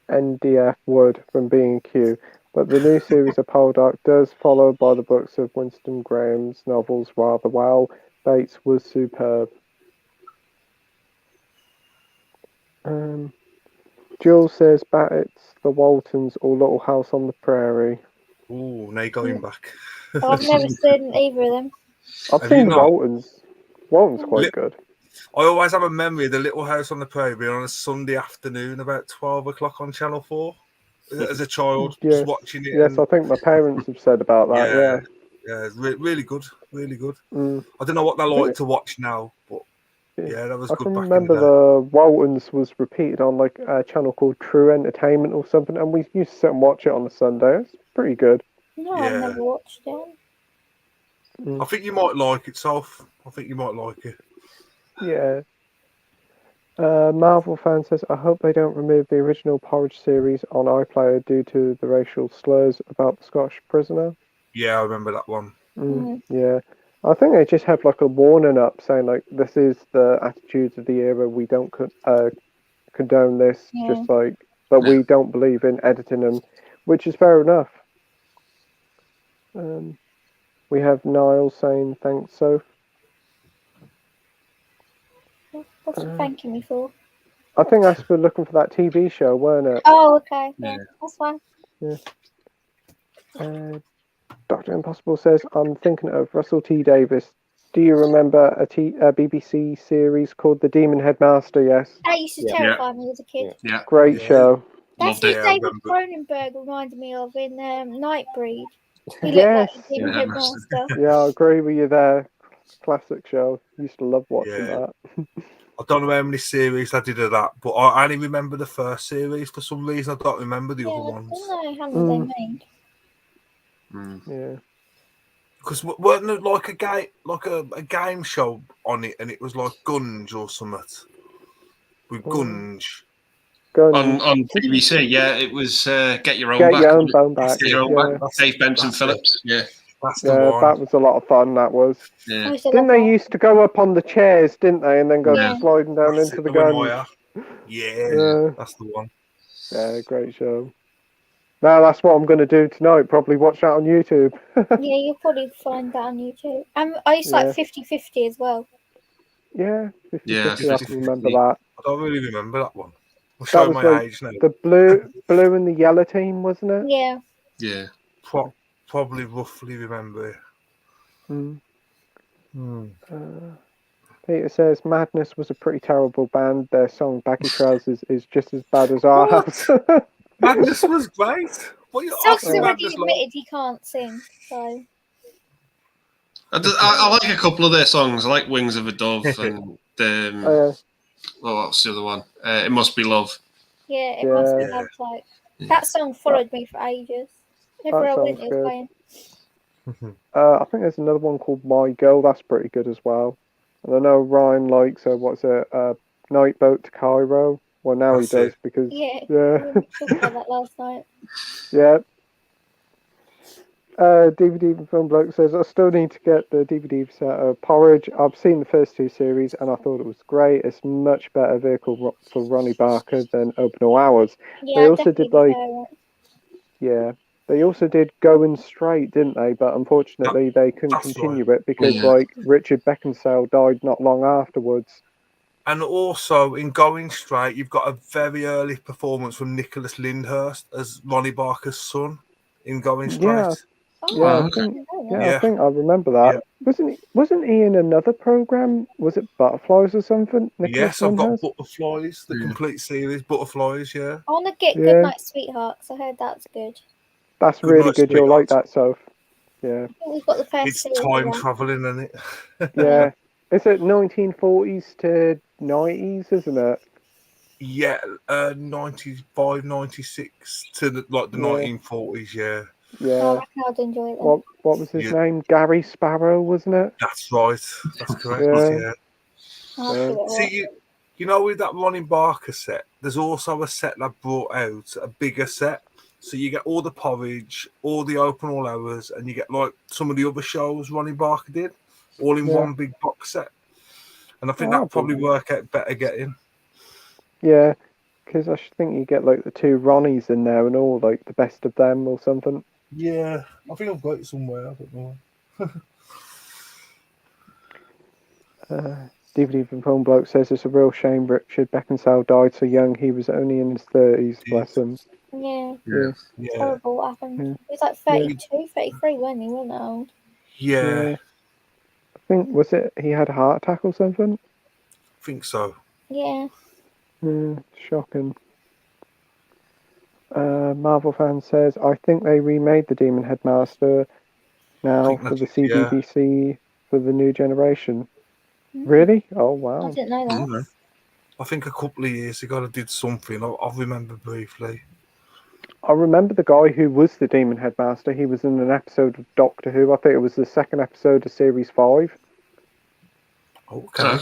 NDF wood from B&Q, but the new series of Poldark does follow by the books of Winston Graham's novels rather well. Bates was superb. Jules says Battett's, The Waltons, or Little House on the Prairie. Ooh, now you're going back. I've never seen either of them. I've seen The Waltons. Walton's quite good. I always have a memory of the Little House on the Prairie on a Sunday afternoon about 12 o'clock on Channel 4 as a child, just watching it. Yes, I think my parents have said about that, yeah, it's really good, really good. I don't know what they're like to watch now, but yeah, that was good. I can remember the Waltons was repeated on like a channel called True Entertainment or something, and we used to sit and watch it on a Sunday. It's pretty good. No, I've never watched it. I think you might like it, Soph. I think you might like it. Yeah. Marvel fan says, I hope they don't remove the original Porridge series on iPlayer due to the racial slurs about the Scottish prisoner. Yeah, I remember that one. Yeah. I think they just have like a warning up saying like, this is the attitudes of the era. We don't condone this, but we don't believe in editing them, which is fair enough. We have Niall saying, thanks, Soph. What's he thanking me for? I think that's for looking for that TV show, weren't it? Oh, okay. Yeah, that's fine. Yeah. Dr. Impossible says, I'm thinking of Russell T. Davis. Do you remember a BBC series called The Demon Headmaster? Yes. That used to terrify me as a kid. Yeah. Great show. That's what David Cronenberg reminded me of in Nightbreed. He yes. Looked like the Demon Headmaster. Yeah, I agree with you there. Classic show. Used to love watching that. I don't know how many series I did of that, but I only remember the first series for some reason. I don't remember the other ones. I don't know how many they made. Yeah. Because weren't there like a game show on it, and it was like Gunge or something with Gunge. Go on. On BBC. Yeah, it was Get Your Own Get Back. Your Own Bone Back. Get Your Own Yeah. Back. Dave Benson Phillips. Yeah. That's the Yeah, one. that was a lot of fun. That was. Yeah. I used to Didn't love they that. used to go up on the chairs, didn't they, and then go Yeah. sliding down That's into it, the the guns? wire. Yeah, Yeah. that's the one. Yeah, great show. Now that's what I'm going to do tonight. Probably watch that on YouTube. Yeah, you'll probably find that on YouTube. I used to Yeah. like 50-50 as well. Yeah, 50-50, Yeah, I can remember 50-50. that. I don't really remember that one. I'm That showing was my like age now. the blue and the yellow team, wasn't it? Yeah. Yeah. Probably roughly remember. Mm. Hmm. Peter says Madness was a pretty terrible band. Their song Baggy Trousers is just as bad as our What? house. Madness was great. What you Soph's asking already Madness admitted he can't sing, so I like a couple of their songs. I like Wings of a Dove and what's the other one? It Must Be Love. yeah, it Yeah. must be love. Like that song followed me for ages. Everywhere I went, sounds it was good. playing. I think there's another one called My Girl. That's pretty good as well. And I know Ryan likes what's it? Night Boat to Cairo. Well, now That's he does it. because Yeah, yeah. we talked about that last night. Yeah. DVD and Film Bloke says, I still need to get the DVD set of Porridge. I've seen the first two series and I thought it was great. It's much better vehicle for Ronnie Barker than Open All Hours. Yeah, They I also did definitely prefer it. yeah, they also did Going Straight, didn't they? But unfortunately they couldn't That's continue it because Yeah. Richard Beckinsale died not long afterwards. And also in Going Straight, you've got a very early performance from Nicholas Lyndhurst as Ronnie Barker's son in Going Straight. Yeah. Oh, Yeah, Oh, I okay. think Yeah. I think I remember that. Yeah. Wasn't he in another program? Was it Butterflies or something? Nicholas Yes, I've got Lyndhurst? Butterflies, the complete series, Butterflies, yeah. I want to get Yeah. Goodnight Sweetheart because I heard that's good. That's Good really Night, good. You'll like Sweetheart. that, Soph. Yeah. I think we've got the first It's series. time of that. traveling, isn't it? Yeah. Is it 1940s to 90s, isn't it? Yeah, 95, 96 to the Yeah. 1940s, yeah. Oh, Yeah. I reckon I'd enjoy it then. What was his Yeah. name? Gary Sparrow, wasn't it? That's right. That's correct, Yeah. yeah. I'll have to give it a watch. See, you know, with that Ronnie Barker set, there's also a set that brought out a bigger set. So you get all the Porridge, all the Open All Hours, and you get like some of the other shows Ronnie Barker did, all in one big box set. And I think that'll probably work out better getting. Yeah, because I should think you get like the two Ronnies in there and all like the best of them or something. Yeah, I think I've got it somewhere. I don't know. DVD from Phone Bloke says it's a real shame Richard Beckinsale died so young. He was only in his 30s, bless him. Yeah, Yeah. Yeah. horrible what happened. Yeah. He was like 32, 33, wasn't he? Wasn't that old? Yeah, I think, was it he had a heart attack or something? I think so. Yeah. Shocking. Marvel fan says, I think they remade the Demon Headmaster now for the CBBC for the new generation. Really? Oh, wow. I didn't know that. Mm-hmm. I think a couple of years ago I did something. I remember briefly. I remember the guy who was the Demon Headmaster. He was in an episode of Doctor Who. I think it was the second episode of Series 5. Okay.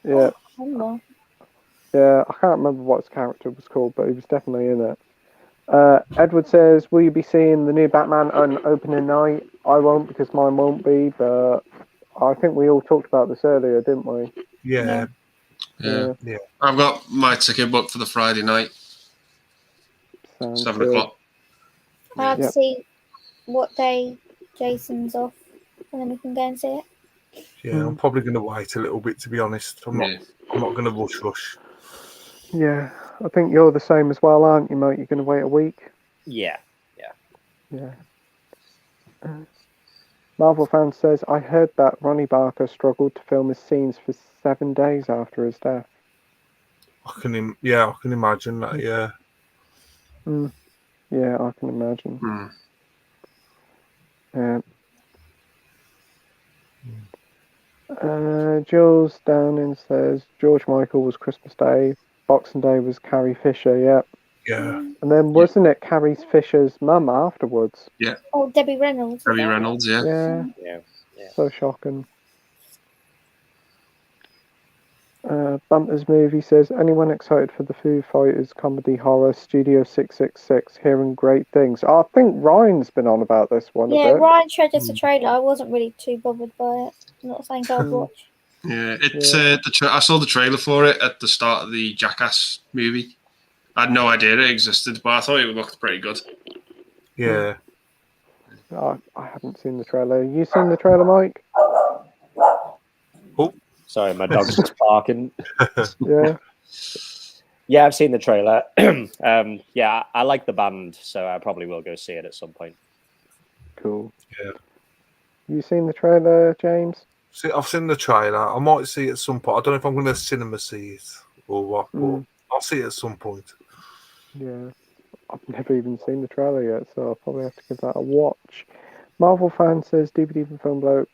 Yeah. Oh, Yeah, I can't remember what his character was called, but he was definitely in it. Edward says, will you be seeing the new Batman on opening night? I won't because mine won't be, but I think we all talked about this earlier, didn't we? Yeah. I've got my ticket booked for the Friday night. Sounds 7 good. o'clock. I have to see what day Jason's off, and then we can go and see it. Yeah, I'm probably going to wait a little bit, to be honest. I'm not going to rush. Yeah, I think you're the same as well, aren't you, mate? You're going to wait a week? Yeah. Marvel fan says, I heard that Ronnie Barker struggled to film his scenes for 7 days after his death. I can imagine that, yeah. Yeah, I can imagine. Jules Downing says, George Michael was Christmas Day, Boxing Day was Carrie Fisher, Yeah. And then wasn't it Carrie Fisher's mum afterwards? Yeah. Oh, Debbie Reynolds. Debbie Reynolds, Yeah. Yeah. So shocking. Bumpers Movie says, anyone excited for the Foo Fighters comedy horror Studio 666? Hearing great things. I think Ryan's been on about this one a Yeah, bit. Ryan showed us a trailer. I wasn't really too bothered by it. Not saying I'd watch. Yeah, I saw the trailer for it at the start of the Jackass movie. I had no idea it existed, but I thought it looked pretty good. Yeah. I haven't seen the trailer. You seen the trailer, Mike? Oh, Sorry, my dog's just barking. Yeah. Yeah, I've seen the trailer. Yeah, I like the band, so I probably will go see it at some point. Cool. Yeah. You seen the trailer, James? See, I've seen the trailer. I might see it at some point. I don't know if I'm going to cinema see it or what, but I'll see it at some point. Yeah. I've never even seen the trailer yet, so I'll probably have to give that a watch. Marvel fan says, DVD from Film Bloke,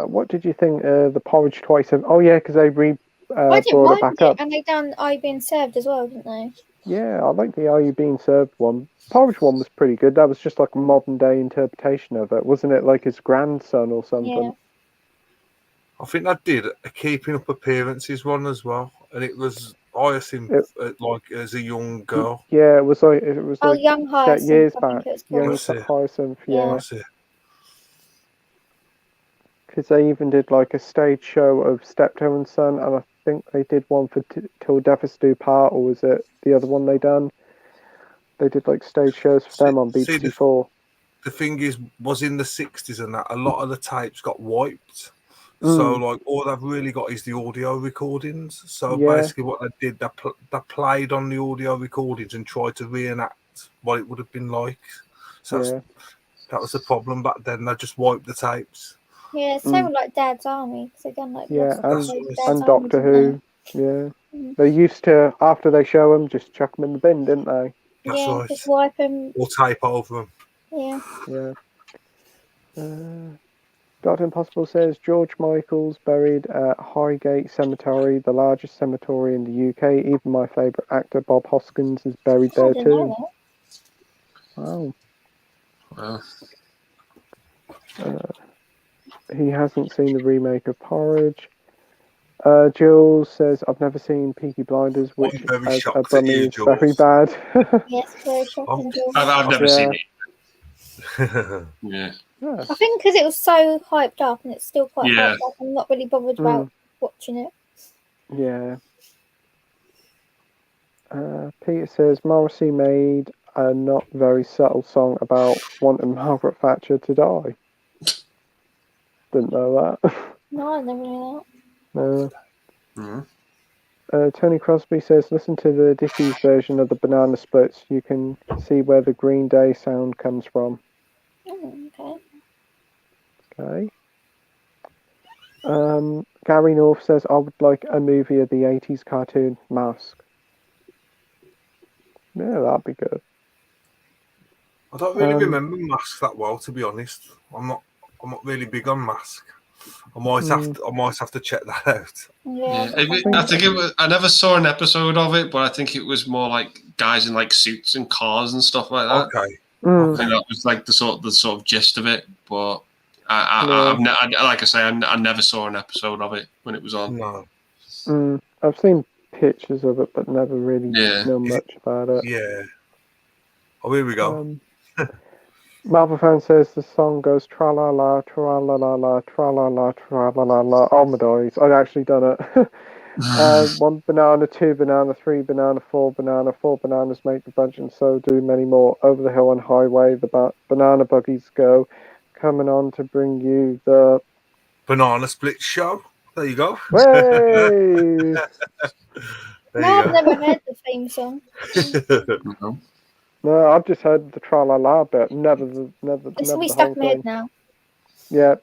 what did you think the Porridge Twice? Oh, yeah, because they I didn't brought it mind back it, up. and they done I Being Served as well, didn't they? Yeah, I like the Are You Being Served one. Porridge one was pretty good. That was just like a modern day interpretation of it. Wasn't it like his grandson or something? Yeah. I think that did a Keeping Up Appearances one as well, and it was Hyacinth like as a young girl. Yeah, it was like Young Hyacinth, years I back. think it was called. Young That's it. Hyacinth, yeah. That's it. Because they even did like a stage show of Steptoe and Son, and I think they did one for Till Death Us Do Part, or was it the other one they done? They did like stage shows for them on BBC4. The thing was in the 60s and that a lot of the tapes got wiped. So like all they've really got is the audio recordings. So basically what they did, they played on the audio recordings and tried to reenact what it would have been like. So that was the problem back then. They just wiped the tapes. Yeah, same with like Dad's Army, because they done like and Doctor Who. Yeah, they used to, after they show them, just chuck them in the bin, didn't they? That's right. Just wipe them. Or tape over them. Yeah. Yeah. Dr. Impossible says George Michael's buried at Highgate Cemetery, the largest cemetery in the UK. Even my favourite actor, Bob Hoskins, is buried there too. Wow. He hasn't seen the remake of Porridge. Jules says, I've never seen Peaky Blinders, which as a Brummy is very bad. Yes, very shocking. I've never seen it. Yeah. I think because it was so hyped up and it's still quite hyped up, I'm not really bothered about watching it. Yeah. Peter says, Morrissey made a not very subtle song about wanting Margaret Thatcher to die. Didn't know that. No, I never knew that. No. Tony Crosby says, listen to the Dickies version of the Banana Splits. You can see where the Green Day sound comes from. Oh, okay. Gary North says, I would like a movie of the 80s cartoon Mask. Yeah, that'd be good. I don't really remember Mask that well, to be honest. I'm not really big on Mask. I might have to check that out. Yeah. I think it was. I never saw an episode of it, but I think it was more like guys in like suits and cars and stuff like that. Okay. I think that was like the sort of gist of it. But like I say, I never saw an episode of it when it was on. No. I've seen pictures of it, but never really know much about it. Yeah. Oh, here we go. Marvel fan says the song goes tra la la, tra la la la, tra la la, tra la la la. Oh my days, I've actually done it. 1 banana, 2 banana, 3 banana, 4 banana, 4 bananas make the bunch, and so do many more. Over the hill and highway, the banana buggies go, coming on to bring you the Banana Split Show. There you go. Hey! I've never heard the theme song. No, I've just heard the tra la la bit. Never. It's really stuck in my head now. Yeah.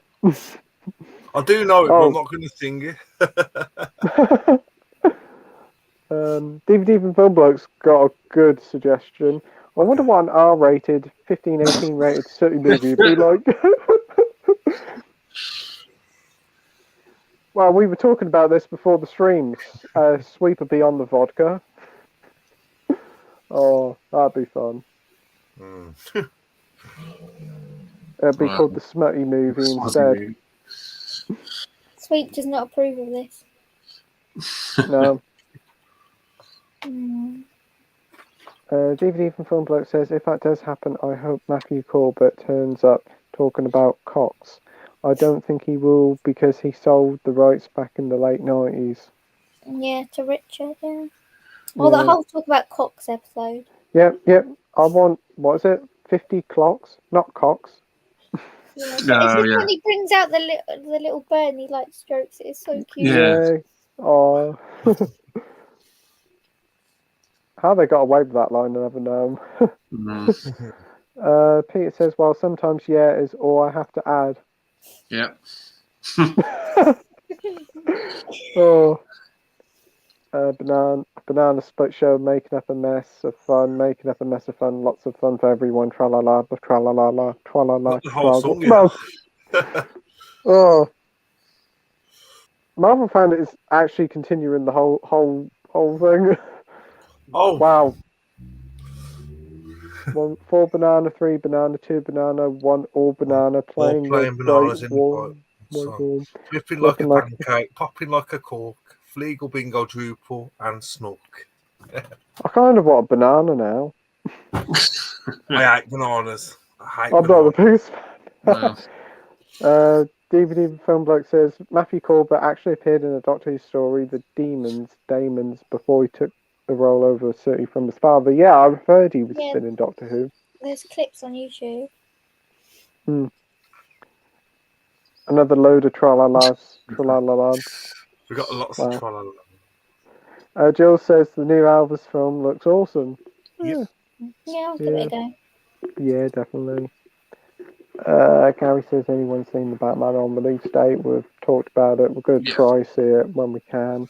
I do know it, but I'm not going to sing it. DVD from Film Bloke's got a good suggestion. I wonder what an R-rated, 15-18 rated city movie would be like. Well, we were talking about this before the streams. Sweeper Beyond the Vodka. Oh, that'd be fun. It'd be called the Smutty Movie instead. Sweet does not approve of this. No. Mm. DVD from Film Bloke says, if that does happen, I hope Matthew Corbett turns up talking about cocks. I don't think he will because he sold the rights back in the late 90s. Yeah, to Richard, yeah. Oh, that whole talk about cocks episode. Yep. I want, what is it? 50 clocks? Not cocks. Yeah, No, it's just yeah. when he brings out the little bird and he like strokes it. It's so cute. Yeah. Oh. How they got away with that line, I never know. Peter says, well, sometimes yeah is all I have to add. Yeah. Oh. Banana split show, making up a mess of fun, lots of fun for everyone, tra-la-la, tra-la-la-la, tra-la-la, Not the whole tra-la. song, yeah. Oh. Marvel fan is actually continuing the whole thing. Oh. Wow. 4 banana, 3 banana, 2 banana, 1 all banana, playing bananas in warm, the flipping like a pancake, popping like a cork, fleagle bingo drupal, and snook. I kind of want a banana now. I hate bananas. I'm not the biggest fan. No. DVD Film Bloke says Matthew Corbett actually appeared in a Doctor Who story, The Daemons, before he took the role over Surrey from his father. Yeah, I've heard he was been in Doctor Who. There's clips on YouTube. Another load of tra-la-las. We got lots of tra-la-la. Jill says the new Elvis film looks awesome. Yep. Yeah, I'll give it a go. Yeah, definitely. Gary says, anyone seen the Batman on release date? We've talked about it. We're going to try see it when we can.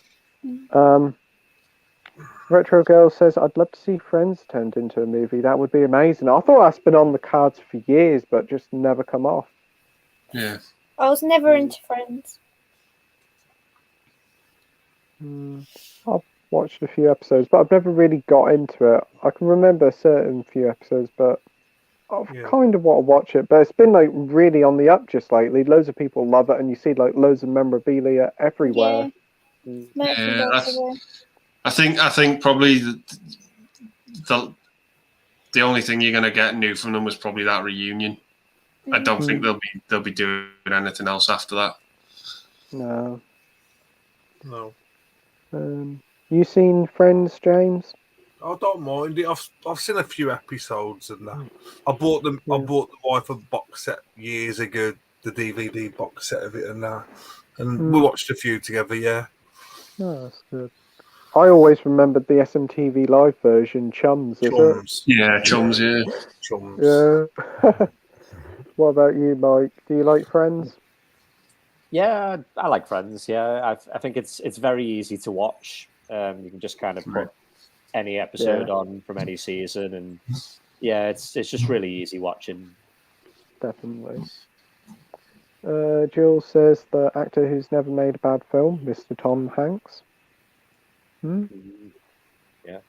Retro Girl says, I'd love to see Friends turned into a movie. That would be amazing. I thought that's been on the cards for years, but just never come off. Yeah. I was never into Friends. I've watched a few episodes, but I've never really got into it. I can remember a certain few episodes, but I kind of want to watch it. But it's been like really on the up just lately. Loads of people love it, and you see like loads of memorabilia everywhere. I think probably the only thing you're gonna get new from them was probably that reunion. I don't think they'll be doing anything else after that. No. No. You seen Friends, James? I don't mind it. I've seen a few episodes and that. I bought the wife a box set years ago, the DVD box set of it and that. And we watched a few together, yeah. Oh, that's good. I always remembered the SMTV Live version, Chums, is it? Yeah, Chums, yeah. Chums. Yeah. What about you, Mike? Do you like Friends? Yeah, I like Friends. Yeah, I think it's very easy to watch. You can just kind of put any episode on from any season, and it's just really easy watching. Definitely. Jill says the actor who's never made a bad film, Mr. Tom Hanks. Yeah.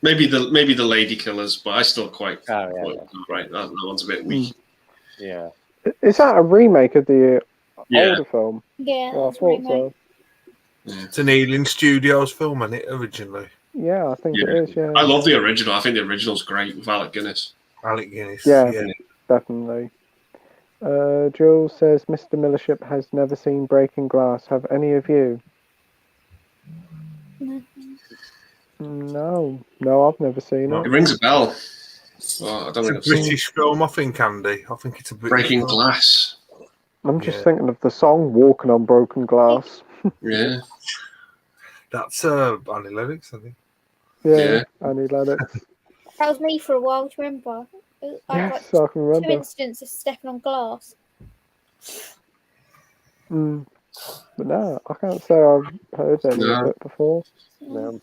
Maybe the Lady Killers, but I still quite right. That one's a bit weak. Yeah. Is that a remake of the older film? Yeah, I thought so. It's an Ealing Studios film, isn't it, originally? Yeah, I think it is, yeah. I love the original. I think the original's great with Alec Guinness. Yeah, definitely. Jill says Mr. Millership has never seen Breaking Glass. Have any of you? No, I've never seen it. It rings a bell. Well, I don't think it's a British film, I think, Andy. I think it's a British Breaking film. Glass. I'm just thinking of the song "Walking on Broken Glass." Yeah. That's Annie Lennox, I think. Yeah, Annie Lennox. That was me for a while. Do you remember? Yes, I can remember. 2 incidents of stepping on glass. But no, I can't say I've heard any of it before. No.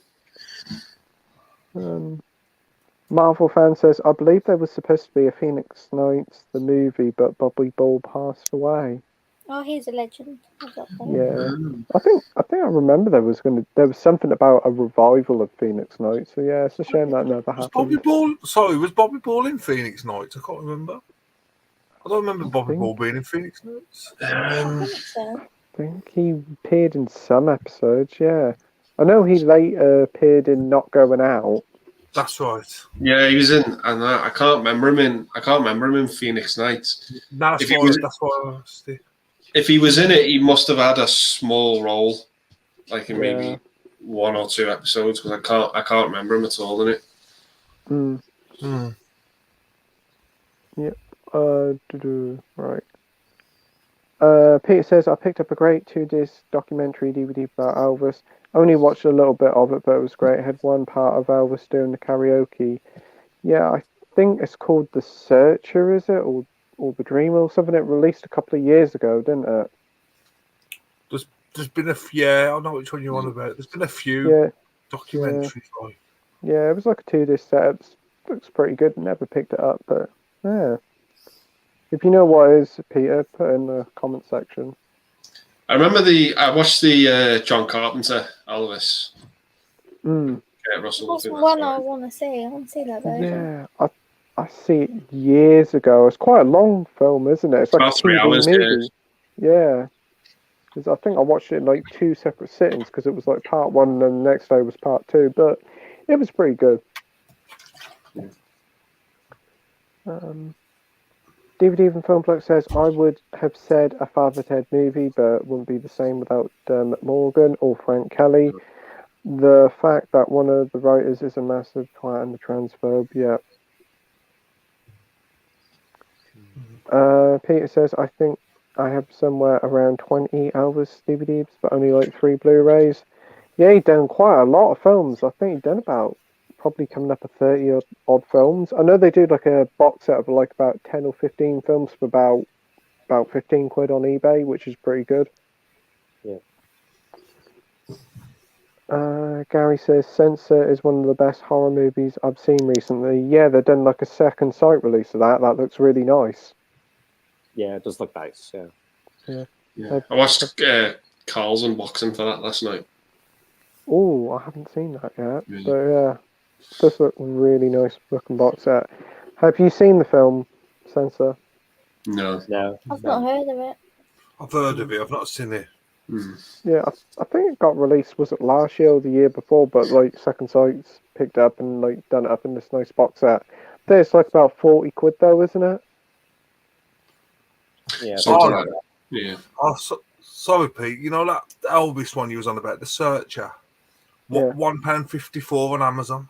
Marvel fan says, I believe there was supposed to be a Phoenix Nights, the movie, but Bobby Ball passed away. Oh, he's a legend. Yeah, I think I remember there was something about a revival of Phoenix Nights. So yeah, it's a shame that never happened. Was Bobby Ball in Phoenix Nights? I can't remember. I don't remember Bobby Ball being in Phoenix Nights. I think so. think he appeared in some episodes, yeah. I know he later appeared in Not Going Out. That's right. Yeah, he was in, and I can't remember him in. I can't remember him in Phoenix Nights. That's If he why. was- That's why. If he was in it, he must have had a small role, like in maybe Yeah. 1 or 2 episodes, because I can't remember him at all in it. Yep. Right. Peter says, I picked up a great 2-disc documentary DVD about Elvis. Only watched a little bit of it, but it was great. It had one part of Elvis doing the karaoke. Yeah, I think it's called The Searcher, is it? Or The Dreamer or something. It released a couple of years ago, didn't it? There's been a few. Yeah, I know which one you're on about. There's been a few Yeah. documentaries. Like. Yeah, it was like a 2-disc set. It looks pretty good. Never picked it up, but yeah. If you know what it is, Peter, put in the comment section. I remember I watched the John Carpenter Elvis. Russell. That's one I want to see. I want to see that version. Yeah, I see it years ago. It's quite a long film, isn't it? It's like About a 3 TV hours. movie. Yeah. 'Cause I think I watched it in like 2 separate sittings because it was like part 1 and then the next day was part 2. But it was pretty good. DVD from Filmplex says, I would have said a Father Ted movie, but it wouldn't be the same without Dermot Morgan or Frank Kelly. The fact that one of the writers is a massive twat and a transphobe, yeah. Peter says, I think I have somewhere around 20 Elvis DVDs, but only like 3 Blu-rays. Yeah, he'd done quite a lot of films. I think he'd done about probably coming up to 30 odd films. I know they do like a box set of like about 10 or 15 films for about 15 quid on eBay, which is pretty good. Yeah. Gary says Censor is one of the best horror movies I've seen recently. Yeah, they've done like a second site release of that. That looks really nice. Yeah, it does look nice. Yeah. I watched Carl's unboxing for that last night. Oh, I haven't seen that yet. Really? But yeah, it does look really nice looking box set. Have you seen the film, Censor? No. I've not heard of it. I've heard of it. I've not seen it. Yeah, I think it got released, was it last year or the year before, but like Second Sight's picked up and like done it up in this nice box set. There's like about 40 quid though, isn't it? Yeah. Something like that. Yeah. Oh, sorry, Pete. You know that Elvis one you was on about, The Searcher? Yeah. £1.54 on Amazon.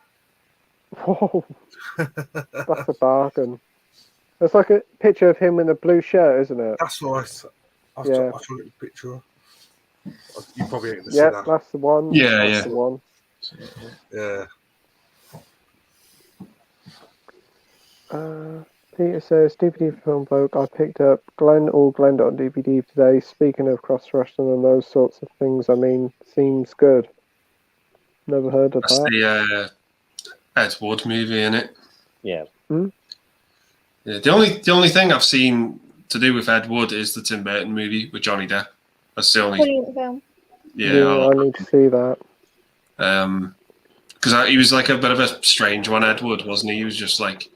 Whoa, that's a bargain. It's like a picture of him in a blue shirt, isn't it? That's right. I'll Yeah. show you a picture. You probably ain't gonna see Yeah, that. that's the one. Yeah, That's the one. Yeah. Peter says, DVD film bloke, I picked up Glenn or Glenda on DVD today. Speaking of cross-wrestling and those sorts of things, I mean, seems good. Never heard of That's that. the Ed Wood movie, innit? Yeah. Yeah. The only thing I've seen to do with Ed Wood is the Tim Burton movie with Johnny Depp. That's the only. Brilliant film. Yeah, I need to see that. Because he was like a bit of a strange one, Ed Wood, wasn't he? He was just like,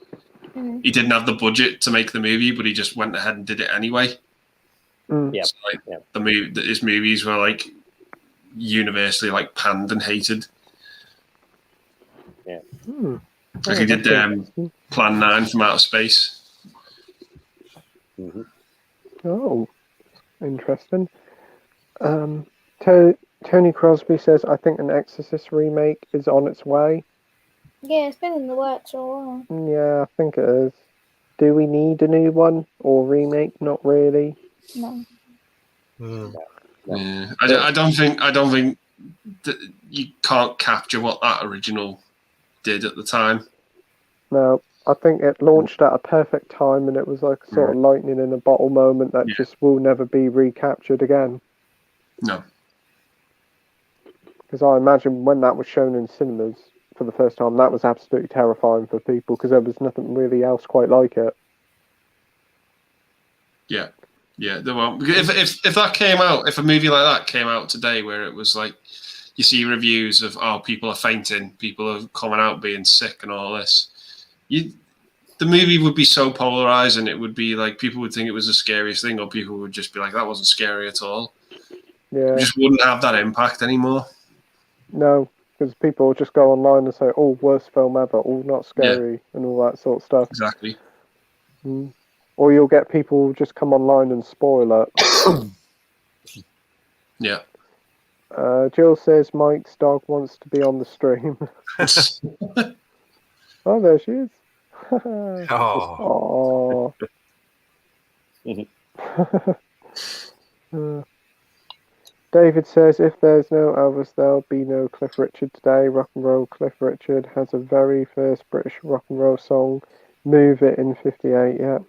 he didn't have the budget to make the movie, but he just went ahead and did it anyway. Yeah. So, like, his movies were like universally like panned and hated. Yeah. Like he did Plan 9 from Outer Space. Oh, interesting. Tony Crosby says, I think an Exorcist remake is on its way. Yeah, it's been in the works for a while. Yeah, I think it is. Do we need a new one or remake? Not really. No. Yeah. I don't think that you can't capture what that original did at the time. No, I think it launched at a perfect time and it was like a sort of lightning in a bottle moment that just will never be recaptured again. No. Because I imagine when that was shown in cinemas for the first time, that was absolutely terrifying for people because there was nothing really else quite like it. Yeah. Yeah, there won't. If that came out, if a movie like that came out today where it was like, you see reviews of, people are fainting, people are coming out being sick and all this, the movie would be so polarizing. It would be like people would think it was the scariest thing, or people would just be like, that wasn't scary at all. Yeah. It just wouldn't have that impact anymore. No, because people will just go online and say, "Oh, worst film ever," "Oh, not scary," and all that sort of stuff. Exactly. Or you'll get people just come online and spoil it. Yeah. Jill says Mike's dog wants to be on the stream. Oh, there she is. Oh. David says, if there's no Elvis, there'll be no Cliff Richard today. Rock and Roll Cliff Richard has a very first British rock and roll song, Move It, in 58, yeah.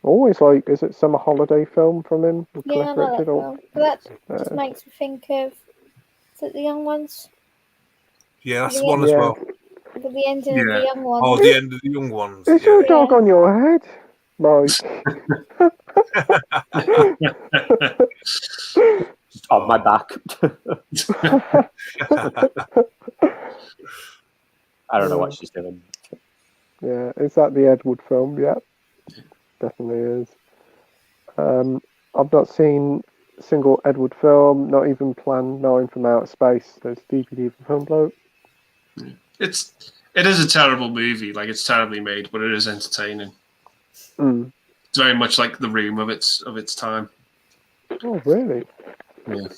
Always like, is it Summer Holiday film from him? Yeah, Cliff I like Richard? that film. But that just makes me think of, is it The Young Ones? Yeah, that's the one as well. But the ending of The Young Ones. Oh, the end of The Young Ones. Is your dog on your head? Mike. On my back. I don't know what she's doing. Yeah, is that the Edward film? Yeah, definitely is. I've not seen a single Edward film, not even Plan 9 from Outer Space. There's DVD for Film Bloke. It is a terrible movie, like it's terribly made, but it is entertaining. It's very much like The Room of its time. Oh, really? Yeah.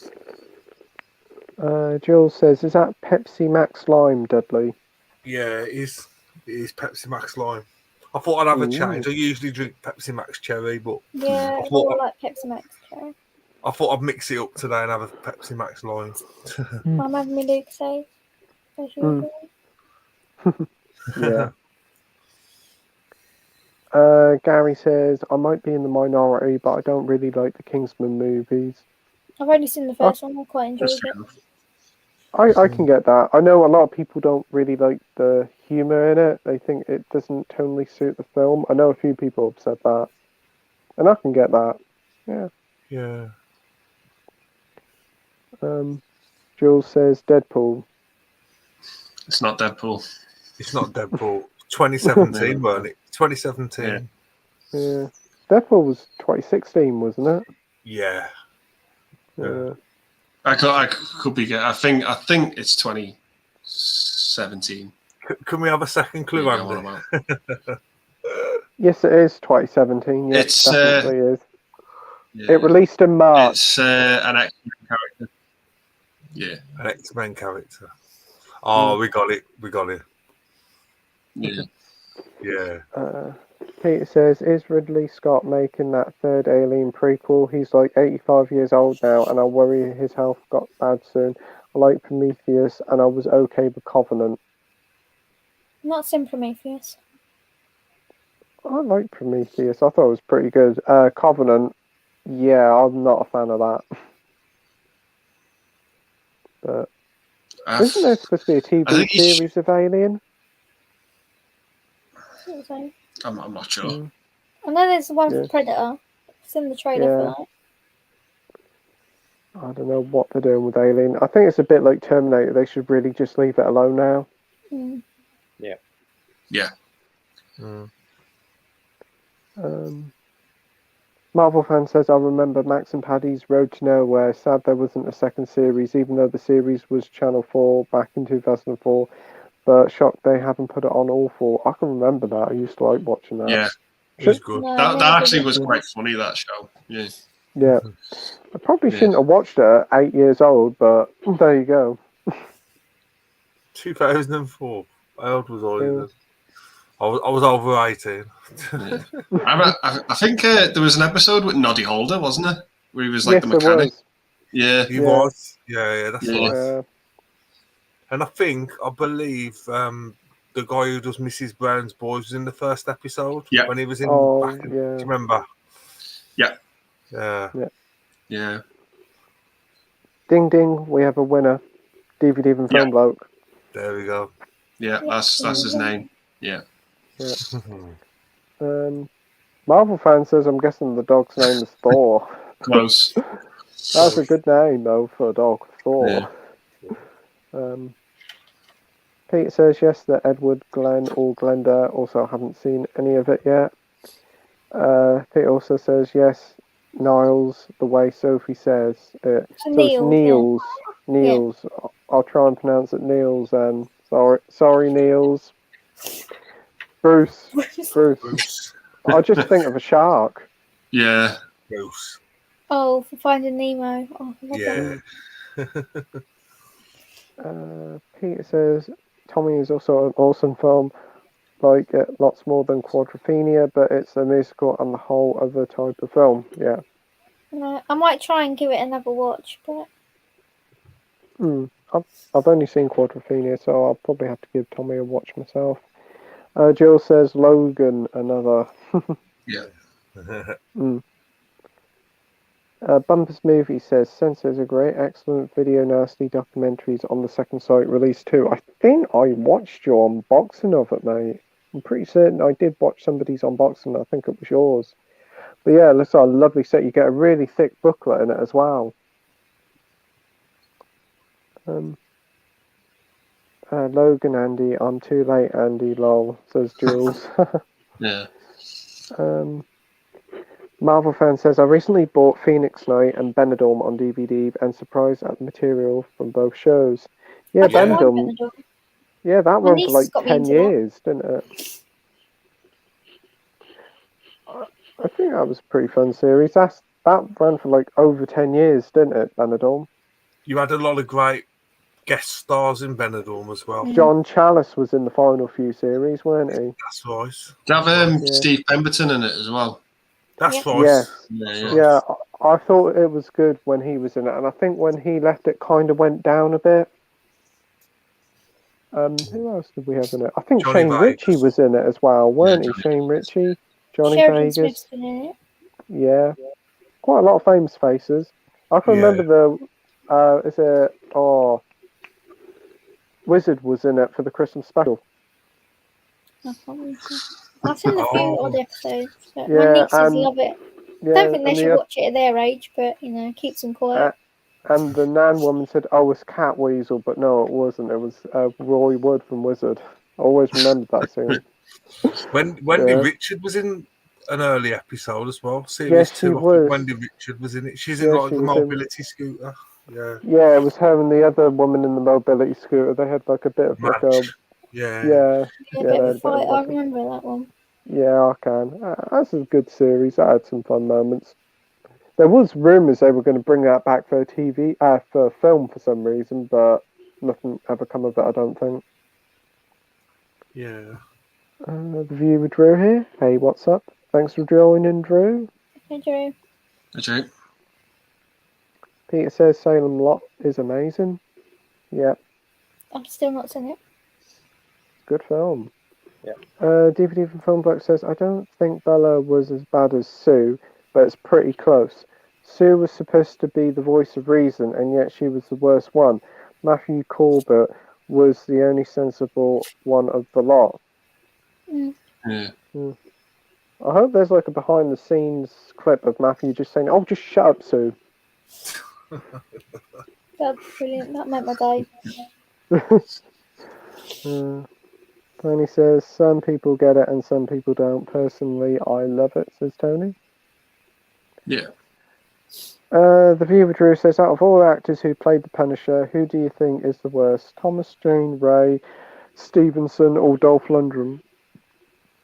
Jill says, is that Pepsi Max Lime, Dudley? Yeah, it is Pepsi Max Lime. I thought I'd have a change. I usually drink Pepsi Max Cherry, but yeah, I like Pepsi Max Cherry. I thought I'd mix it up today and have a Pepsi Max Lime. I'm having me Luke say, as usual. Yeah. Gary says, I might be in the minority, but I don't really like the Kingsman movies. I've only seen the first one. I quite enjoyed it. I can get that. I know a lot of people don't really like the humour in it. They think it doesn't totally suit the film. I know a few people have said that. And I can get that. Yeah. Yeah. Jules says Deadpool. It's not Deadpool. It's not Deadpool. 2017, weren't it? 2017. Yeah. Deadpool was 2016, wasn't it? Yeah. I could be. I think it's 2017. Can we have a second clue, Andy? Yes, it is 2017. Yes, It definitely is. Yeah. It released in March. It's an X-Men character. Yeah. An X-Men character. Oh, we got it. Yeah. Yeah. Peter says, is Ridley Scott making that third Alien prequel? He's like 85 years old now, and I worry his health got bad soon. I like Prometheus, and I was okay with Covenant. Not seen Prometheus. I like Prometheus. I thought it was pretty good. Covenant, yeah, I'm not a fan of that. But isn't there supposed to be a TV series of Alien? I'm not sure. I know there's one for Predator. It's in the trailer for that. I don't know what they're doing with Alien. I think it's a bit like Terminator. They should really just leave it alone now. Yeah. Marvel fan says, I remember Max and Paddy's Road to Nowhere. Sad there wasn't a second series, even though the series was Channel 4 back in 2004. But shocked they haven't put it on all four. I can remember that. I used to like watching that. Yeah. It was good. That actually was quite funny, that show. Yeah. Yeah. I probably shouldn't have watched it at 8 years old, but there you go. 2004. How old was I then? I was over 18. Yeah. I think there was an episode with Noddy Holder, wasn't there? Where he was like the mechanic. Yeah. He was. Yeah, that's right. Yeah. And I believe the guy who does Mrs. Brown's Boys was in the first episode when he was in. Do you remember? Yeah. Yeah. Ding ding, we have a winner. DVD from Film Bloke. There we go. Yeah, that's his name. Yeah. Marvel fan says, I'm guessing the dog's name is Thor. Close. That's a good name though for a dog, Thor. Yeah. Pete says yes, that Edward, Glenn, or Glenda. Also, haven't seen any of it yet. Pete also says yes, Niles, the way Sophie says it. So it's Niels, Niels. Niels. I'll try and pronounce it Niels. And sorry, Niels. Bruce. Bruce. I just think of a shark. Yeah. Bruce. Oh, for Finding Nemo. Oh, I love Yeah. Peter says Tommy is also an awesome film. Like it lots more than Quadrophenia, but it's a musical and the whole other type of film. Yeah. No, I might try and give it another watch, but I've only seen Quadrophenia, so I'll probably have to give Tommy a watch myself. Jill says Logan, another. Yeah. Bumpers Movie says Sensors are great, excellent video nasty documentaries on the second site release too. I think I watched your unboxing of it, mate. I'm pretty certain I did watch somebody's unboxing. I think it was yours. But yeah, looks like a lovely set. You get a really thick booklet in it as well. Logan, Andy, I'm too late, Andy, lol, says Jules. Yeah. Marvel fan says, I recently bought Phoenix Knight and Benidorm on DVD and surprised at the material from both shows. Yeah, I don't mind Benidorm. Benidorm. Yeah, that My ran niece for like got me 10 into that. years, didn't it? I think that was a pretty fun series. That ran for like over 10 years, didn't it, Benidorm? You had a lot of great guest stars in Benidorm as well. John Chalice was in the final few series, weren't he? That's right. Did have Steve Pemberton in it as well? That's right. Yes. Yeah. Yeah, I thought it was good when he was in it, and I think when he left, it kind of went down a bit. Who else did we have in it? I think Johnny Shane Ritchie Vegas. was in it as well, weren't he? Johnny Shane Ritchie, Johnny Sheridan Vegas. Smith's been in it. Yeah, quite a lot of famous faces. I can remember Wizard was in it for the Christmas special. I've seen a few odd episodes, but Yeah, my nieces and- love it. Yeah, Don't think they and should watch it at their age, but keeps them quiet. and the Nan woman said, "Oh, it's Cat Weasel," but no, it wasn't. It was Roy Wood from Wizard. I always remembered that scene. Wendy Richard was in an early episode as well. Series Yes, 2. she I think was. Wendy Richard was in it. She's Yeah, in like she the was in- mobility scooter. Yeah. Yeah, it was her and the other woman in the mobility scooter. They had like a bit of like a Match. Yeah. yeah, A they bit had of a fight. I like a- remember that one. Yeah, I can. That's a good series. I had some fun moments. There was rumours they were going to bring that back for for film for some reason, but nothing ever come of it, I don't think. Yeah. The viewer Drew here. Hey, what's up? Thanks for joining, Drew. Hey, Drew. Okay. Peter says Salem Lot is amazing. Yeah, I've still not seen it. good film. Yeah. DVD from Film Bloke says, I don't think Bella was as bad as Sue, but it's pretty close. Sue was supposed to be the voice of reason, and yet she was the worst one. Matthew Corbett was the only sensible one of the lot. Yeah. I hope there's like a behind-the-scenes clip of Matthew just saying, "Oh, just shut up, Sue." That's brilliant. That made my day. Tony says, some people get it and some people don't. Personally, I love it, says Tony. Yeah. The viewer Drew says, out of all actors who played the Punisher, who do you think is the worst? Thomas Jane Ray, Stevenson, or Dolph Lundgren?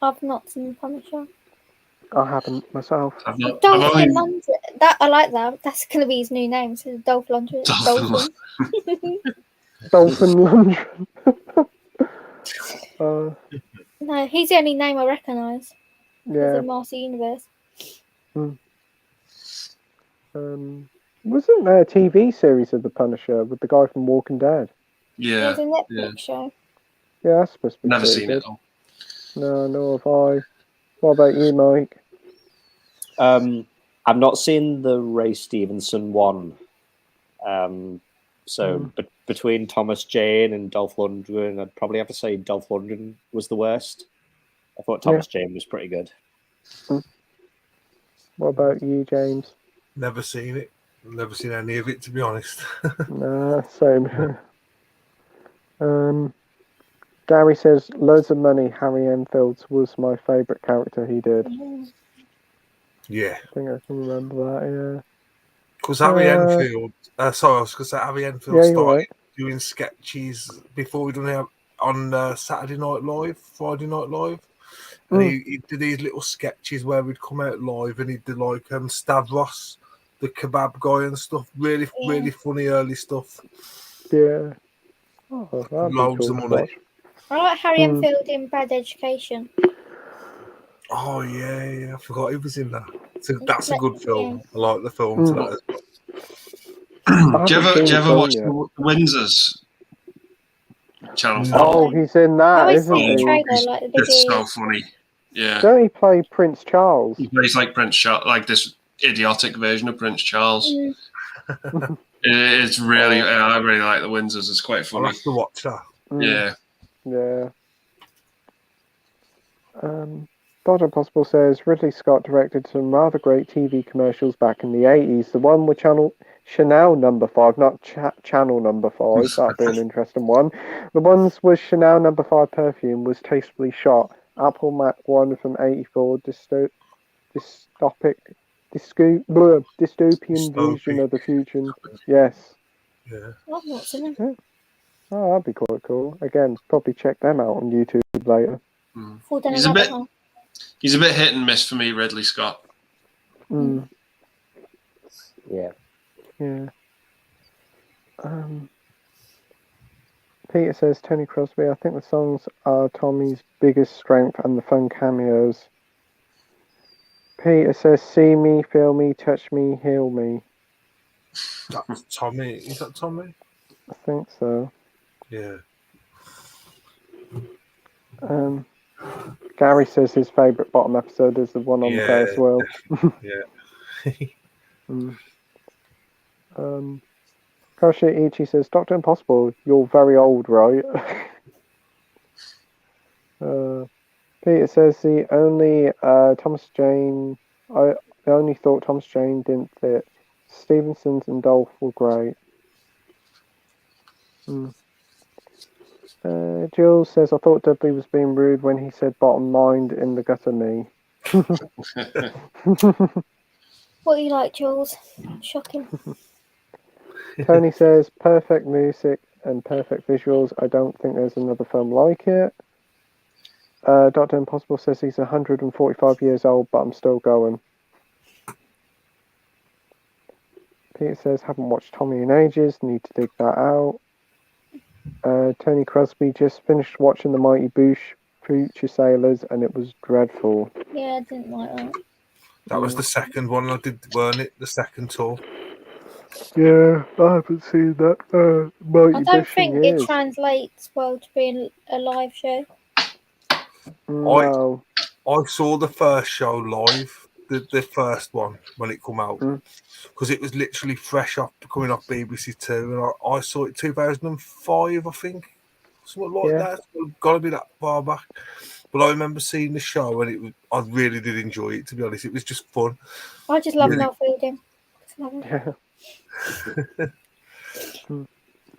I've not seen The Punisher. I haven't myself. I've not. Dolph Lundgren. That I like that. That's going to be his new name. So Dolph Lundgren. Dolphin. Dolphin Lundgren. No, he's the only name I recognise. Yeah. The Master Universe. Wasn't there a TV series of the Punisher with the guy from Walking Dead? Yeah. There's a Netflix show. Yeah, that's supposed to be Never pretty seen good. it. Though. No, nor have I. What about you, Mike? I've not seen the Ray Stevenson one. Between Thomas Jane and Dolph Lundgren, I'd probably have to say Dolph Lundgren was the worst. I thought Thomas Jane was pretty good. What about you, James? Never seen it. Never seen any of it, to be honest. Nah, same. Gary says, loads of money. Harry Enfield was my favourite character he did. Yeah. I think I can remember that. Because Harry Enfield, sorry, I was going to say Harry Enfield Yeah, you're started right. doing sketches before we done it on Saturday Night Live, Friday Night Live. And he did these little sketches where we'd come out live and he'd do like Stavros, the kebab guy and stuff. Really, really funny early stuff. Yeah. Oh, that'd be Loads cool of to money. watch. I like Harry Enfield in Bad Education. Oh, yeah. I forgot he was in that. So that's a good film. Yeah. I like the film for that as well. Do you haven't seen the ever film watch yet. the Windsors Channel 4? Oh, he's in I that, always isn't see the he? trailer, like the It's video. so funny. Yeah. Don't he play Prince Charles? He plays like Prince Charles, like this idiotic version of Prince Charles. It's really, I really like the Windsors. It's quite I'll funny. have to watch that. Yeah. Yeah. Dr. Possible says Ridley Scott directed some rather great TV commercials back in the 80s. The one with Chanel number 5, not Channel number 5. That'd be an interesting one. The ones with Chanel number 5 perfume was tastefully shot. Apple Mac 1 from 84, dystopian vision of the future. Yes. Yeah. I've not seen them. Oh, that'd be quite cool. Again, probably check them out on YouTube later. Fall down He's a a rabbit bit- hole. He's a bit hit and miss for me, Ridley Scott. Yeah. Yeah. Peter says Tony Crosby. I think the songs are Tommy's biggest strength and the fun cameos. Peter says, "See me, feel me, touch me, heal me." That's Tommy. Is that Tommy? I think so. Yeah. Gary says his favourite bottom episode is the one on the Ferris wheel. Yeah. Koshi Ichi says, Dr. Impossible, you're very old, right? Peter says the only I only thought Thomas Jane didn't fit. Stevenson's and Dolph were great. Jules says, I thought Dudley was being rude when he said bottom mind in the gutter me. What do you like, Jules? Shocking. Tony says, perfect music and perfect visuals. I don't think there's another film like it. Dr. Impossible says he's 145 years old, but I'm still going. Peter says, haven't watched Tommy in ages, need to dig that out. Tony Crosby just finished watching the Mighty Boosh Future Sailors and it was dreadful. Yeah, I didn't like that. That was the second one I did, weren't it? The second tour. Yeah, I haven't seen that Mighty I don't Boosh think in it years. translates well to being a live show. No. I saw the first show live, the first one when it come out, because it was literally fresh up coming off BBC Two, and I saw it 2005, I think, something like that. It's got to be that far back. But I remember seeing the show, and I really did enjoy it. To be honest, it was just fun. I just love Really? Mel Fielding. Yeah.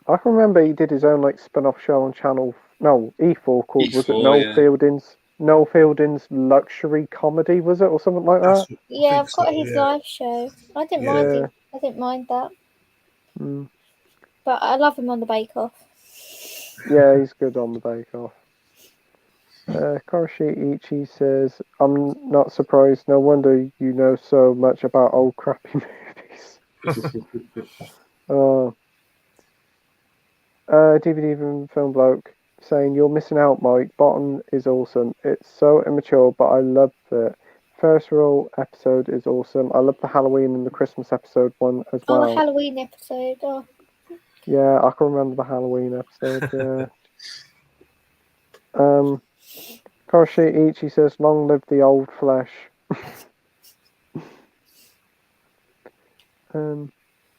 I can remember he did his own like spin-off show on E4 called E4, was it Noel Fielding's Luxury Comedy, was it, or something like that? Yeah, I've got his live show. I didn't mind it. I didn't mind that. But I love him on the Bake Off. Yeah, he's good on the Bake Off. Koroshi Ichi says, I'm not surprised. No wonder you know so much about old crappy movies. DVD from Film Bloke saying, you're missing out, Mike. Bottom is awesome. It's so immature, but I love it. First roll episode is awesome. I love the Halloween and the Christmas episode one as well. Oh, the Halloween episode. Oh. Yeah, I can remember the Halloween episode, yeah. Koroshi Ichi says, long live the old flesh.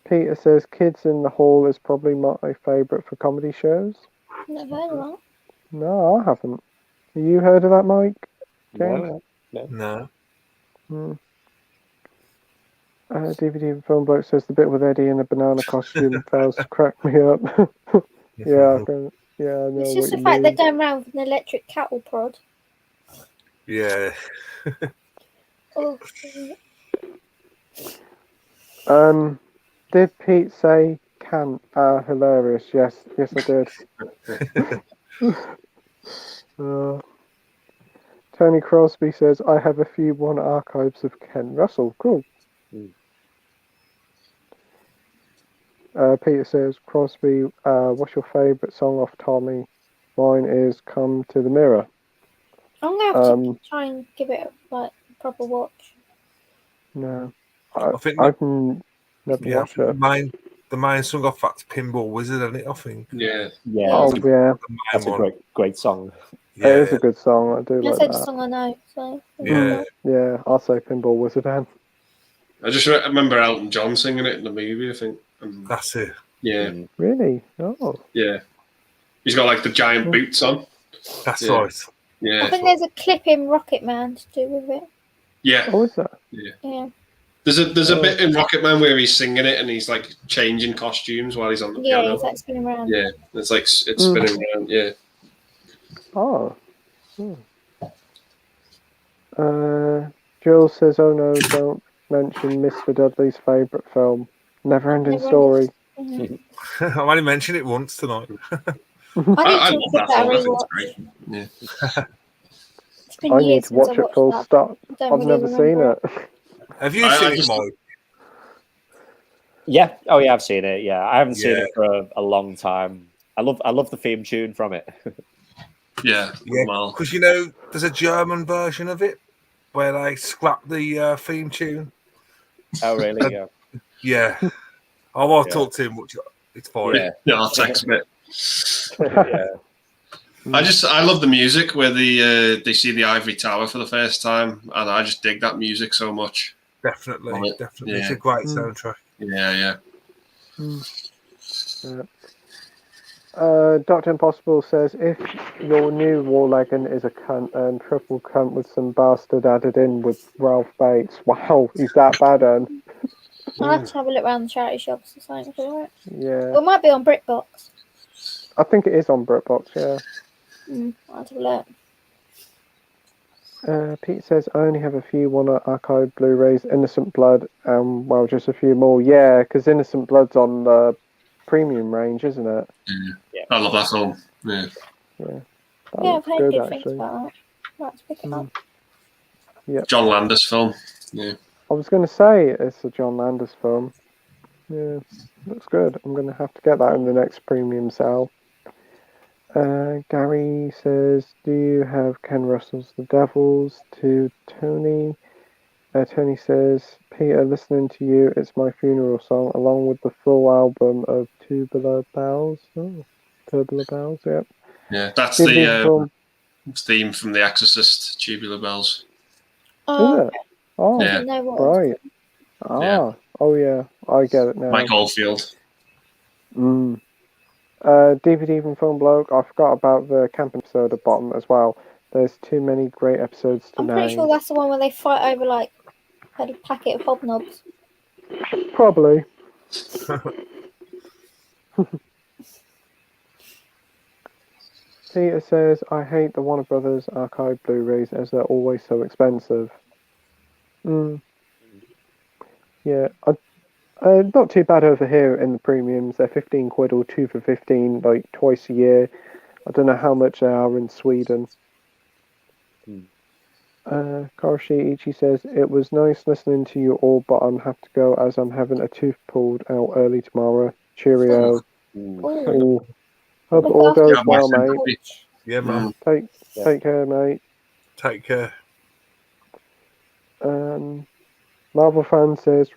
Peter says, Kids in the Hall is probably my favourite for comedy shows. Never heard of that. No, I haven't. Have you heard of that, Mike? James? No. DVD Film Bloke says, the bit with Eddie in a banana costume fails to crack me up. Yeah, I know. It's just the fact they're going around with an electric cattle prod. Yeah. Oh. Did Pete say can? Hilarious. Yes, I did. Tony Crosby says, I have a few one archives of Ken Russell. Cool. Peter says, Crosby, what's your favourite song off Tommy? Mine is Come to the Mirror. I'm going to have to try and give it a proper watch. No. I think I've never watched it. The main song off that's Pinball Wizard, isn't it? I think. Yeah. Oh, yeah. That's a great song. Yeah. It is a good song. I do like That's that. the song I know. So Yeah. Yeah, I'll say Pinball Wizard then. I just remember Elton John singing it in the movie, I think. That's it. Yeah. Really? Oh. Yeah. He's got like the giant boots on. That's right. Yeah. I think there's a clip in Rocket Man to do with it. Yeah. Oh, is that? Yeah. There's a bit in Rocket Man where he's singing it and he's like changing costumes while he's on the piano. Yeah, he's like spinning around. Yeah, it's like it's spinning around. Yeah. Oh. Jill says, "Oh no, don't mention Mr. Dudley's favourite film, Never-Ending Story." I've only mentioned it once tonight. I love that film. I think it's great. Yeah. I need to watch it full stop. I've never seen it. Have you seen it, Mike? Yeah. Oh, yeah. I've seen it. Yeah, I haven't seen it for a long time. I love the theme tune from it. Yeah. Because there's a German version of it where they scrap the theme tune. Oh, really? Yeah. Yeah. I won't talk too much. It's fine. Yeah, I'll text it. Yeah. I love the music where they see the Ivory Tower for the first time, and I just dig that music so much. Definitely. Yeah. It's a great soundtrack. Yeah. Dr. Impossible says, if your new Warlegan is a cunt and triple cunt with some bastard added in with Ralph Bates, wow, he's that bad then. I'll have to have a look around the charity shops or something for it. Yeah. Well, it might be on BritBox. I think it is on BritBox, yeah. I'll have a look. Pete says, I only have a few Warner Archive Blu-rays, Innocent Blood, well, just a few more. Yeah, because Innocent Blood's on the premium range, isn't it? Yeah. I love that film. Yeah. I've heard good things about it. Let's pick it up. Yeah. John Landis film. Yeah. I was going to say it's a John Landis film. Yeah, looks good. I'm going to have to get that in the next premium sale. Gary says, do you have Ken Russell's The Devils? To Tony. Tony says, Peter, listening to you, it's my funeral song, along with the full album of Tubular Bells. Oh, Tubular Bells, yep. Yeah, that's the theme from The Exorcist, Tubular Bells. Is it? Oh, yeah. Right. Oh yeah, I get it now. Mike Oldfield. DVD from Film Bloke. I forgot about the camp episode at bottom as well. There's too many great episodes to name. I'm pretty sure that's the one where they fight over like a packet of hobnobs. Probably. Peter says, I hate the Warner Brothers Archive Blu-rays as they're always so expensive. Yeah, not too bad over here in the premiums. They're 15 quid or 2 for 15, like twice a year. I don't know how much they are in Sweden. Karashi Ichi says, it was nice listening to you all, but I'm have to go as I'm having a tooth pulled out early tomorrow. Cheerio. Hope all goes well, mate. Yeah, man. Take care, mate. Take care. Marvel fan says,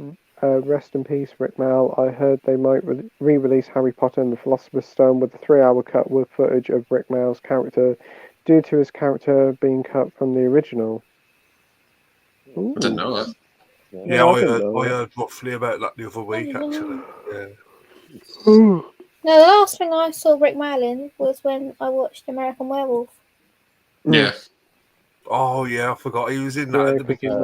rest in peace, Rick Mel. I heard they might re-release Harry Potter and the Philosopher's Stone with a 3-hour cut with footage of Rick Mel's character due to his character being cut from the original. Ooh. I didn't know that. Yeah, I heard roughly about that the other week, actually. Yeah. No, the last thing I saw Rick Mel in was when I watched American Werewolf. Yeah. Oh, yeah, I forgot he was in that at the beginning.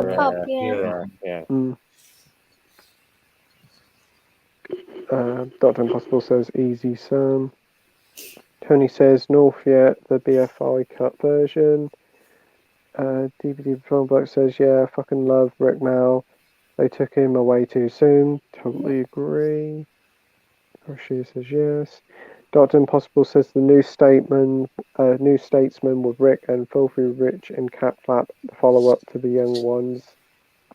Dr. Impossible says, easy, son. Tony says, North yet, the BFI cut version. DVD Film Bloke says, yeah, fucking love Rick Mel. They took him away too soon. totally agree. Rashida says yes. Dr. Impossible says the New Statesman with Rick and Filthy Rich and Cat Flap, the follow-up to the Young Ones.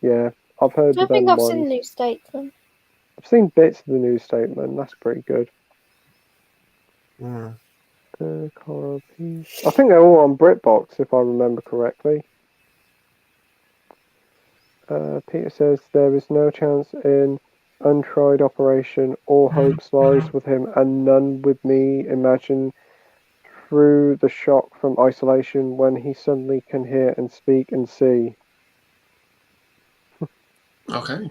Yeah, I've heard I of think them I've ones. seen the New Statesman. I've seen bits of the New Statesman. That's pretty good. Mm. Color Peace. I think they're all on BritBox, if I remember correctly. Peter says there is no chance in Untried Operation. All hopes lies with him and none with me. Imagine through the shock from isolation when he suddenly can hear and speak and see. Okay.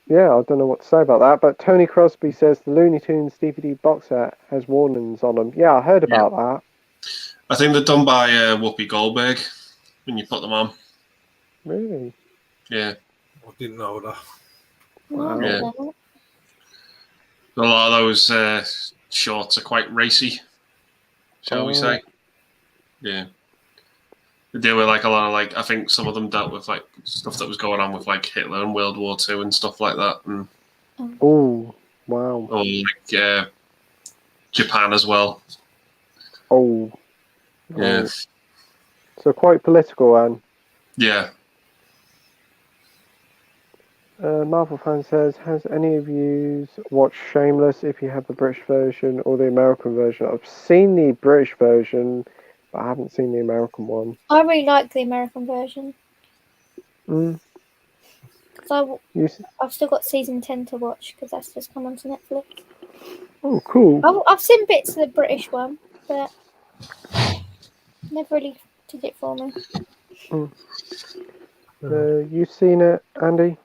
Yeah, I don't know what to say about that, but Tony Crosby says the Looney Tunes DVD box set has warnings on them. Yeah, I heard about that. I think they're done by Whoopi Goldberg when you put them on. Really? Yeah. I didn't know that. Wow. Yeah. A lot of those shorts are quite racy, shall we say. Yeah. They deal with like a lot of like, I think some of them dealt with like stuff that was going on with like Hitler and World War II and stuff like that. And oh, wow. Or like Japan as well. Oh. Yeah. So quite political, Anne. Yeah. Marvel fan says, has any of you watched Shameless if you have the British version or the American version? I've seen the British version, but I haven't seen the American one. I really like the American version. Because I've still got season 10 to watch because that's just come onto Netflix. Oh, cool. I've seen bits of the British one, but never really did it for me. You've seen it, Andy?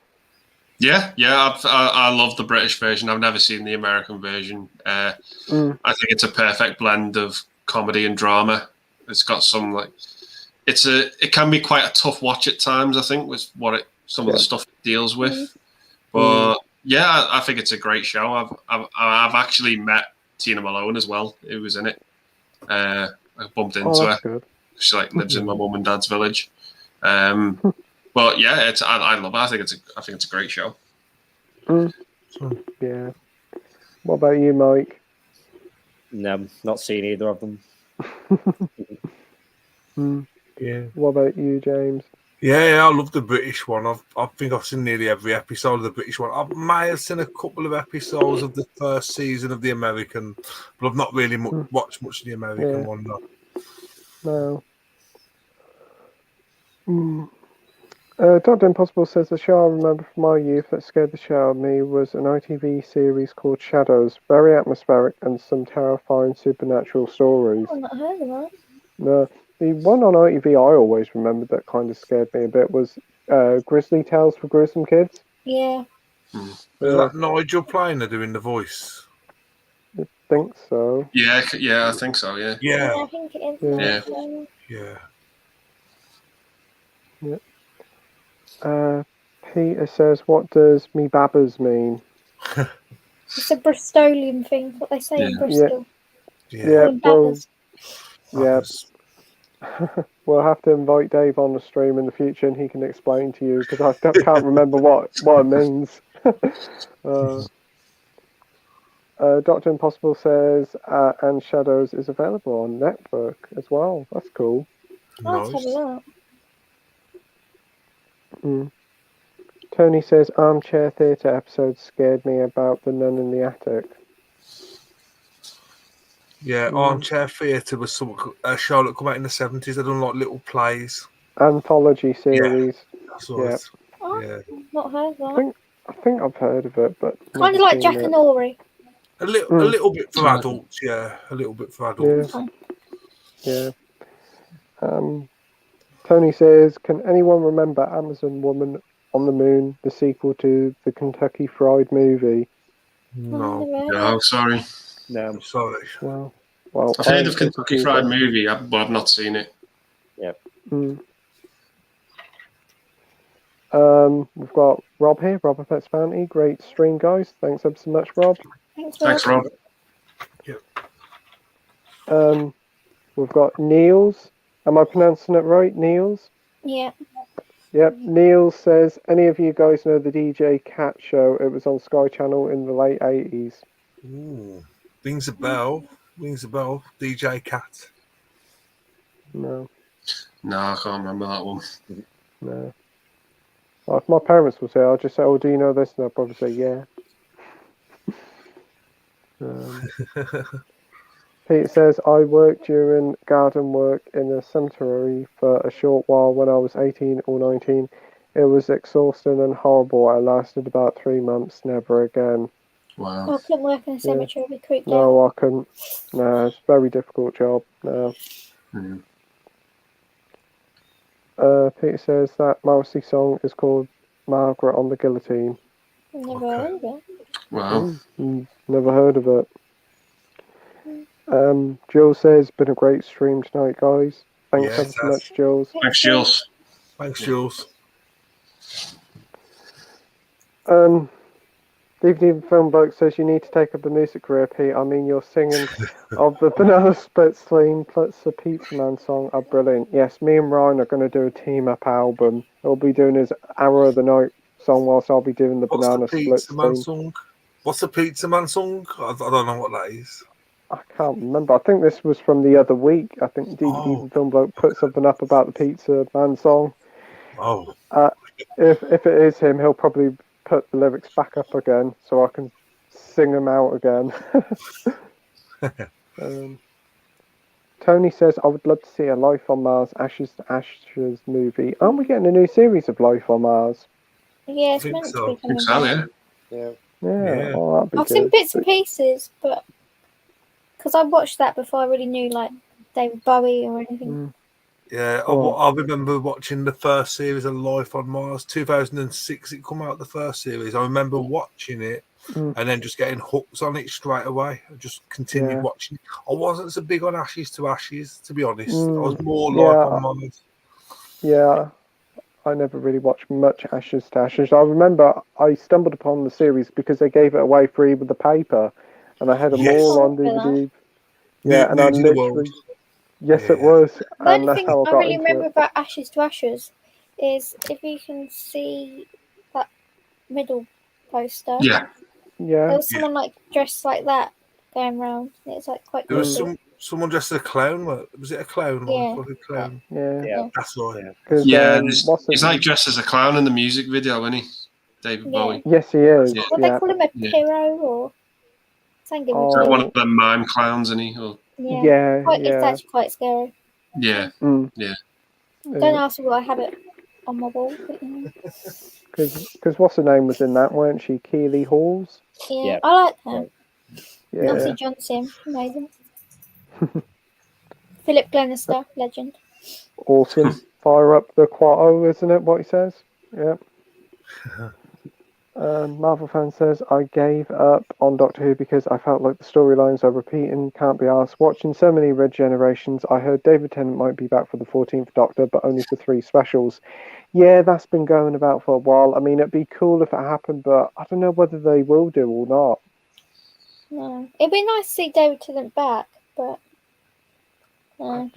Yeah. I love the British version. I've never seen the American version. I think it's a perfect blend of comedy and drama. It's got some like, it can be quite a tough watch at times. I think with some of the stuff it deals with, but yeah, I think it's a great show. I've actually met Tina Malone as well, who was in it. I bumped into her. Good. She like lives in my mum and dad's village. But yeah, I love it. I think it's a great show. Yeah. What about you, Mike? No, not seen either of them. Yeah. What about you, James? Yeah, I love the British one. I think I've seen nearly every episode of the British one. I may have seen a couple of episodes of the first season of the American, but I've not really watched much of the American one. No. Dr. Impossible says the show I remember from my youth that scared the shit out of me was an ITV series called Shadows. Very atmospheric and some terrifying supernatural stories. I've not heard of that. No, the one on ITV I always remembered that kind of scared me a bit was Grizzly Tales for Gruesome Kids. Yeah. Is that Nigel Planer doing the voice? I think so. Yeah, I think so. Yeah. Yeah. I think it is. Yeah. Peter says, what does me babbers mean? It's a Bristolian thing, what they say in Bristol. Yeah, we'll have to invite Dave on the stream in the future and he can explain to you because I can't remember what it means. Dr. Impossible says, and Shadows is available on Network as well. That's cool. I'll have a look. Tony says, Armchair Theatre episode scared me about the nun in the attic. Yeah, Armchair Theatre was a show that came out in the 70s. They done like little plays. Anthology series. That's right. Not heard of that. I think I've heard of it, but kind of like Jack and Ori. A little bit for adults, a little bit for adults. Yeah. Tony says, can anyone remember Amazon Woman on the Moon, the sequel to the Kentucky Fried Movie? No, sorry. No, I'm sorry. Well, I've heard of Kentucky Fried Movie, but I've not seen it. Yep. We've got Rob here, Rob of Pets Bounty. Great stream, guys. Thanks ever so much, Rob. Thanks, Rob. Yep. We've got Niels. Am I pronouncing it right, Niels? Yeah. Yep. Neil says, any of you guys know the DJ Cat show? It was on Sky Channel in the late 80s. Ooh, rings a bell. Rings a bell. DJ Cat. No. No, I can't remember that one. No. Well, if my parents were here, I'd just say, oh, do you know this? And they'll probably say, yeah. Pete says, I worked during garden work in a cemetery for a short while when I was 18 or 19. It was exhausting and horrible. I lasted about 3 months, never again. Wow. I couldn't work in a cemetery, I'd be creeped out. No, I couldn't. No, it's a very difficult job. No. Mm. Peter says that Morrissey song is called Margaret on the Guillotine. Never heard of it. Wow. Never heard of it. Jill says, been a great stream tonight, guys. Thanks ever so much, Jules. Thanks, Jules. Thanks, Jules. DVD Film Bloke says you need to take up a music career, Pete. I mean, your singing of the Banana Split Sling plus the Pizza Man song are brilliant. Yes, me and Ryan are going to do a team-up album. He'll be doing his Hour of the Night song whilst I'll be doing the Banana Split Sling. What's the Pizza Man song? I don't know what that is. I can't remember. I think this was from the other week. I think DVD Film Bloke put something up about the Pizza Man song. Oh. If it is him, he'll probably put the lyrics back up again so I can sing them out again. Tony says, I would love to see a Life on Mars, Ashes to Ashes movie. Aren't we getting a new series of Life on Mars? Yeah, it's meant to be coming back. Yeah. Oh, that'd be I've seen bits and pieces, but because I watched that before I really knew like David Bowie or anything. Yeah, I remember watching the first series of Life on Mars, 2006. It come out the first series. I remember watching it and then just getting hooked on it straight away. I just continued watching it. I wasn't so big on Ashes to Ashes, to be honest. I was more Life on Mars. Yeah, I never really watched much Ashes to Ashes. I remember I stumbled upon the series because they gave it away free with the paper, and I had them all on DVD. Yeah, and I literally. Yes, it was. The only thing I really remember about Ashes to Ashes is if you can see that middle poster. Yeah. There was someone like dressed like that going around. It's like quite cool. There was someone dressed as a clown. Was it a clown? Yeah. Or a clown? Yeah. That's right. Yeah, he's like dressed as a clown in the music video, isn't he? David Bowie. Yes, he is. Would they call him a Pyro or something? One of the mime clowns, isn't he? Or... It's actually quite scary. Yeah. Yeah. Don't ask me why I have it on my wall. Because what's her name was in that, weren't she? Keely Halls? Yeah, I like her. Yeah. Nancy Johnson, amazing. Philip Glenister, legend. Awesome. Fire up the Quatto, isn't it? What he says? Yeah. Marvel fan says, I gave up on Doctor Who because I felt like the storylines are repeating, can't be asked. Watching so many Red Generations, I heard David Tennant might be back for the 14th Doctor, but only for 3 specials. Yeah, that's been going about for a while. I mean, it'd be cool if it happened, but I don't know whether they will do or not. No. It'd be nice to see David Tennant back, but... I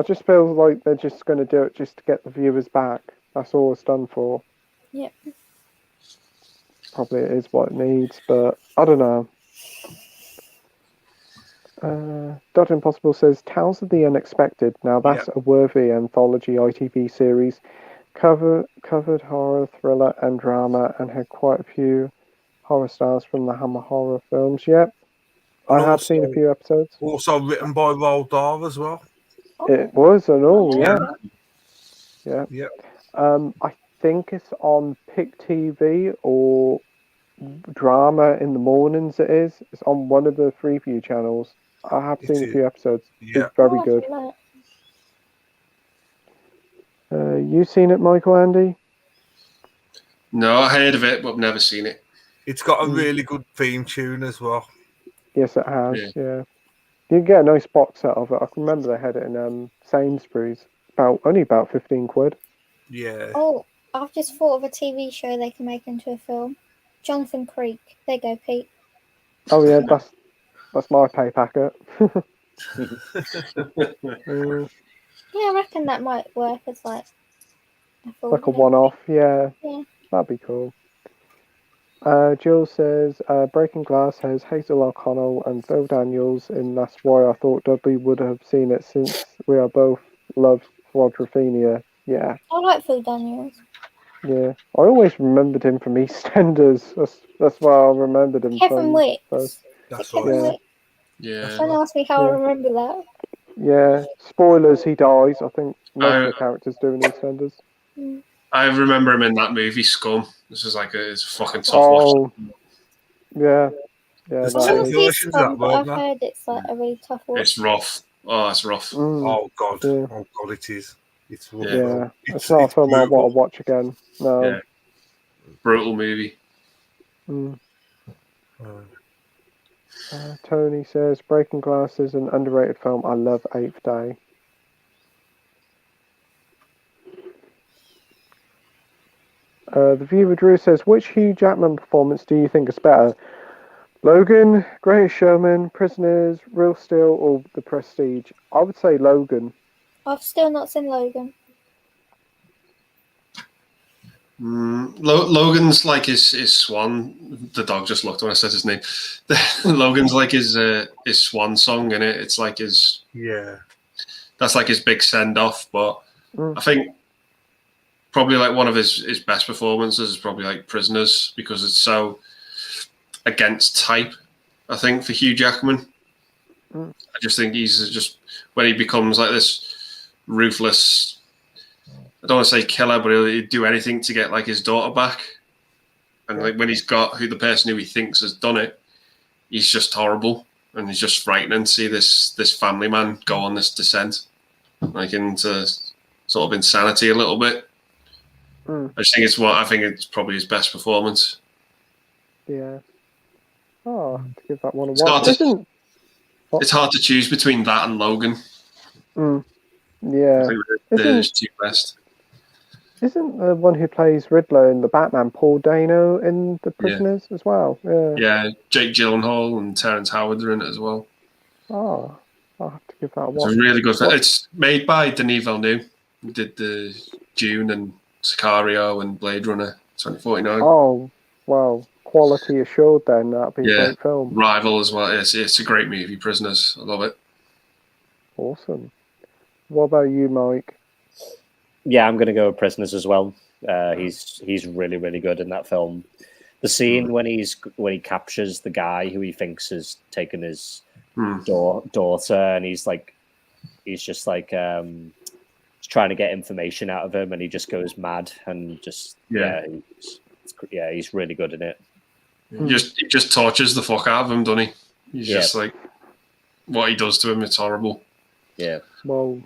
just feel like they're just going to do it just to get the viewers back. That's all it's done for. Yep. Probably it is what it needs, but I don't know. Dr. Impossible says, Tales of the Unexpected. Now that's a worthy anthology ITV series. Covered horror, thriller and drama and had quite a few horror stars from the Hammer horror films. Yep. I have seen a few episodes. Also written by Roald Dahl as well. It was and all, yeah. I think it's on Pick TV or Drama in the mornings. It's on one of the Freeview channels. I have seen a few episodes. It's very good. You seen it, Michael, Andy? No, I heard of it, but I've never seen it. It's got a really good theme tune as well. Yes, it has. Yeah. You can get a nice box set of it. I can remember they had it in Sainsbury's. Only about 15 quid. Yeah. Oh, I've just thought of a TV show they can make into a film. Jonathan Creek. There you go, Pete. Oh yeah, that's my pay packet. Yeah, I reckon that might work as like Like a one-off, yeah. Yeah. That'd be cool. Jill says, Breaking Glass has Hazel O'Connell and Phil Daniels, and that's why I thought Dudley would have seen it since we are both loved quadrophenia. Yeah, I like Phil Daniels. yeah. I always remembered him from EastEnders. That's why I remembered him Kevin from. Wicks. First. That's Kevin right. Wicks. Yeah. Don't ask me how Yeah. I remember that. Yeah, spoilers, he dies. I think most of the characters do in EastEnders. I remember him in that movie Scum. This is like it's a fucking tough Oh, watch. yeah. Yeah, There's that two I've is. versions of that, but weren't I've there? heard it's like a really tough watch. It's rough. Oh, it's rough. Oh God, Yeah. oh God, it is. It's rough. Yeah, it's not a film I want to watch again. No. Yeah. Brutal movie. Mm. Tony says Breaking Glass is an underrated film. I love Eighth Day. The viewer Drew says, which Hugh Jackman performance do you think is better? Logan, Greatest Showman, Prisoners, Real Steel, or The Prestige? I would say Logan. I've still not seen Logan. Logan's like his swan. The dog just looked when I said his name. Logan's like his swan song in it. It's like his that's like his big send off. But I think probably like one of his best performances is probably like Prisoners, because it's so against type. I think for Hugh Jackman, I just think he's just when he becomes like this ruthless. I don't want to say killer, but he'll do anything to get like his daughter back. And like when he's got the person who he thinks has done it, he's just horrible, and he's just frightening to see this family man go on this descent, like into sort of insanity a little bit. I just think I think it's probably his best performance. Yeah. Oh, to give that one a It's watch. It's hard to choose between that and Logan. Yeah. I think they're two best. Isn't the one who plays Riddler in the Batman Paul Dano in The Prisoners as well? Yeah. Yeah, Jake Gyllenhaal and Terrence Howard are in it as well. Oh, I'll have to give that a watch. It's a really good film. It's made by Denis Villeneuve, who did the Dune and Sicario and Blade Runner 2049. Oh, wow. Quality assured then. That'd be a great film. Rival as well. It's a great movie, Prisoners. I love it. Awesome. What about you, Mike? Yeah, I'm going to go with Prisoners as well. He's really, really good in that film. The scene when he captures the guy who he thinks has taken his daughter, and he's just trying to get information out of him, and he just goes mad, and just he's really good in it. He just tortures the fuck out of him, doesn't he? He's just like what he does to him. It's horrible. Yeah. Well.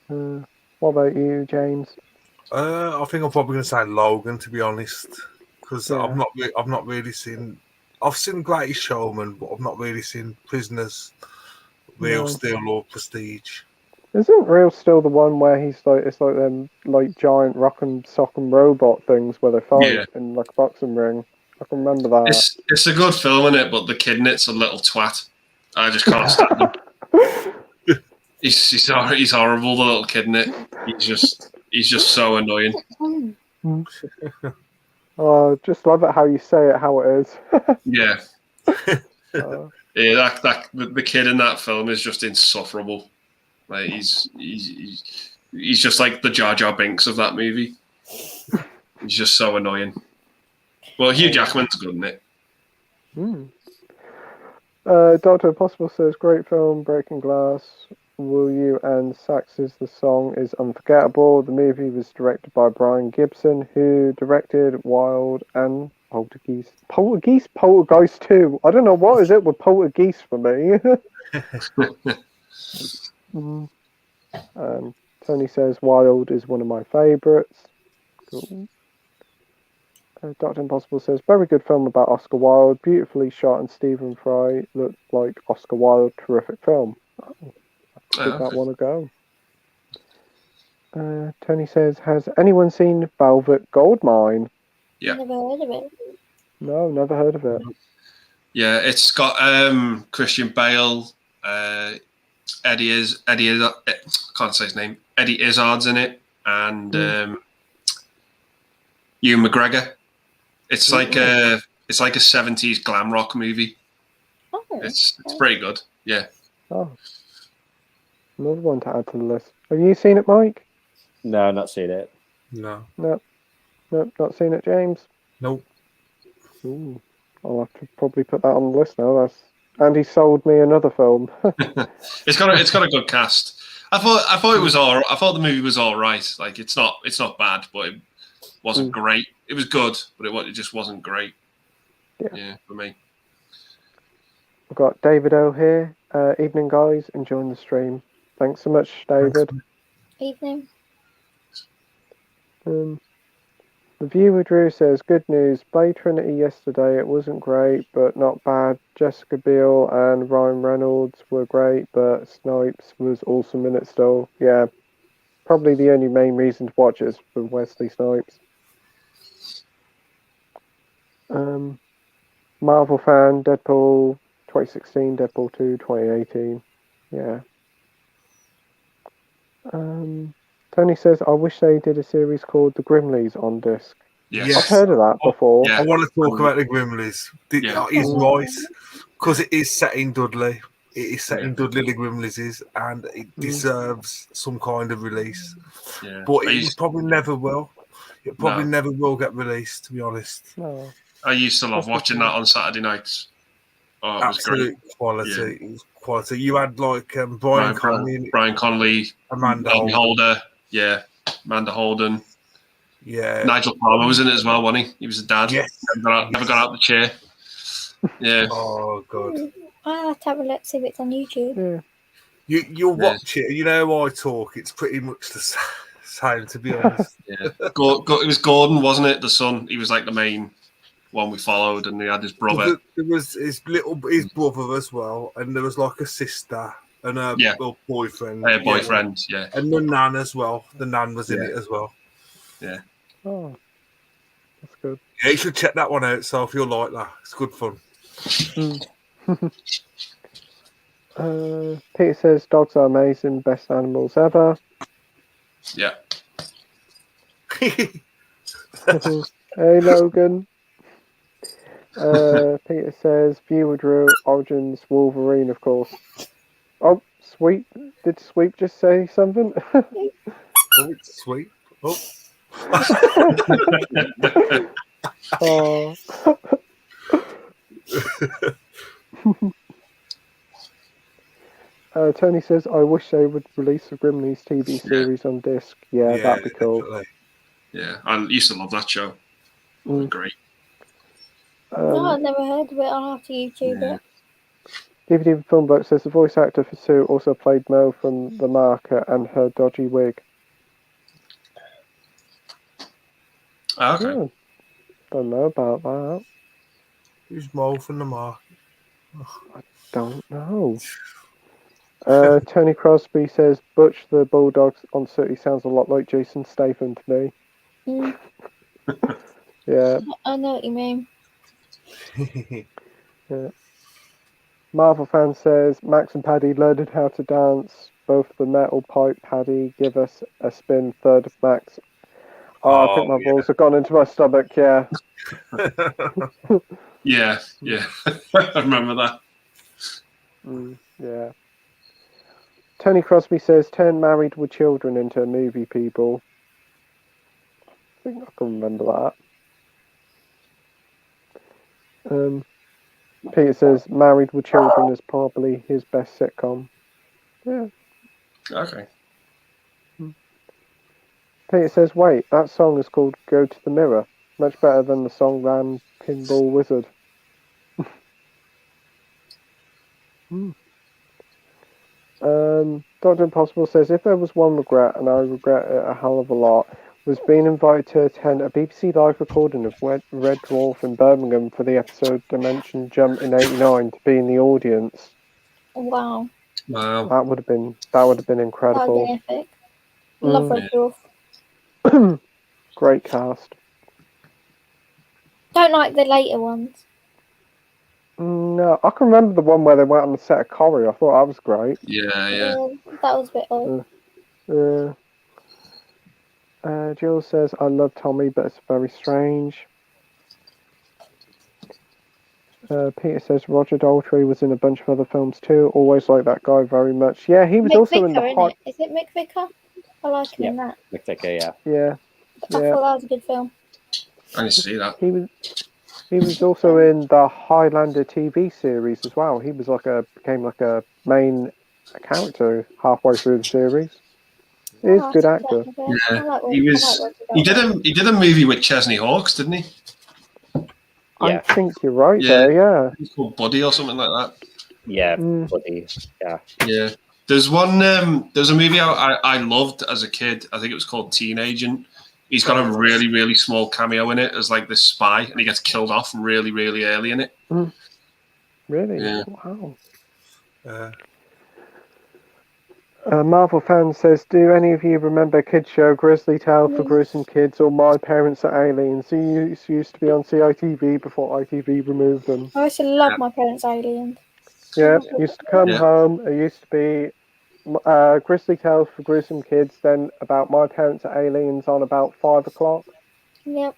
What about you, James? I think I'm probably going to say Logan, to be honest, because I've not really seen. I've seen Greatest Showman, but I've not really seen Prisoners, Real Steel, or Prestige. Isn't Real Steel the one where it's like them like giant rock and sock and robot things where they fight in like a boxing ring? I can remember that. It's a good film, isn't it? But the kid in it's a little twat. I just can't stand him. He's horrible, the little kid in it. He's just so annoying. Oh, just love it how you say it, how it is. Yeah. The kid in that film is just insufferable. Like he's just like the Jar Jar Binks of that movie. He's just so annoying. Well, Hugh Jackman's good in it. Dr. Impossible says, great film, Breaking Glass. Will You and Sax's The Song is unforgettable. The movie was directed by Brian Gibson, who directed Wild and Poltergeist. Poltergeist 2. I don't know what is it with Poltergeist for me. Tony says Wild is one of my favourites. Cool. Dr. Impossible says, very good film about Oscar Wilde, beautifully shot, and Stephen Fry looked like Oscar Wilde. Terrific film. Give that one a go. Tony says, has anyone seen Velvet Goldmine? Yeah. Never heard of it. No, never heard of it. Yeah, it's got Christian Bale, Eddie can't say his name. Eddie Izzard's in it. and Ewan McGregor. It's like a 70s glam rock movie. Oh, It's pretty good. Yeah. Oh, another one to add to the list. Have you seen it, Mike? No, not seen it. No. Nope, not seen it, James. Nope. Ooh, I'll have to probably put that on the list now. Andy sold me another film. It's got a good cast. I thought it was all. I thought the movie was all right. Like it's not bad, but it wasn't great. It was good, but it just wasn't great. Yeah, for me. We've got David O here. Evening, guys. Enjoying the stream. Thanks so much, David. evening. The viewer Drew says, good news. Blade Trinity yesterday, it wasn't great, but not bad. Jessica Biel and Ryan Reynolds were great, but Snipes was awesome in it still. Yeah, probably the only main reason to watch is for Wesley Snipes. Marvel fan, Deadpool 2016, Deadpool 2 2018. Yeah. Tony says, I wish they did a series called The Grimleys on disc. Yes. I've heard of that before. Yeah. I want to talk about the Grimleys. He's right, because it is set in Dudley. It is set in Dudley, the Grimleys is, and it deserves some kind of release. Yeah. But it probably never will. It probably never will get released, to be honest. No. I used to love watching that on Saturday nights. Oh, it was Absolute great. quality. Yeah. It was quality. You had like Brian Conley, Amanda Holder. Yeah, Amanda Holden. Yeah. Nigel Palmer was in it as well, wasn't he? He was a dad. Yes. Never got out of the chair. Yeah. Oh, God. I'll have to have a look, see if it's on YouTube. Yeah. You'll watch it. You know how I talk. It's pretty much the same, to be honest. Yeah. It was Gordon, wasn't it? The son. He was like the main one we followed, and he had his brother. There was his brother as well, and there was like a sister and a little boyfriend. Boyfriend, yeah. And the nan as well. The nan was in it as well. Yeah. Oh, that's good. Yeah, you should check that one out, Soph. You'll like that. It's good fun. Peter says, dogs are amazing, best animals ever. Yeah. Hey, Logan. Peter says, viewer Drew, Origins, Wolverine, of course. Oh, Sweep. Did Sweep just say something? Oh, sweet. Oh. Oh. Tony says, I wish they would release a Grimleys TV series on disc. Yeah, that'd be cool. Definitely. Yeah, I used to love that show. It was great. No, I've never heard of it. I'll have to YouTube it. DVD Film Book says the voice actor for Sue also played Mo from The Marker and her dodgy wig. Oh, okay. Yeah, don't know about that. Who's Mo from The Mark? Don't know. Tony Crosby says Butch the Bulldog on City sounds a lot like Jason Statham to me. Yeah. I know what you mean. Yeah. Marvel fan says Max and Paddy learned how to dance. Both the metal pipe Paddy give us a spin. Third of Max. Oh, I think my balls have gone into my stomach. Yeah. Yeah. I remember that. Yeah. Tony Crosby says, turn married with children into movie people. I think I can remember that. Peter says, married with children is probably his best sitcom. Yeah. Okay. Peter says, wait, that song is called Go to the Mirror. Much better than the song Ran Pinball Wizard. Dr. Impossible says, if there was one regret, and I regret it a hell of a lot, was being invited to attend a BBC live recording of Red Dwarf in Birmingham for the episode Dimension Jump in '89 to be in the audience. Wow. That would have been incredible. That would be epic. Love Red Dwarf. Great cast. Don't like the later ones. No, I can remember the one where they went on the set of Corrie. I thought that was great. Yeah. That was a bit odd. Jill says, I love Tommy, but it's very strange. Peter says, Roger Daltrey was in a bunch of other films too. Always like that guy very much. Yeah, he was Mick also in Vicker, the hot. Is it Mick Vicker? I like him in that. Mick Vicker, yeah. Yeah, I thought that was a good film. I didn't see that. he was also in the Highlander TV series as well. He was became like a main character halfway through the series. He's a good actor. Yeah, he did a movie with Chesney Hawkes, didn't he? I think you're right Yeah. there. Yeah. He's called Buddy or something like that. Yeah, Buddy. Yeah. Yeah. There's one. There's a movie I loved as a kid. I think it was called Teen Agent. He's got a really, really small cameo in it as like this spy, and he gets killed off really, really early in it. Really? Yeah. Wow. Marvel fan says, do any of you remember kids show Grizzly Tale for Gruesome Kids or My Parents Are Aliens? These used to be on CITV before ITV removed them. I used to love My Parents Are Aliens. Yeah, used to come home. It used to be Grizzly Tales for Gruesome Kids, then about My Parents Are Aliens on about 5 o'clock. Yep.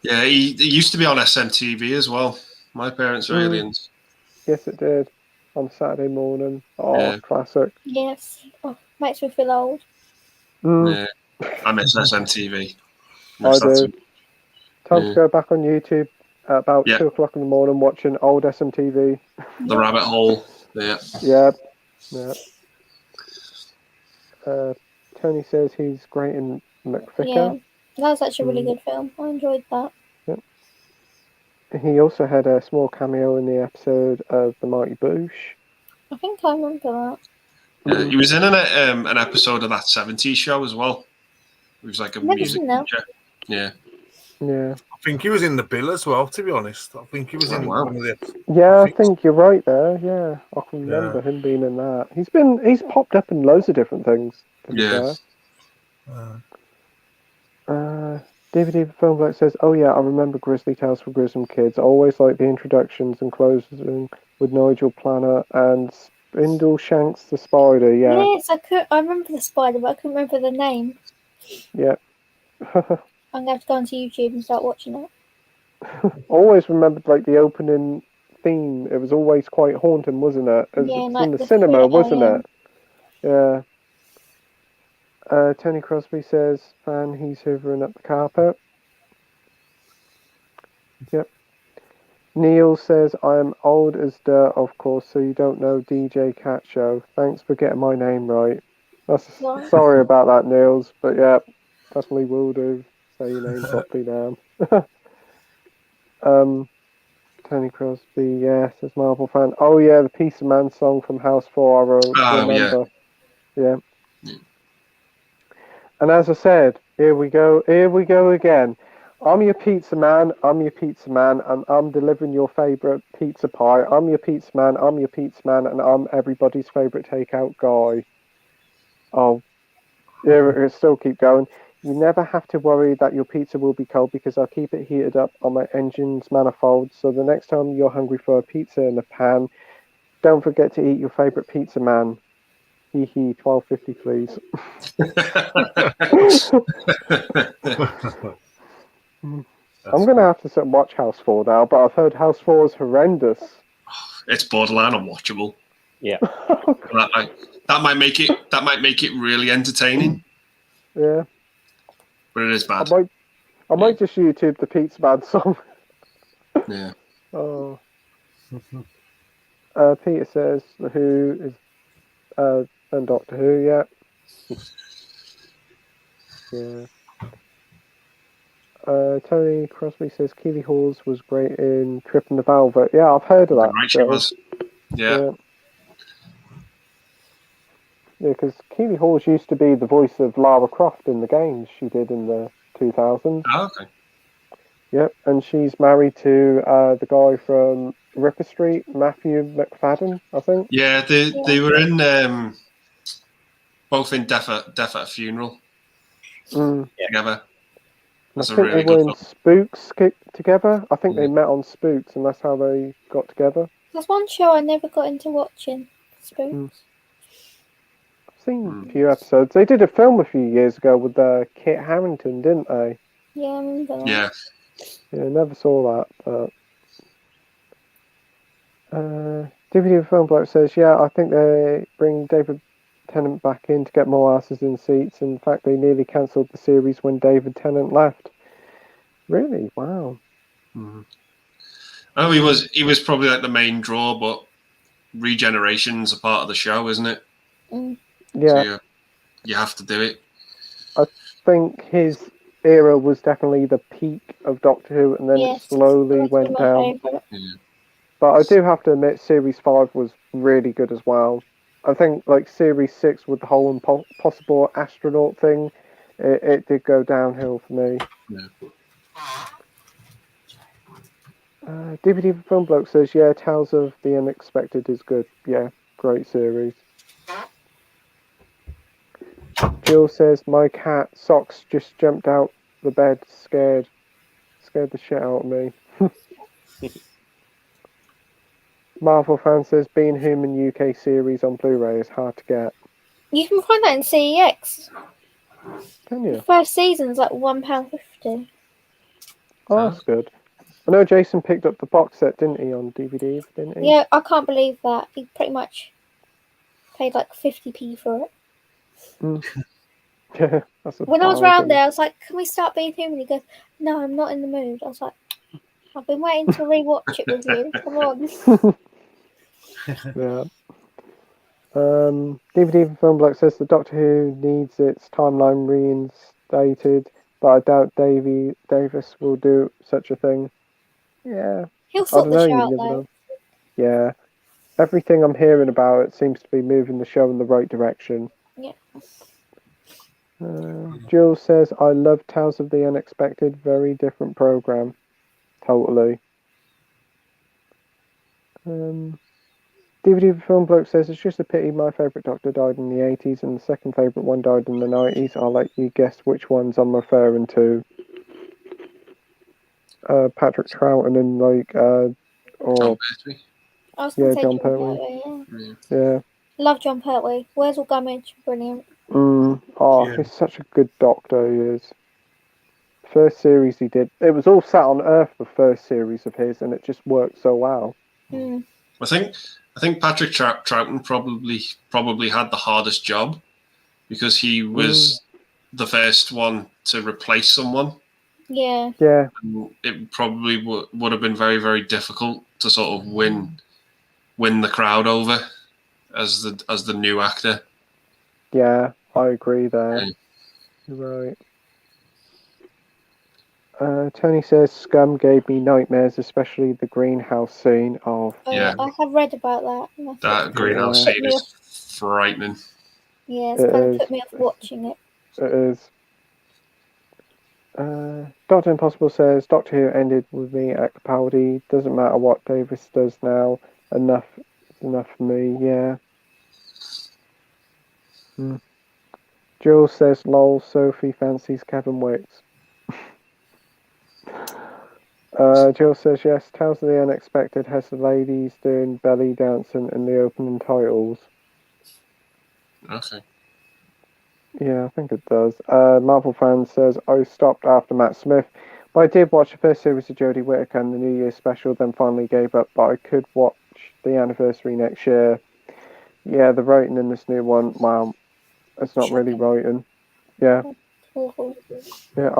Yeah, it used to be on SMTV as well. My Parents Are Aliens. Yes, it did. On Saturday morning. Oh, Yeah. classic. Yes. Oh, makes me feel old. Yeah, I miss SMTV. I do. Time to go back on YouTube at about 2 o'clock in the morning watching old SMTV. The Rabbit Hole. Yeah. Yeah. Tony says he's great in McVicker. Yeah, that was actually a really good film. I enjoyed that. Yep. He also had a small cameo in the episode of The Mighty Boosh. I think I remember that. Yeah, he was in an episode of that 70s show as well. He was like a music teacher. Yeah. Yeah. I think he was in The Bill as well, to be honest. I think he was in one of the episodes. Yeah, I think you're right there. Yeah. I can remember him being in that. He's popped up in loads of different things. Yeah. DVD for Film Black says, oh yeah, I remember Grizzly Tales for Gruesome Kids. I always like the introductions and closing with Nigel Planer and Spindle Shanks the Spider. Yeah. Yes, I remember the spider, but I couldn't remember the name. Yeah. I'm going to have to go onto YouTube and start watching it. Always remembered like the opening theme. It was always quite haunting, wasn't it? It was like in the cinema, wasn't it? Yeah. Tony Crosby says, fan, he's hoovering up the carpet. Yep. Neil says, I'm old as dirt, of course, so you don't know DJ Cat Show. Thanks for getting my name right. Sorry about that, Niels, but yeah, definitely will do. Say your name properly now. Tony Crosby, says Marvel fan. Oh yeah, the Piece of Man song from House 4, I remember. Yeah. And as I said, here we go again. I'm your pizza man, and I'm delivering your favourite pizza pie. I'm your pizza man, and I'm everybody's favourite takeout guy. Oh, yeah, it'll still keep going. You never have to worry that your pizza will be cold because I'll keep it heated up on my engine's manifold. So the next time you're hungry for a pizza in a pan, don't forget to eat your favourite pizza man. Hee hee, $12.50 please. I'm going to have to watch House 4 now, but I've heard House 4 is horrendous. It's borderline unwatchable. Yeah. that might make it really entertaining. Yeah. But it is bad. I might just YouTube the Pizza Man song. Yeah. Oh. Peter says Who is and Doctor Who, yeah. Yeah. Tony Crosby says Keeley Hawes was great in Tripping the Velvet. Yeah, I've heard of that. Right, she was. Yeah. Yeah, because Keeley Hawes used to be the voice of Lara Croft in the games she did in the 2000s. Oh, okay. Yep, and she's married to the guy from Ripper Street, Matthew McFadden, I think. Yeah, they were in both in Death at a Funeral together. That's I think they were in Spooks together. I think they met on Spooks, and that's how they got together. There's one show I never got into watching, Spooks. I've seen a few episodes. They did a film a few years ago with Kit Harington, didn't they? Yeah, I remember that. Yeah. Yeah, never saw that, but DVD Film Bloke says, yeah, I think they bring David Tennant back in to get more asses in seats. In fact, they nearly cancelled the series when David Tennant left. Really? Wow. Oh, he was probably like the main draw, but regeneration's a part of the show, isn't it? Yeah. So you have to do it. I think his era was definitely the peak of Doctor Who, and then it slowly went down. Yeah. But I do have to admit, Series 5 was really good as well. I think, like, Series 6 with the whole impossible astronaut thing, it did go downhill for me. Yeah. DVD for Film Bloke says, yeah, Tales of the Unexpected is good. Yeah, great series. Jill says, my cat, Socks, just jumped out the bed, scared the shit out of me. Marvel fan says, Being Human UK series on Blu-ray is hard to get. You can find that in CEX. Can you? The first season's like £1.50. Oh, that's good. I know Jason picked up the box set, didn't he, on DVD, didn't he? Yeah, I can't believe that. He pretty much paid like 50p for it. Yeah, that's when I was round there, I was like, can we start Being Human? He goes, no, I'm not in the mood. I was like, I've been waiting to rewatch it with you. Come on. Yeah. DVD for Film Bloke says the Doctor Who needs its timeline reinstated, but I doubt Davis will do such a thing. Yeah. He'll sort the show out, never though. know. Yeah. Everything I'm hearing about it seems to be moving the show in the right direction. Yeah. Jill says, I love Tales of the Unexpected, very different program. Totally. DVD Film Bloke says, it's just a pity my favourite Doctor died in the 80s and the second favourite one died in the 90s. I'll let you guess which ones I'm referring to. Patrick Troughton and John Pertwee. I was going to say John Pertwee. Yeah. Love John Pertwee. Where's All Gummidge? Brilliant. He's such a good Doctor, he is. First series he did, it was all sat on Earth, the first series of his, and it just worked so well. I think Patrick Troughton probably had the hardest job because he was the first one to replace someone. Yeah. Yeah. And it probably would have been very, very difficult to sort of win the crowd over as the new actor. Yeah, I agree there. You're right. Tony says Scum gave me nightmares, especially the greenhouse scene of. Yeah. I have read about that. That greenhouse scene is frightening. Yeah, it's kind of put me off watching it. It is. Dr. Impossible says Doctor Who ended with me at Capaldi. Doesn't matter what Davis does now. Enough for me. Yeah. Jules says, lol, Sophie fancies Kevin Wicks. Jill says, yes, Tales of the Unexpected has the ladies doing belly dancing in the opening titles. Okay. Yeah, I think it does. Marvel fan says, I stopped after Matt Smith, but I did watch the first series of Jodie Whittaker and the New Year special, then finally gave up, but I could watch the anniversary next year. Yeah, the writing in this new one, wow, it's not really writing. Yeah. Yeah,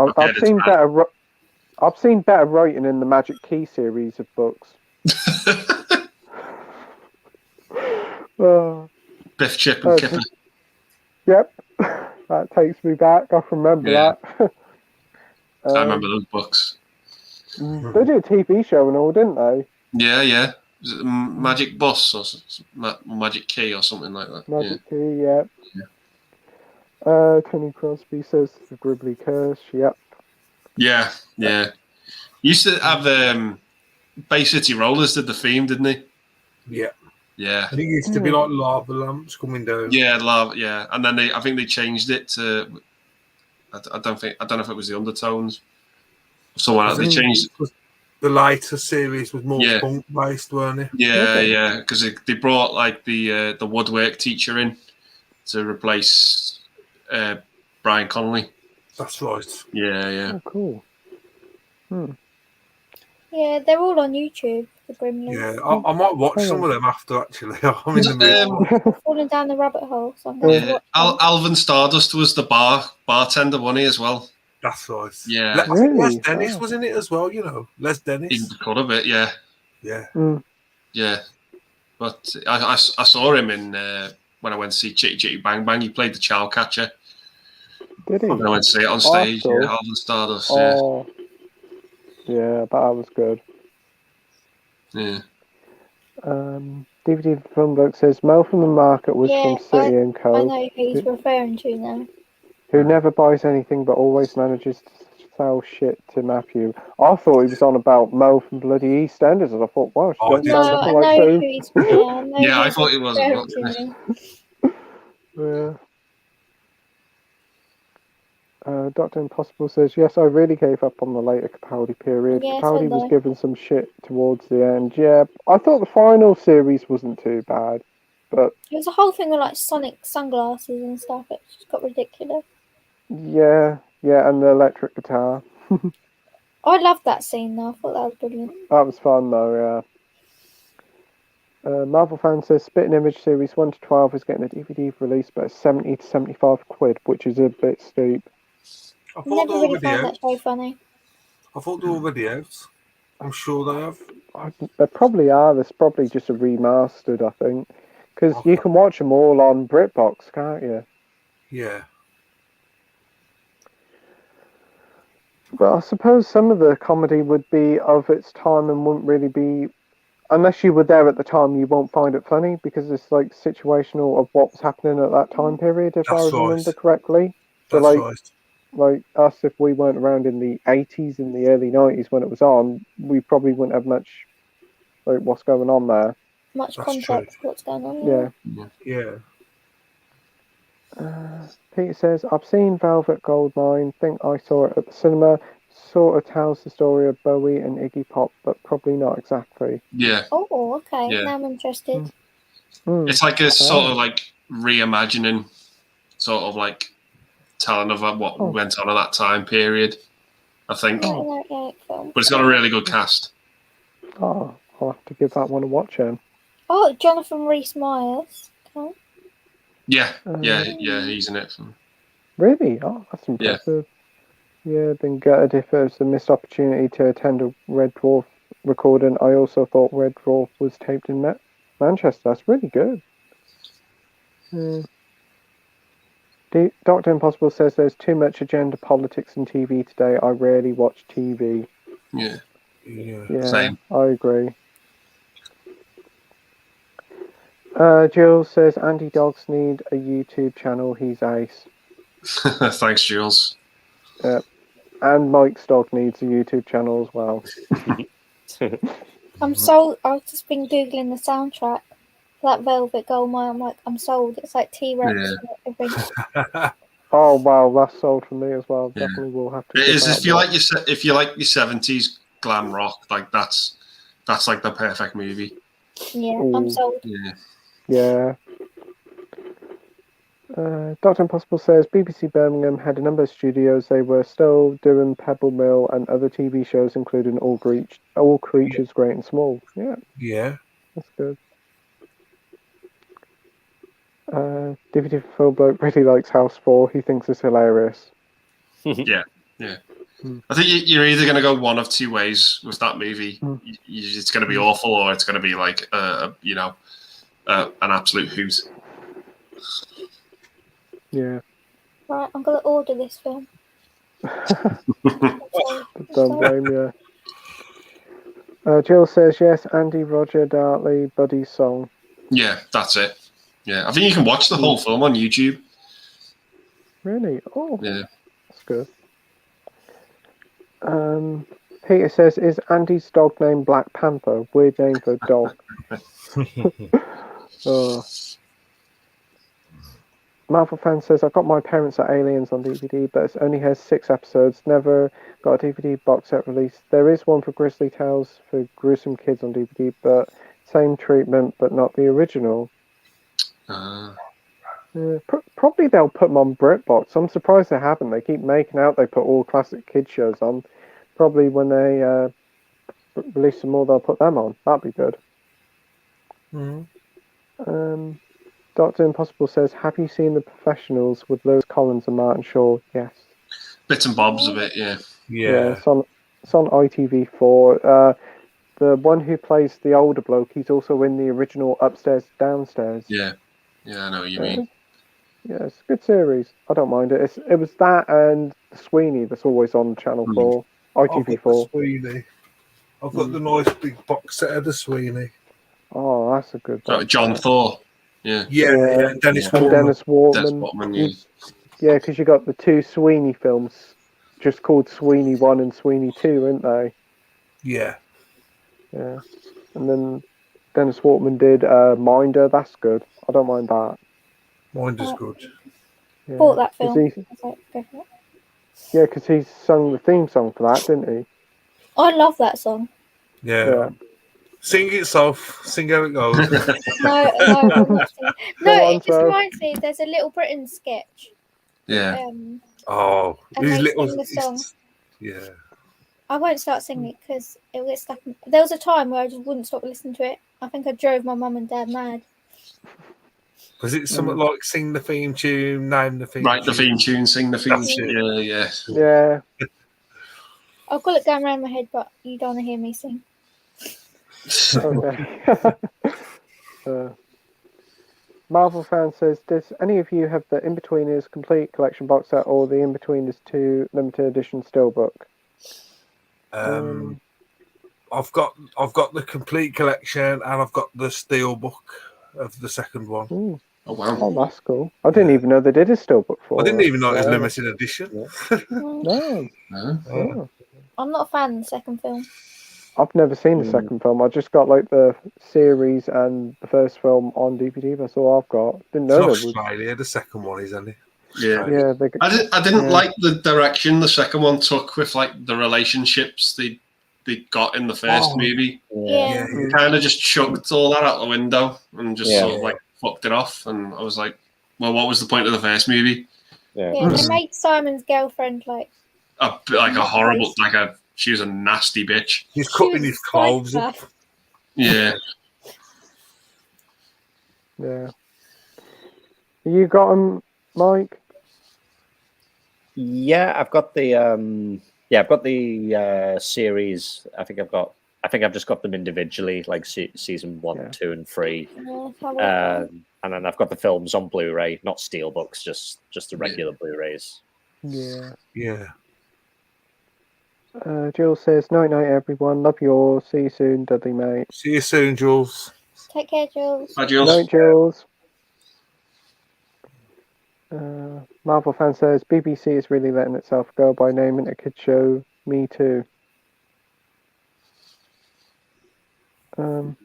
I've seen better writing in the Magic Key series of books. Biff, Chip and Kipper. Yep. That takes me back. I can remember that. I remember those books. They did a TV show and all, didn't they? Yeah. Was it Magic Bus or Magic Key or something like that? Magic Key, yeah. Tony Crosby says the Gribbly Curse, yep. Yeah. Used to have Bay City Rollers did the theme, didn't they? Yeah. Yeah. I think it used to be like lava lamps coming down. Yeah, lava. Yeah, and then I think they changed it to. I don't know if it was the Undertones. Someone else. They changed. The later series was more punk based, weren't it? Yeah, because they brought like the woodwork teacher in to replace Brian Connolly. That's right. Yeah. Oh, cool. Yeah, they're all on YouTube. The Brimley. Yeah, I might watch some of them after. Actually, I'm in the mood. I've fallen down the rabbit hole, so I'm going to watch them. Alvin Stardust was the bartender, wasn't he, as well? That's right. Yeah. I think Les Dennis was in it as well. You know, Les Dennis. In the cut of it, yeah. Yeah. Yeah. But I saw him in when I went to see Chitty Chitty Bang Bang. He played the child catcher. Did he? When I went to see it on stage. Awesome. Yeah, Alvin Stardust. Oh. Yeah, that was good. Yeah. DVD Film Book says Mel from the Market was from City and Co. I know who he's referring to now. Who never buys anything but always manages to sell shit to Matthew. I thought he was on about Mel from bloody EastEnders, and I thought, wow, she doesn't sound I nothing know like who Boom. he's. Yeah, I thought it was. Yeah. Dr. Impossible says, yes, I really gave up on the later Capaldi period. Yes, Capaldi was given some shit towards the end. Yeah, I thought the final series wasn't too bad, but... It was a whole thing with, like, Sonic sunglasses and stuff. It just got ridiculous. Yeah, and the electric guitar. I loved that scene, though. I thought that was brilliant. That was fun, though, yeah. Marvel Fan says, Spitting Image Series 1 to 12 is getting a DVD release, but it's 70 to 75 quid, which is a bit steep. I thought Never really found that so funny. I thought they were already out. I'm sure they have. They probably are. There's probably just a remastered, I think. Because you can watch them all on BritBox, can't you? Yeah. But I suppose some of the comedy would be of its time and wouldn't really be... Unless you were there at the time, you won't find it funny because it's like situational of what was happening at that time period, if I remember correctly. So That's right. Like us, if we weren't around in the 80s and the early 90s when it was on, we probably wouldn't have much like what's going on there. Much context what's going on. Yeah. Peter says, I've seen Velvet Goldmine, think I saw it at the cinema. Sort of tells the story of Bowie and Iggy Pop, but probably not exactly. Yeah. Oh, okay. Yeah. Now I'm interested. It's like a sort of like reimagining, sort of like telling of what went on at that time period, I think. But it's got a really good cast. Oh, I'll have to give that one a watch then. Oh, Jonathan Rhys-Meyers. Okay. Yeah, he's in it. Really? Oh, that's impressive. Yeah, been gutted if there's a missed opportunity to attend a Red Dwarf recording. I also thought Red Dwarf was taped in Manchester. That's really good. Dr. Impossible says there's too much agenda politics in TV today. I rarely watch TV. Yeah. Same. I agree. Jules says Andy Dogs need a YouTube channel. He's ace. Thanks, Jules. And Mike's dog needs a YouTube channel as well. I'm sold. I've just been Googling the soundtrack for that Velvet Goldmine. I'm like, I'm sold. It's like T-Rex and everything. Oh wow, that's sold for me as well. Definitely will have to. It is if you like your 70s glam rock, like that's like the perfect movie. Yeah, I'm sold. Yeah. Dr. Impossible says BBC Birmingham had a number of studios. They were still doing Pebble Mill and other TV shows, including All Creatures Great and Small. Yeah, that's good. DVD Phil Bloke really likes House 4. He thinks it's hilarious. Yeah. I think you're either going to go one of two ways with that movie. It's going to be awful, or it's going to be like an absolute hoot. Yeah. Right, I'm gonna order this film. Don't blame you. Jill says yes. Andy Roger Dartley Buddy's song. Yeah, that's it. Yeah, I think you can watch the whole film on YouTube. Really? Oh, yeah, that's good. Peter says, is Andy's dog named Black Panther? Weird name for a dog. Marvel Fan says, I got my parents at Aliens on DVD, but it only has 6 episodes. Never got a DVD box set release. There is one for Grizzly Tales for Gruesome Kids on DVD, but same treatment, but not the original. Probably they'll put them on BritBox. I'm surprised they haven't. They keep making out they put all classic kid shows on. Probably when they release some more, they'll put them on. That'd be good. Dr. Impossible says, have you seen The Professionals with Lewis Collins and Martin Shaw? Yes. Bits and bobs of it, yeah. Yeah. It's on ITV4. The one who plays the older bloke, he's also in the original Upstairs Downstairs. Yeah, I know what you mean. Yeah, it's a good series. I don't mind it. It was that and Sweeney that's always on Channel 4, ITV4. Sweeney. I've got the nice big box set of the Sweeney. Oh, that's a good one. John Thor. Yeah. Dennis and Wortman. Dennis Wortman. Dennis Wortman, yeah, because you got the two Sweeney films, just called Sweeney 1 and Sweeney 2, aren't they? Yeah. Yeah. And then Dennis Wortman did Minder. That's good. I don't mind that. Minder's good. Yeah. Bought that film. Go for it. Yeah, because he sung the theme song for that, didn't he? I love that song. Yeah. Sing it, Soph. Sing how it goes. No, I'm not singing. No, it just Soph. reminds me. There's a Little Britain sketch. Yeah. And these they little. sing the song. Yeah. I won't start singing it because it gets stuck. There was a time where I just wouldn't stop listening to it. I think I drove my mum and dad mad. Was it something like sing the theme tune, name the theme Write tune? the theme tune, sing the theme That's tune. it. Yeah. I've got it going around my head, but you don't want to hear me sing. Okay. Marvel fan says, does any of you have the In-Betweeners complete collection box set or the In-Betweeners 2 limited edition steelbook? I've got the complete collection and I've got the steelbook of the second one. Ooh. Oh wow! Oh, that's cool. I didn't even know they did a steelbook for. I didn't even know it was limited edition. No. Oh. I'm not a fan of the second film. I've never seen the second film. I just got like the series and the first film on DVD. That's all I've got. Didn't know It's there was. Australia. The second one is, isn't it? Yeah. Yeah, I didn't like the direction the second one took with like the relationships they got in the first movie. Yeah. They kind of just chucked all that out the window and just sort of like fucked it off. And I was like, well, what was the point of the first movie? Yeah, they made Simon's girlfriend like a horrible, she was a nasty bitch. He's cutting his clothes up. Yeah. Yeah. You got them, Mike? Yeah, I've got the series. I think I've just got them individually, like season 1, 2, and 3. And then I've got the films on Blu-ray, not steelbooks, just the regular Blu-rays. Yeah. Yeah. Jill says, night night everyone. Love you all. See you soon, Dudley mate. See you soon, Jules. Take care, Jules. Bye, Jules. Night, Jules. Marvel fan says, BBC is really letting itself go by naming a kid show Me Too. Tony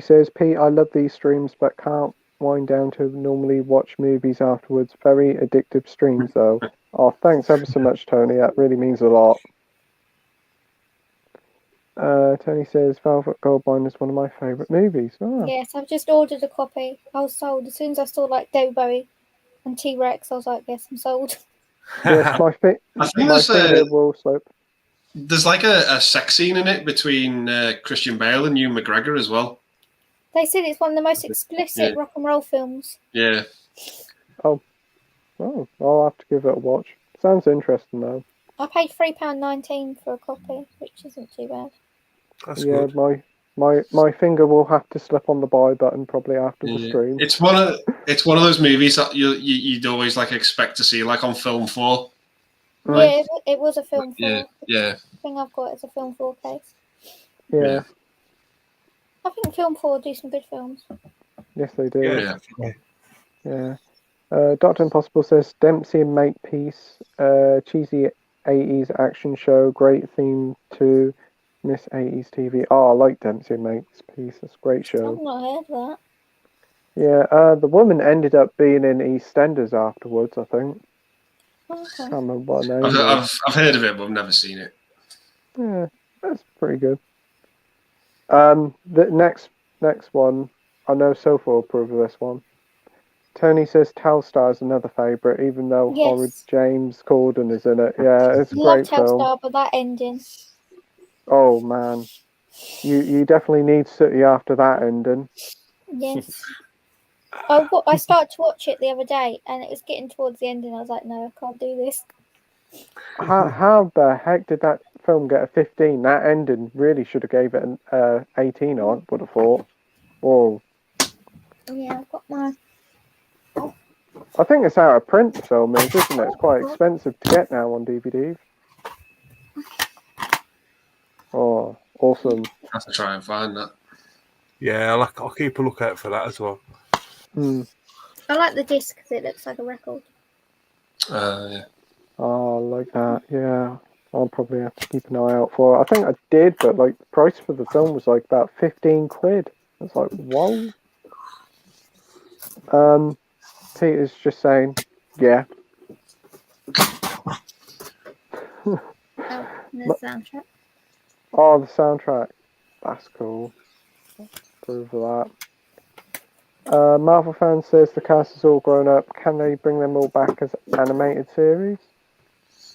says, Pete, I love these streams but can't wind down to normally watch movies afterwards. Very addictive streams though. Oh, thanks ever so much, Tony. That really means a lot. Tony says, Velvet Goldmine is one of my favourite movies. Oh. Yes, I've just ordered a copy. I was sold. As soon as I saw like David Bowie and T-Rex, I was like, yes, I'm sold. Yes, my finger will slope. There's like a sex scene in it between Christian Bale and Ewan McGregor as well. They said it's one of the most explicit rock and roll films. Yeah. Oh, I'll have to give it a watch. Sounds interesting though. I paid £3.19 for a copy, which isn't too bad. That's good. My finger will have to slip on the buy button probably after the stream. It's one of those movies that you'd always like expect to see like on Film 4. Right? Yeah, it was a Film 4. Yeah. The thing I've got is a Film 4 case. Yeah. I think Film 4 do some good films. Yes, they do. Yeah. Dr. Impossible says, Dempsey and Makepeace, cheesy 80s action show, great theme to Miss 80s TV. Oh, I like Dempsey and Makepeace. That's a great show. I've not heard that. Yeah, the woman ended up being in EastEnders afterwards, I think. Okay. Can't remember what her name I've heard of it, but I've never seen it. Yeah, that's pretty good. The next one, I know Soph will approve of this one. Tony says Telstar is another favourite, even though horrid Yes. James Corden is in it. Yeah, it's a Love great film. Telstar, but that ending. Oh man, you definitely need Sooty after that ending. Yes. I started to watch it the other day, and it was getting towards the end, and I was like, no, I can't do this. How the heck did that film get a 15? That ending really should have gave it an 18 on. Would have thought. Whoa. Yeah, I've got my. I think it's out of print. The film is, isn't it? It's quite expensive to get now on DVD. Oh, awesome. I have to try and find that. Yeah, I'll keep a lookout for that as well. I like the disc because it looks like a record. Yeah. Oh, like that. Yeah. I'll probably have to keep an eye out for it. I think I did, but like the price for the film was like about 15 quid. I was like, whoa. Peter's just saying, yeah. Oh, the soundtrack. Oh, the soundtrack. That's cool. Approve of that. Marvel fan says the cast is all grown up. Can they bring them all back as animated series?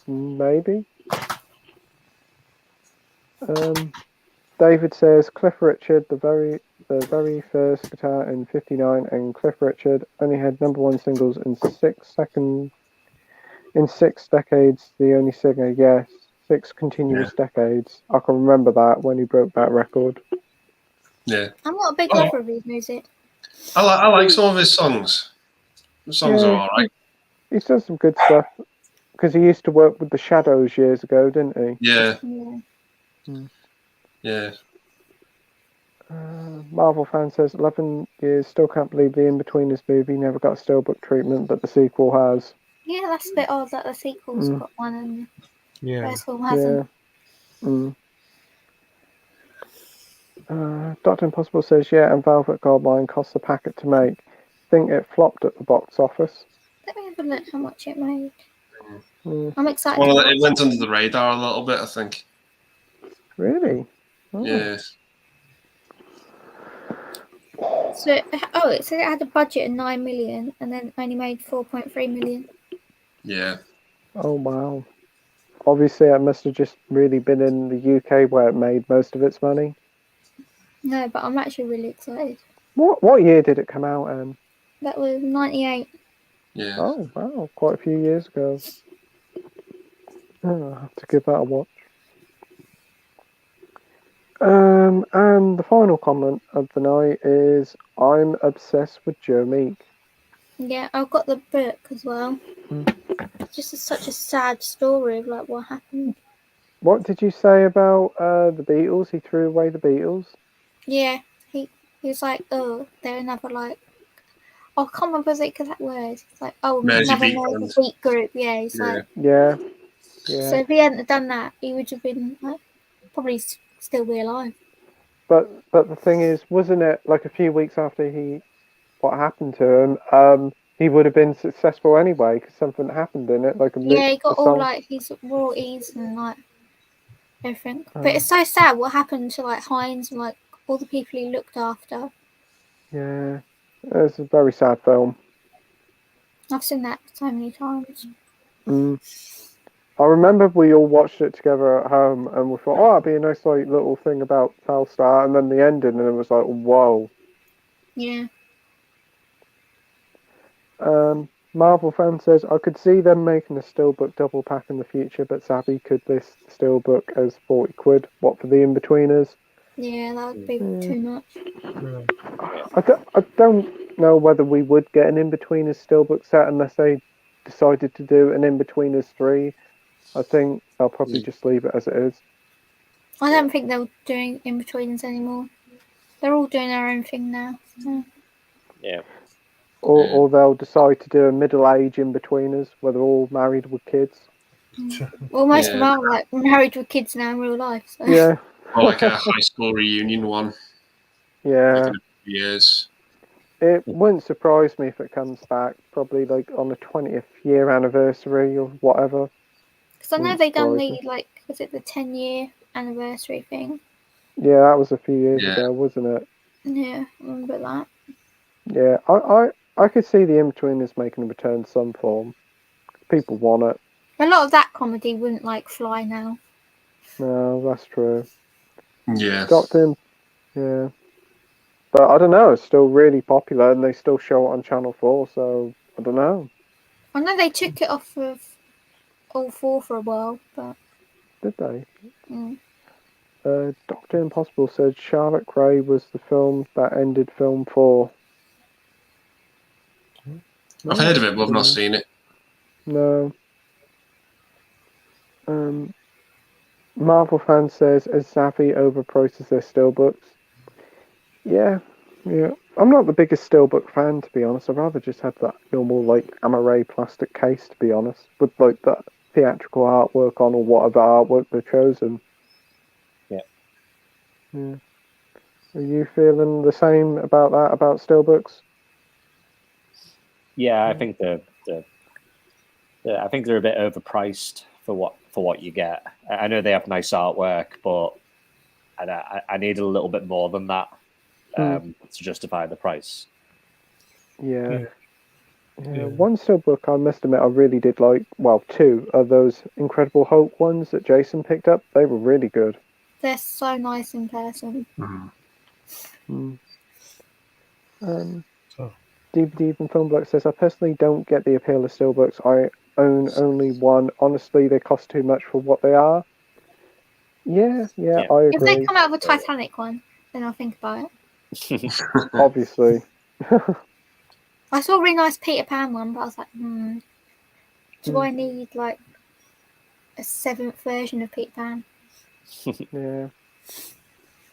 Maybe. David says Cliff Richard, the very first guitar in '59, and Cliff Richard only had #1 singles in 6 decades. The only singer, yes, 6 continuous decades. I can remember that when he broke that record. Yeah. I'm not a big lover of his music. I like some of his songs. The songs are alright. He's done some good stuff because he used to work with the Shadows years ago, didn't he? Yeah. Yeah. Yeah. Marvel fan says 11 years, still can't believe the In-Betweeners movie never got a steelbook treatment, but the sequel has. Yeah, that's a bit odd that the sequel's got one and the first film hasn't. Dr. Impossible says, yeah, and Velvet Goldmine costs a packet to make. Think it flopped at the box office. Let me have a look how much it made. Mm. I'm excited. Well, it went under the radar a little bit, I think. Really? Oh. Yeah. So, it said it had a budget of 9 million and then only made 4.3 million. Yeah. Oh, wow. Obviously, it must have just really been in the UK where it made most of its money. No, but I'm actually really excited. What year did it come out in? That was 98. Yeah. Oh, wow. Quite a few years ago. Oh, I'll have to give that a watch. And the final comment of the night is, I'm obsessed with Joe Meek. Yeah, I've got the book as well. It's just such a sad story of like what happened. What did you say about the Beatles? He threw away the Beatles? Yeah, he was like, oh, they're another like, I can't remember the exact words. It's like, oh, another beat group. Yeah, he's like, yeah. So if he hadn't done that, he would have been like, probably still be alive. But the thing is, wasn't it like a few weeks after what happened to him? He would have been successful anyway because something happened in it. Like he got all like his royalties and like everything. But it's so sad what happened to like Hines and like all the people he looked after. Yeah, it's a very sad film. I've seen that so many times. I remember we all watched it together at home and we thought, oh, it'd be a nice like little thing about Telstar, and then the ending, and it was like, whoa. Yeah. Marvel fan says, I could see them making a steelbook double pack in the future, but Zabby could list steelbook as 40 quid. What for the In-Betweeners? Yeah, that would be too much. I don't know whether we would get an In-Betweeners steelbook set unless they decided to do an In-Betweeners 3. I think they'll probably just leave it as it is. I don't think they're doing In-Betweeners anymore. They're all doing their own thing now. So. Yeah. Or they'll decide to do a middle-age In-Betweeners where they're all married with kids. Well, most of them are like married with kids now in real life. So. Yeah. Or like a high school reunion one. Yeah. Like in a few years. It wouldn't surprise me if it comes back, probably like on the 20th year anniversary or whatever. Because I know they done was it the 10-year anniversary thing? Yeah, that was a few years ago, wasn't it? Yeah, I remember that. Yeah, I could see the In-Betweeners making a return some form. People want it. A lot of that comedy wouldn't like fly now. No, that's true. Yeah. Doctor, yeah. But I don't know, it's still really popular and they still show it on Channel 4, so I don't know. I know they took it off of All 4 for a while, but... Did they? Mm. Dr. Impossible said Charlotte Gray was the film that ended film 4. I've heard of it, but I've not seen it. No. Marvel fan says, as Savvy overprices their steelbooks. Yeah. I'm not the biggest steelbook fan, to be honest. I'd rather just have that normal, like, Amaray plastic case, to be honest, with, like, that theatrical artwork on or whatever artwork they've chosen. Yeah. Are you feeling the same about that, about steelbooks? Yeah, I think they're a bit overpriced for what you get. I know they have nice artwork, but I need a little bit more than that to justify the price. Yeah. One steelbook I must admit I really did like. Well, two are those Incredible Hulk ones that Jason picked up. They were really good. They're so nice in person. DVD from Filmblock says, I personally don't get the appeal of steelbooks. I own only one. Honestly, they cost too much for what they are. Yeah, I agree. If they come out with a Titanic one, then I'll think about it. Obviously. I saw a really nice Peter Pan one, but I was like, do I need like a 7th version of Peter Pan? Yeah.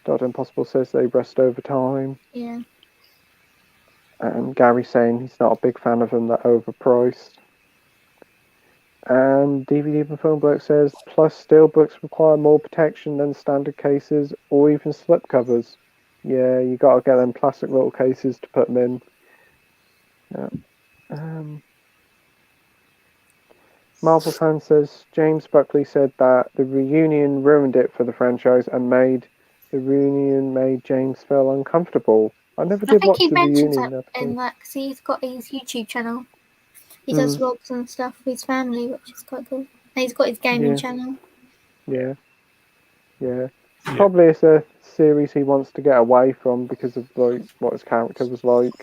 Dr. Impossible says they rest over time. Yeah. And Gary saying he's not a big fan of them, that overpriced. And DVD from Filmblock says, plus steelbooks require more protection than standard cases or even slipcovers. Yeah, you got to get them plastic little cases to put them in. Yeah. Marvel fan says, James Buckley said that the reunion ruined it for the franchise and made James feel uncomfortable. I never did watch the reunion. That in that, because he's got his YouTube channel. He does vlogs and stuff with his family, which is quite cool. And he's got his gaming channel. Yeah. Probably it's a series he wants to get away from because of like what his character was like.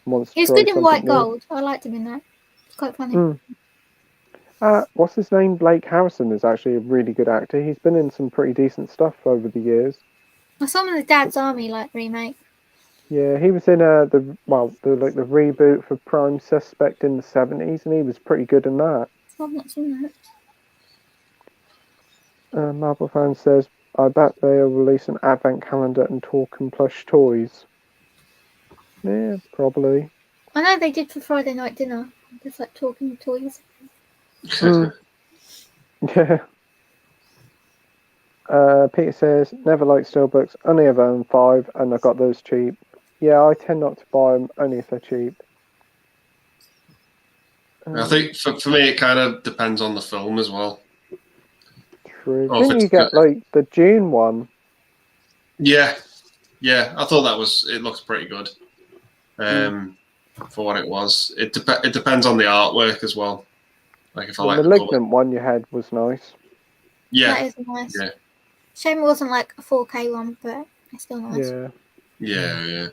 He was good in White Gold. I liked him in that. It's quite funny. What's his name? Blake Harrison is actually a really good actor. He's been in some pretty decent stuff over the years. I saw him in the Dad's Army remake. Yeah, he was in the reboot for Prime Suspect in the 70s, and he was pretty good in that. I've not seen that. Marvel fan says, I bet they'll release an advent calendar and talking plush toys. Yeah, probably. I know they did for Friday night dinner. Just like talking toys. Yeah. Peter says, never liked steelbooks, only ever owned 5, and I got those cheap. Yeah, I tend not to buy them, only if they're cheap. I think for me, it kind of depends on the film as well. True. I think you get like the June one. Yeah, I thought it looks pretty good. For what it was, it depends on the artwork as well. Like if I like the Malignant one you had was nice. Yeah, that is nice. Yeah. Shame it wasn't like a 4K one, but it's still nice. Yeah.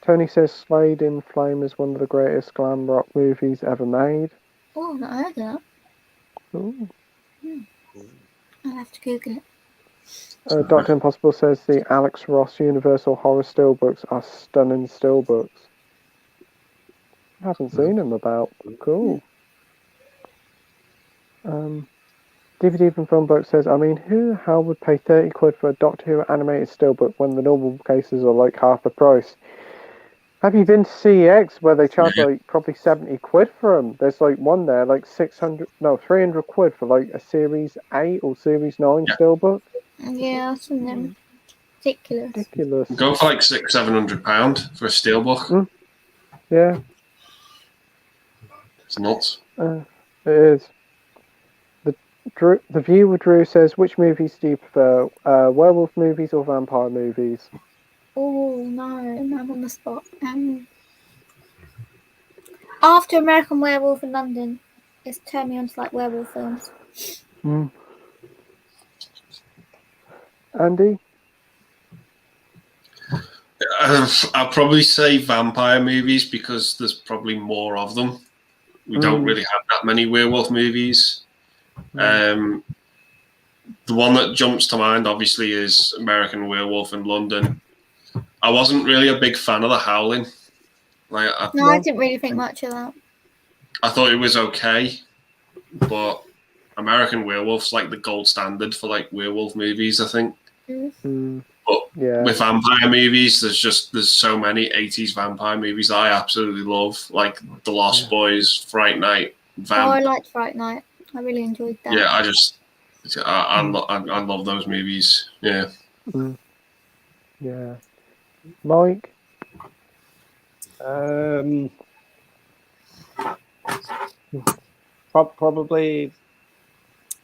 Tony says Slade in Flame is one of the greatest glam rock movies ever made. Oh, not heard of that. Ooh. I'll have to Google it. Dr. Impossible says the Alex Ross Universal Horror Steelbooks are stunning steelbooks. I haven't seen them about. Cool. DVD from Filmbook says, I mean, how would pay 30 quid for a Doctor Who animated steelbook when the normal cases are like half the price? Have you been to CEX where they charge like probably 70 quid for them? There's like one there, like 300 quid for like a Series 8 or Series 9 steelbook. Yeah, I've seen them. Ridiculous. Go for like £600-700 for a steelbook. Yeah. It's nuts. It is. The Viewer Drew says, which movies do you prefer? Werewolf movies or vampire movies? Oh no, I'm on the spot. After American Werewolf in London, it's turned me on to like werewolf films. Andy? I'll probably say vampire movies because there's probably more of them. We don't really have that many werewolf movies. The one that jumps to mind, obviously, is American Werewolf in London. I wasn't really a big fan of The Howling. I didn't really think much of that. I thought it was okay, but American Werewolf's like the gold standard for like werewolf movies, I think. But with vampire movies, there's so many 80s vampire movies that I absolutely love, like The Lost Boys, Fright Night, I liked Fright Night. I really enjoyed that. Yeah, I love those movies. Yeah. Yeah. Mike? Probably,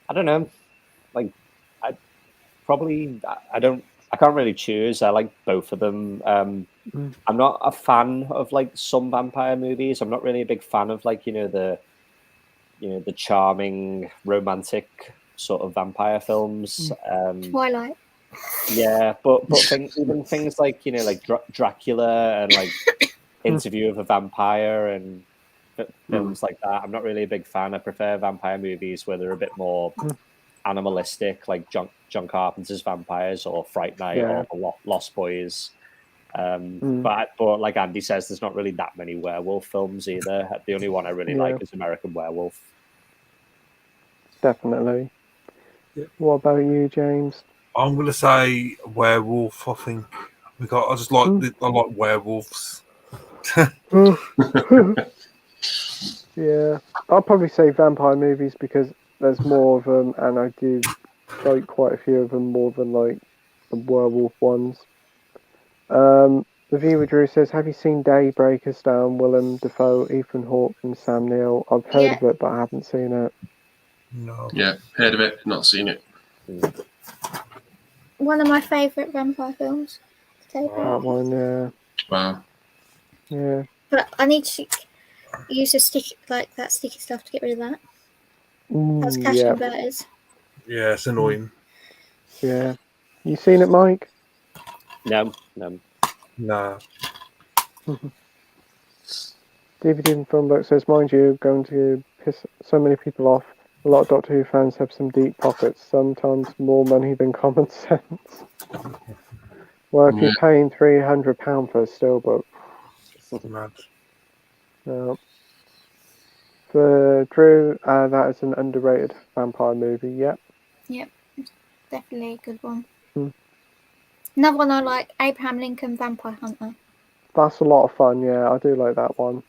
I don't know. Like, I can't really choose. I like both of them. I'm not a fan of like some vampire movies. I'm not really a big fan of like the charming romantic sort of vampire films. Twilight. Yeah, but even things like like Dracula and like Interview of a Vampire and films like that, I'm not really a big fan. I prefer vampire movies where they're a bit more animalistic, like John Carpenter's Vampires or Fright Night or The Lost Boys. But like Andy says, there's not really that many werewolf films either. The only one I really like is American Werewolf. Definitely. What about you, James? I'm gonna say werewolf. I think I just like I like werewolves. Yeah, I'll probably say vampire movies because there's more of them, and I do like quite a few of them more than like the werewolf ones. The Viewer Drew says, "Have you seen Daybreakers starring Willem Dafoe, Ethan Hawke, and Sam Neill?" I've heard of it, but I haven't seen it. No. Yeah, heard of it, not seen it. One of my favourite vampire films. That one, yeah. Wow. Yeah. But I need to use a that sticky stuff to get rid of that. That's cash converters. Yeah, it's annoying. Yeah. You seen it, Mike? No. Nah. DVD and Filmbook says, mind you, going to piss so many people off. A lot of Doctor Who fans have some deep pockets, sometimes more money than common sense. Well, if you're paying £300 for a steelbook. No. For Drew, that is an underrated vampire movie, Yep, definitely a good one. Another one I like, Abraham Lincoln Vampire Hunter. That's a lot of fun, yeah, I do like that one.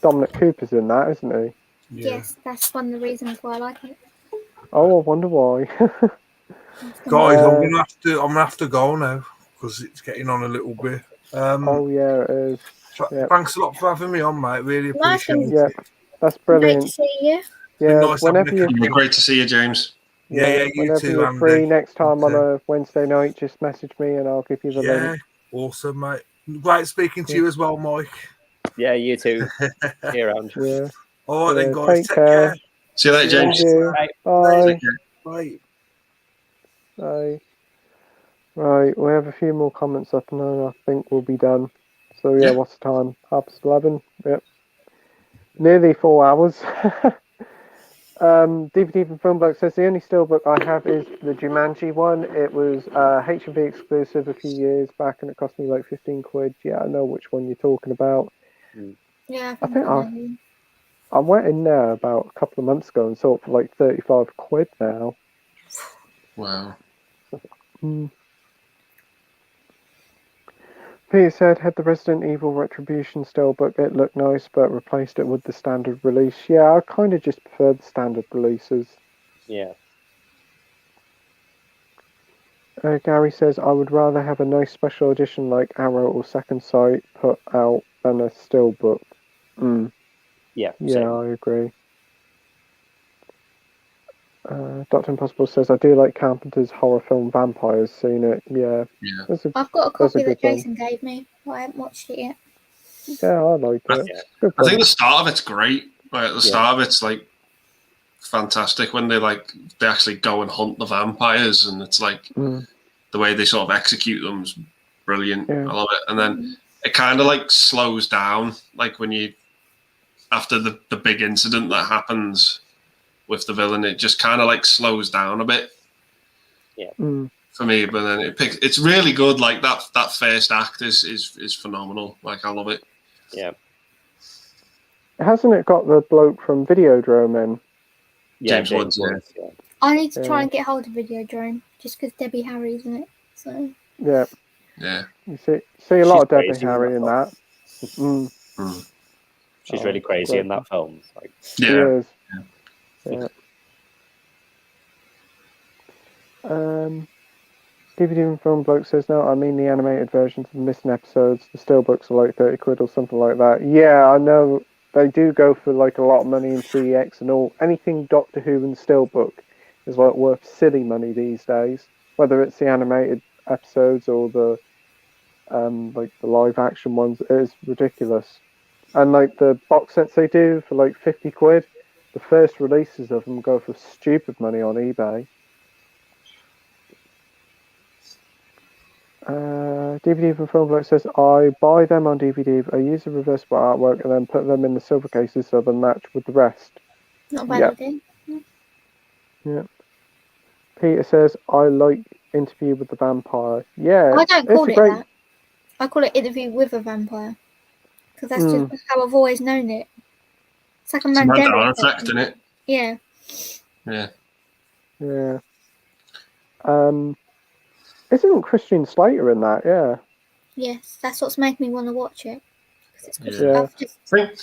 Dominic Cooper's in that, isn't he? Yeah. Yes, that's one of the reasons why I like it. Oh, I wonder why. Guys, I'm gonna have to go now because it's getting on a little bit. Oh yeah, it is. Thanks a lot for having me on, mate. Really appreciate it. Yeah, that's brilliant. Great to see you. Yeah, nice whenever you're great to see you, James. Yeah, you whenever too, you're Andy. free next time on a Wednesday night, just message me and I'll give you the link. Awesome, mate. Great speaking to you as well, Mike. Yeah, you too. See you around. Yeah. All right then, guys. Take care. See you later, James. Bye. Bye. Bye. Right, we have a few more comments up and then I think we'll be done. So yeah, what's the time? 11:30. Yep. Nearly 4 hours. DVD from Filmbook says the only steelbook I have is the Jumanji one. It was H&V exclusive a few years back and it cost me like 15 quid. Yeah, I know which one you're talking about. Yeah, I think I went in there about a couple of months ago and saw it for like 35 quid now. Wow. Peter said, had the Resident Evil Retribution steelbook, it looked nice, but replaced it with the standard release. Yeah, I kind of just prefer the standard releases. Yeah. Gary says, I would rather have a nice special edition like Arrow or Second Sight put out than a steelbook. Yeah, I agree. Dr. Impossible says, I do like Carpenter's horror film Vampires. Seen it? Yeah. Yeah. I've got a that's a copy that good film. Jason gave me, but I haven't watched it yet. Yeah, I liked it. Yeah. Good I think film. the start of it's great. Like, at the start of it's like fantastic when they actually go and hunt the vampires, and it's like the way they sort of execute them is brilliant. Yeah. I love it. And then it kind of like slows down, like when you after the big incident that happens with the villain, it just kind of like slows down a bit. Yeah. For me, but then it's really good. Like that first act is phenomenal. Like, I love it. Yeah. Hasn't it got the bloke from Videodrome in? Yeah, James Woods, yeah. I need to try and get hold of Videodrome just because Debbie Harry's in it. So Yeah. Yeah. You see a lot of Debbie crazy in Harry in that. She's really crazy great. in that film. Like, She Yeah. is. Yeah. DVD and film bloke says, no, I mean the animated versions of the missing episodes. The steelbooks are like 30 quid or something like that. Yeah, I know they do go for like a lot of money in CEX and all. Anything Doctor Who and steelbook is like worth silly money these days. Whether it's the animated episodes or the like the live action ones, it is ridiculous. And like the box sets they do for like 50 quid, the first releases of them go for stupid money on eBay. DVD from Film Bloke says, I buy them on DVD, I use the reversible artwork and then put them in the silver cases so they match with the rest. not a bad idea. Yeah. Peter says, I like Interview with the Vampire. Yeah. I don't call it great... that. I call it Interview with a Vampire. Because that's just how I've always known it. It's like a Mandela effect, isn't it? Yeah. Yeah. Yeah. Isn't Christian Slater in that? Yeah. Yes, that's what's made me want to watch it. It's Yeah. I think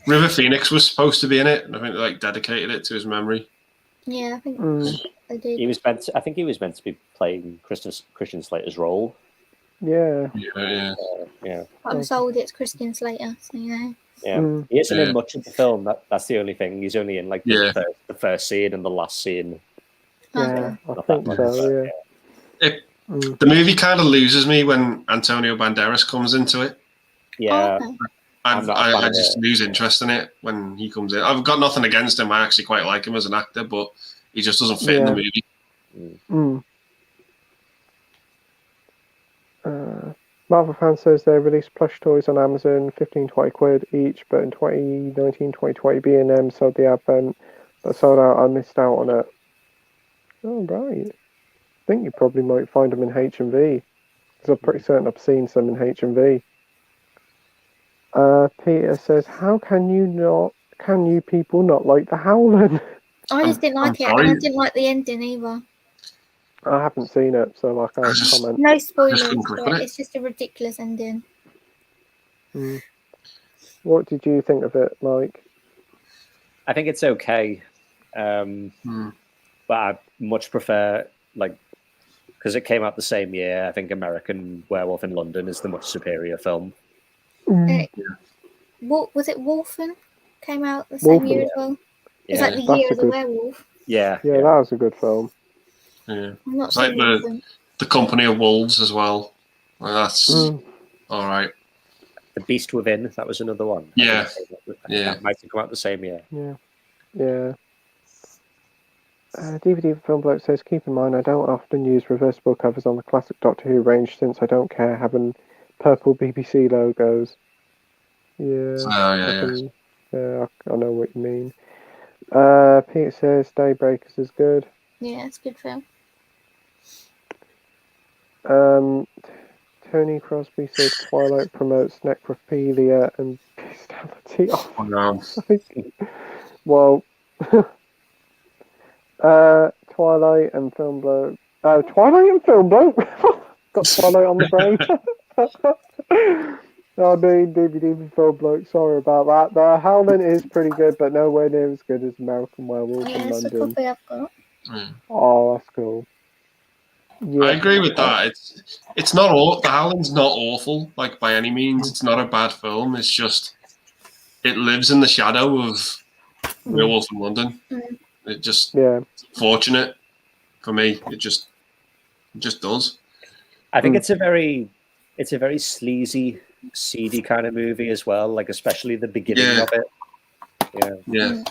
River Phoenix was supposed to be in it, and I think they like dedicated it to his memory. Yeah, I think they did. I think he was meant to be playing Christian Slater's role. Yeah. Yeah. I'm sold it's Christian Slater, so yeah. Yeah. He isn't in much of the film. That's the only thing. He's only in like the first scene and the last scene. Yeah, I think so, yeah. The movie kind of loses me when Antonio Banderas comes into it. Yeah. Oh, okay. I just lose interest in it when he comes in. I've got nothing against him. I actually quite like him as an actor, but he just doesn't fit in the movie. Marvel fan says they released plush toys on Amazon, 15-20 quid each, but in 2019, 2020, B&M sold the advent, but sold out. I missed out on it. Oh, right. I think you probably might find them in H&V, because I'm pretty certain I've seen some in H&V. Peter says, how can you people not like The Howling? I just didn't like it, and I didn't like the ending either. I haven't seen it, so I can't comment. No spoilers, but it's just a ridiculous ending. What did you think of it, Mike? I think it's okay, but I much prefer, like, because it came out the same year. I think American Werewolf in London is the much superior film. Was it Wolfen? Came out the same year as well. It's like the year of the werewolf. Yeah, that was a good film. Yeah, I'm not it's like the Company of Wolves as well. Like, that's all right. The Beast Within, that was another one. Yeah, that might have come out the same year. Yeah. DVD Film Bloke says, keep in mind I don't often use reversible covers on the classic Doctor Who range since I don't care having purple BBC logos. Yeah, I know what you mean. Peter says Daybreakers is good. Yeah, it's a good film. Tony Crosby says Twilight promotes necrophilia and bestiality. Oh no. Well, Twilight and Film Bloke. Twilight and Film Bloke. Got Twilight on the brain. I mean, DVD and Film Bloke. Sorry about that. The Howling is pretty good, but nowhere near as good as American Werewolf in that's London. the copy I've got. Oh, that's cool. Yeah. I agree with that. It's not The Howling's not awful, like by any means. It's not a bad film. It's just it lives in the shadow of Werewolf in London. It just Yeah. fortunate for me. It just does. I think it's a very sleazy, seedy kind of movie as well. Like especially the beginning of it. Yeah.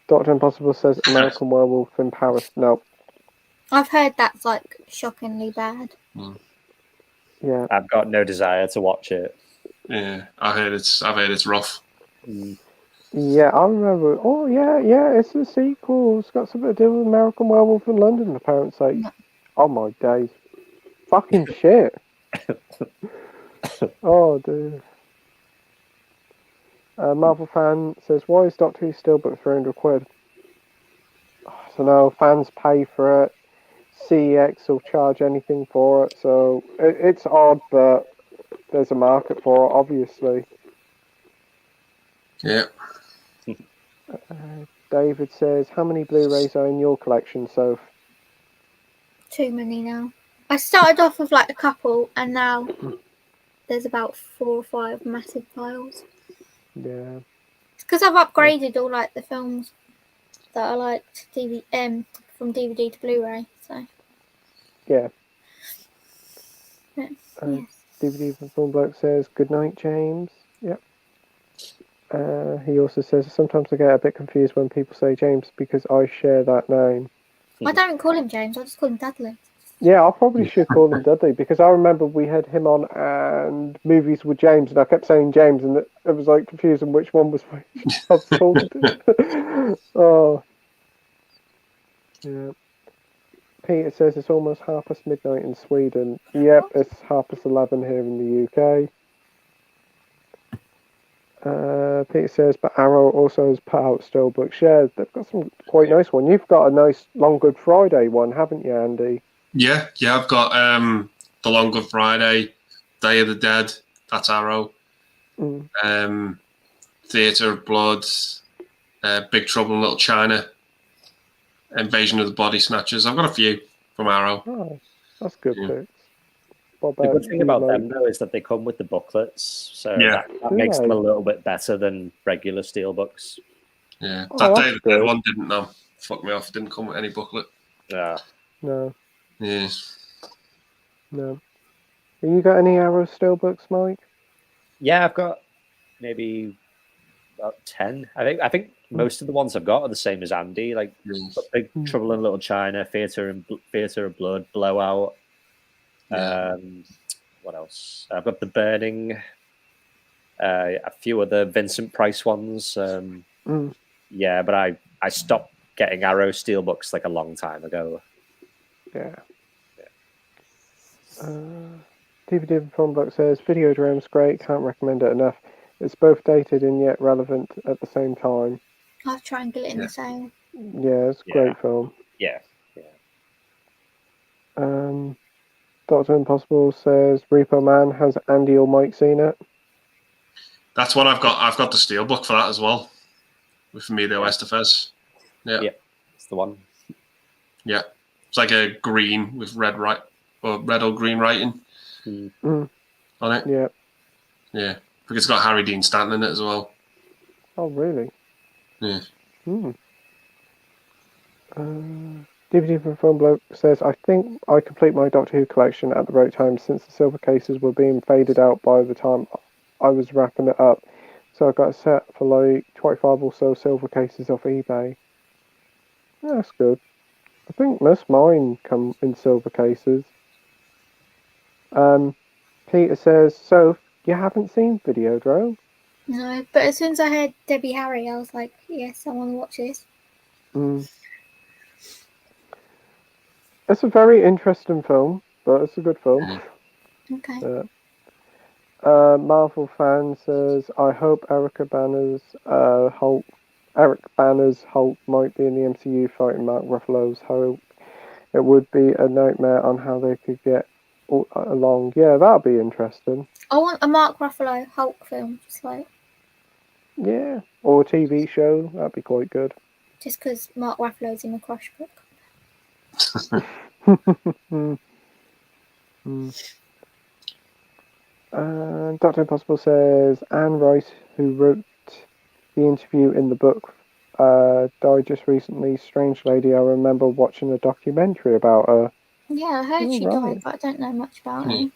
Dr. Impossible says American Werewolf in Paris. No. I've heard that's like shockingly bad. Yeah. I've got no desire to watch it. Yeah. I've heard it's rough. Yeah, I remember. Oh, yeah, it's a sequel. It's got something to do with American Werewolf in London, apparently. No. Oh, my days. Fucking shit. Oh, dude. Marvel fan says, why is Doctor Who still but £300? So no, fans pay for it. CEX will charge anything for it. So it's odd, but there's a market for it, obviously. Yeah. David says, how many Blu-rays are in your collection, Soph? Too many now. I started off with like a couple, and now there's about 4 or 5 massive piles. Yeah. It's because I've upgraded all like the films that I liked from DVD to Blu-ray. So Yeah. yes. DVD from Film Bloke says, good night, James. Yep. He also says, sometimes I get a bit confused when people say James because I share that name. I don't call him James. I just call him Dudley. Yeah, I probably should call him Dudley because I remember we had him on and movies with James, and I kept saying James, and it was like confusing which one was which. I was talking to. Oh, yeah. Peter says it's almost midnight in Sweden. Yep, it's 11 here in the UK. Peter says, but Arrow also has put out steelbooks. Yeah, they've got some quite nice one. You've got a nice Long Good Friday one, haven't you, Andy? Yeah, I've got The Long Good Friday, Day of the Dead, that's Arrow. Theatre of Blood, Big Trouble in Little China, Invasion of the Body Snatchers. I've got a few from Arrow. Oh, that's good picks. The good thing about them, though, is that they come with the booklets, so that makes them a little bit better than regular steelbooks. Yeah, that Day of the Dead one didn't, though. Fuck me off, didn't come with any booklet. Yeah. No. Yeah. No. Have you got any Arrow steelbooks, Mike? Yeah, I've got maybe about 10. I think most of the ones I've got are the same as Andy. Like Big Trouble in Little China, Theatre of Blood, Blowout. What else? I've got The Burning. A few other Vincent Price ones. Yeah, but I stopped getting Arrow steelbooks like a long time ago. Yeah. DVD from Book says Videodrome's great, can't recommend it enough. It's both dated and yet relevant at the same time. I'll try and get it in the sale. Yeah, it's a great film. Yeah. Dr. Impossible says Repo Man, has Andy or Mike seen it? That's what I've got. I've got the steelbook for that as well, with Emilio Estevez. Yeah, it's the one. Yeah, it's like a green with red or green writing on it. Yeah. I think it's got Harry Dean Stanton in it as well. Oh, really? Yeah. DVD from Film Bloke says, I think I complete my Doctor Who collection at the right time since the silver cases were being faded out by the time I was wrapping it up. So I got a set for like 25 or so silver cases off eBay. Yeah, that's good. I think most mine come in silver cases. Peter says, so you haven't seen Videodrome? No, but as soon as I heard Debbie Harry, I was like, yes, I want to watch this. It's a very interesting film, but it's a good film. Okay. Marvel fan says, I hope Eric Banner's Hulk might be in the MCU fighting Mark Ruffalo's Hulk. It would be a nightmare on how they could get along. Yeah, that'd be interesting. I want a Mark Ruffalo Hulk film, just like. Yeah, or a TV show. That'd be quite good. Just because Mark Ruffalo's in the Crush book. Dr. Impossible says Anne Rice, who wrote the interview in the book, died just recently. Strange lady. I remember watching a documentary about her. Yeah, I heard Oh, she right. died, but I don't know much about her.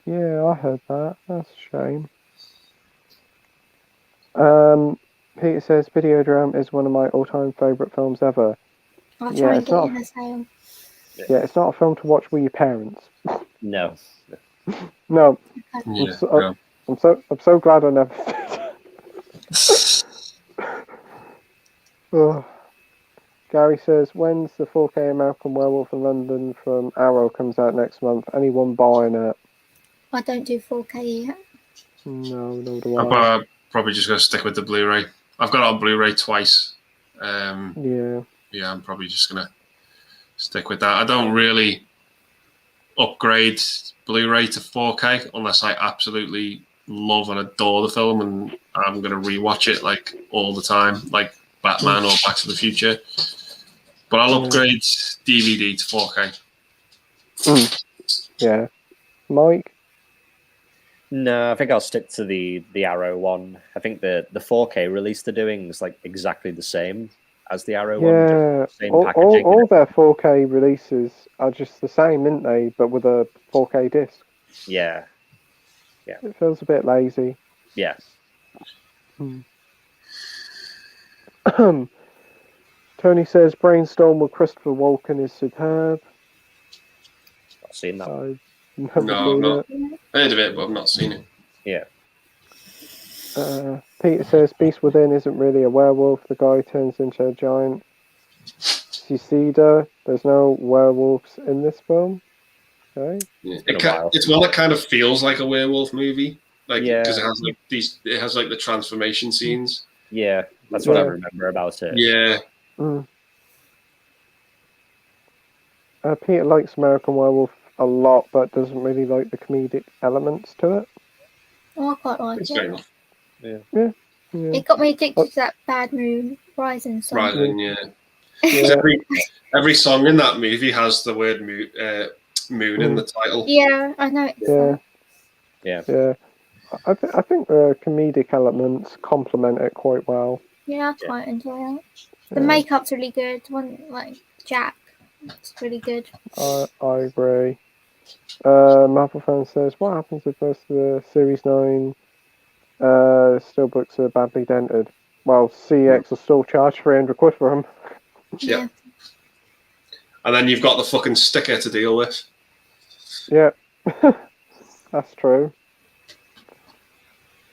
Yeah, I heard that. That's a shame. Peter says Videodrome is one of my all-time favourite films ever. I'll Yeah, try and it's get not. it in a sale. Yeah, it's not a film to watch with your parents. No. No, Yeah. I'm so glad I never did. Oh. Gary says, when's the 4K American Werewolf in London from Arrow comes out next month? Anyone buying it? I don't do 4K yet. No, nor do I. I'm probably just going to stick with the Blu-ray. I've got it on Blu-ray twice. Yeah, I'm probably just going to stick with that. I don't really upgrade Blu-ray to 4K unless I absolutely love and adore the film and I'm going to rewatch it like all the time, like Batman or Back to the Future. But I'll upgrade DVD to 4K. Yeah. Mike? No, I think I'll stick to the Arrow one. I think the 4K release they're doing is like exactly the same as the Arrow one. Yeah, Same all packaging. their 4K releases are just the same, aren't they? But with a 4K disc. Yeah. It feels a bit lazy. Yeah. Tony says Brainstorm with Christopher Walken is superb. Not seen that. I've never No, seen not. it. I heard of it, but I've not seen it. Yeah. Peter says Beast Within isn't really a werewolf. The guy turns into a giant cicada. There's no werewolves in this film. Okay. Yeah. It's one that kind of feels like a werewolf movie, like because it has like it has like the transformation scenes. Yeah, that's what I remember about it. Yeah. Peter likes American Werewolf a lot, but doesn't really like the comedic elements to it. Oh, I quite like Fair it. enough. Yeah. It got me addicted to that Bad Moon Rising song. Rising, every song in that movie has the word moon in the title. Yeah, I know. Yeah. I think the comedic elements complement it quite well. Yeah, I quite enjoy it. The makeup's really good. One like Jack, it's really good. I agree. Marvel fan says, what happens if most of the Series 9 steelbooks are badly dented? Well, CX will still charge 300 quid for them. Yeah. And then you've got the fucking sticker to deal with. Yeah. That's true.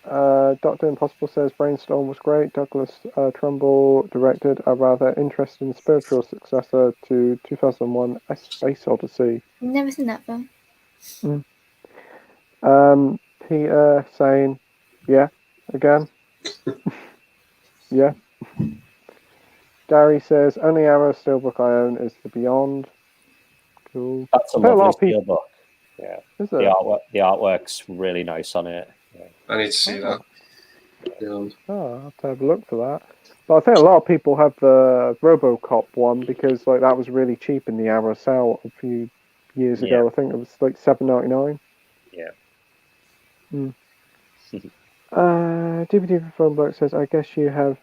Dr. Impossible says Brainstorm was great. Douglas Trumbull directed a rather interesting spiritual successor to 2001 A Space Odyssey. Never seen that film. Peter saying, yeah, again. Yeah. Gary says, only Arrow steelbook I own is The Beyond. Cool. That's a lovely steelbook. Yeah. Is the it? The artwork's really nice on it. Yeah. I need to see that. Oh, I'll have to have a look for that. But I think a lot of people have the RoboCop one because like that was really cheap in the Arrow sale a few years ago. I think it was like $7.99. Yeah. DVD for Phone Book says, I guess you have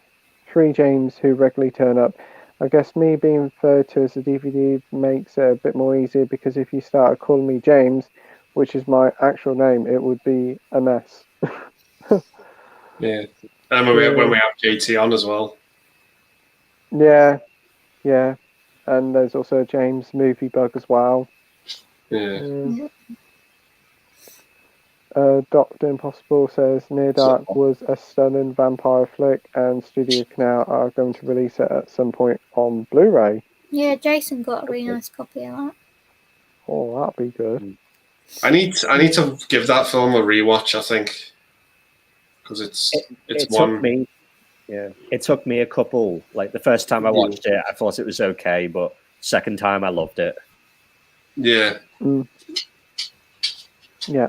3 James who regularly turn up. I guess me being referred to as a DVD makes it a bit more easier because if you started calling me James, which is my actual name, it would be a mess. Yeah. And when we have JT on as well. Yeah. And there's also James Movie Bug as well. Yeah. Dr. Impossible says Near Dark was a stunning vampire flick and Studio Canal are going to release it at some point on Blu-ray. Yeah, Jason got a really nice copy of that. Oh, that'd be good. I need to give that film a rewatch, I think. Because it took me a couple. Like the first time I watched it, I thought it was okay, but second time I loved it. Yeah. Yeah.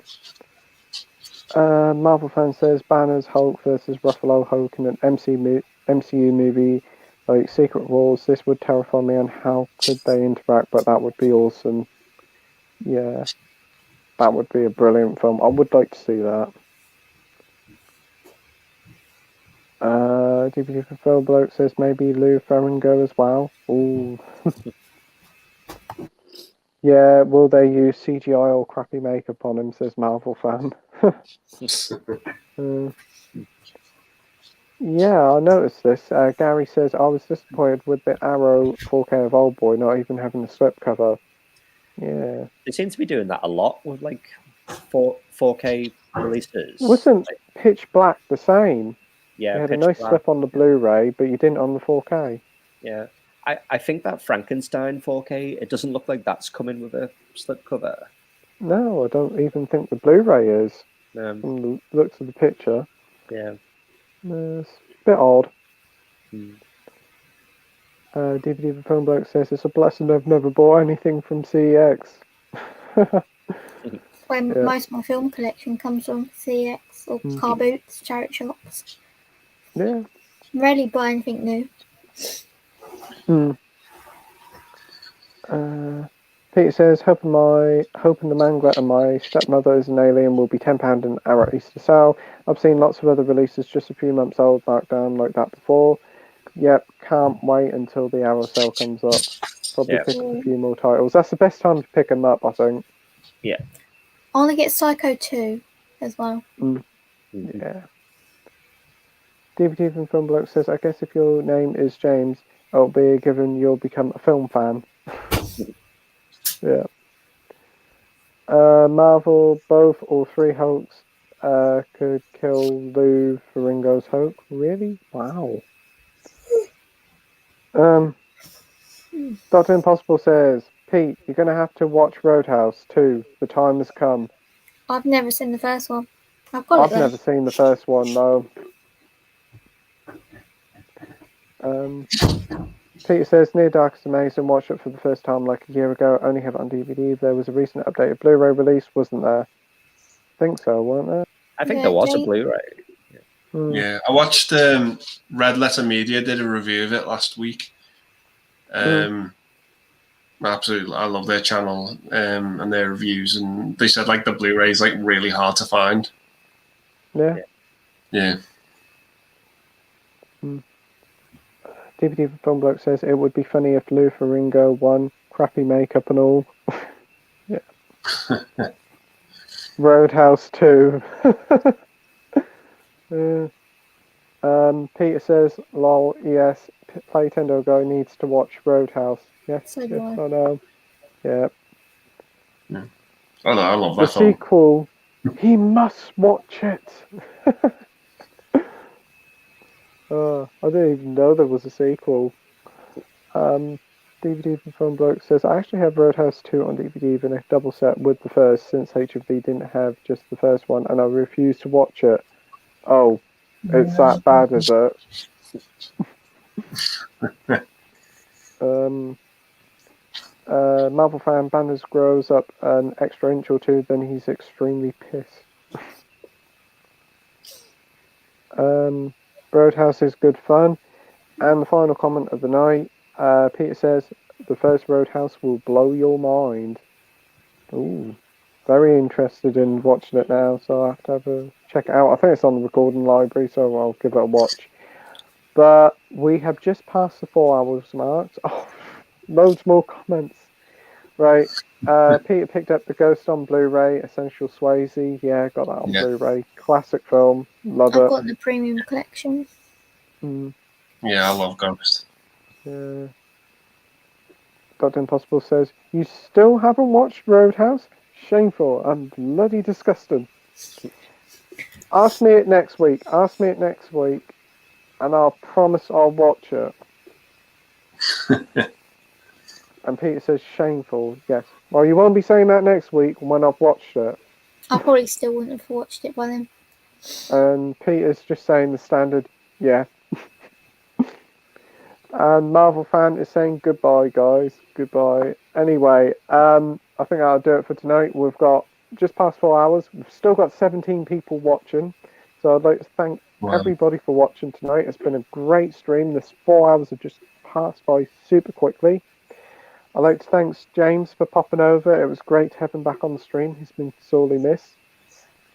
Marvel fan says Banner's Hulk versus Ruffalo Hulk in an MCU movie like Secret Wars. This would terrify me, and how could they interact? But that would be awesome. Yeah, that would be a brilliant film. I would like to see that. DVD for Phil Bloke says maybe Lou Ferrigno as well. Ooh. Yeah, will they use CGI or crappy makeup on him, says Marvel fan. Yeah, I noticed this. Gary says, I was disappointed with the Arrow 4K of Old Boy not even having a slipcover. Yeah. They seem to be doing that a lot with like 4K releases. Wasn't Pitch Black the same? Yeah, you had a Pitch nice Black. slip on the Blu-ray, but you didn't on the 4K. Yeah. I think that Frankenstein 4K, it doesn't look like that's coming with a slipcover. No, I don't even think the Blu-ray is. From the looks of the picture. Yeah. It's a bit odd. Hmm. DVD for Film Bloke says, it's a blessing I've never bought anything from CEX. When most of my film collection comes from CEX or car boots, charity shops. Yeah. Rarely buy anything new. Peter says, hoping the mangler and my stepmother is an alien will be £10 an hour at Easter sale. I've seen lots of other releases just a few months old marked down like that before. Yep, can't wait until the Arrow sale comes up. Probably pick up a few more titles. That's the best time to pick them up, I think. Yeah. I want to get Psycho 2 as well. Yeah. DVD from Film Bloke says, I guess if your name is James, it'll be a given you'll become a film fan. Yeah. Marvel, both or three Hulks could kill Lou Ferrigno's Hulk. Really? Wow. Dr. Impossible says, Pete, you're going to have to watch Roadhouse 2. The time has come. I've never seen the first one. I've never seen the first one, though. Peter says, Near Dark is amazing. Watched it for the first time like a year ago. Only have it on DVD. There was a recent updated Blu-ray release, wasn't there? I think so, weren't there? I think there was a Blu-ray. Yeah, I watched Red Letter Media did a review of it last week. Absolutely, I love their channel and their reviews, and they said like the Blu-ray is like really hard to find. Yeah. DVD for Film Bloke says, it would be funny if Lou Ferrigno won. Crappy makeup and all. Yeah. Roadhouse 2. Peter says, lol, yes, Playtendoguy needs to watch Roadhouse. Yes, So do I know. Yeah. Oh, no, I love the that film. sequel, he must watch it. I didn't even know there was a sequel. DVD for Film Bloke says, I actually have Roadhouse 2 on DVD in a double set with the first, since HFV didn't have just the first one, and I refuse to watch it. Oh, it's that bad, is it? Marvel fan Banners grows up an extra inch or two, then he's extremely pissed. Roadhouse is good fun. And the final comment of the night, Peter says, the first Roadhouse will blow your mind. Ooh, very interested in watching it now, so I have to have a check it out. I think it's on the recording library, so I'll give it a watch. But we have just passed the 4 hours mark. Oh, loads more comments. Right, Peter picked up The Ghost on Blu-ray, Essential Swayze. Yeah, got that on Blu-ray. Classic film. Love it. I've got the premium collection. Yeah, I love Ghost. Yeah. Dr. Impossible says, you still haven't watched Roadhouse? Shameful and bloody disgusting. Ask me it next week. And I'll promise I'll watch it. And Peter says, shameful. Yes. Well, you won't be saying that next week when I've watched it. I probably still wouldn't have watched it by then. And Peter's just saying the standard, yeah. And Marvel fan is saying goodbye, guys. Goodbye. Anyway, I think that'll do it for tonight. We've got just past 4 hours. We've still got 17 people watching. So I'd like to thank everybody for watching tonight. It's been a great stream. This 4 hours have just passed by super quickly. I'd like to thank James for popping over. It was great to have him back on the stream. He's been sorely missed.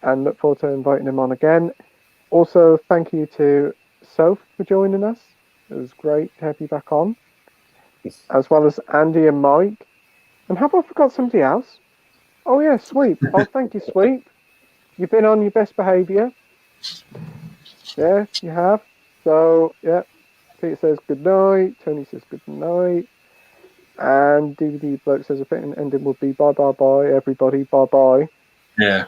And look forward to inviting him on again. Also, thank you to Soph for joining us. It was great to have you back on, as well as Andy and Mike. And have I forgot somebody else? Oh yeah, Sweep. Oh, thank you, Sweep. You've been on your best behaviour. Yeah, you have. So yeah, Peter says good night. Tony says good night. And DVD bloke says a fitting ending would be bye bye bye everybody, bye bye. Yeah.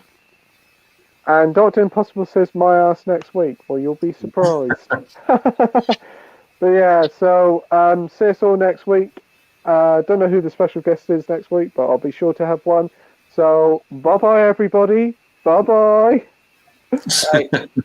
And Dr. Impossible says my ass next week. Well, you'll be surprised. But yeah, so see us all next week. Don't know who the special guest is next week, but I'll be sure to have one. So bye bye everybody. Bye bye.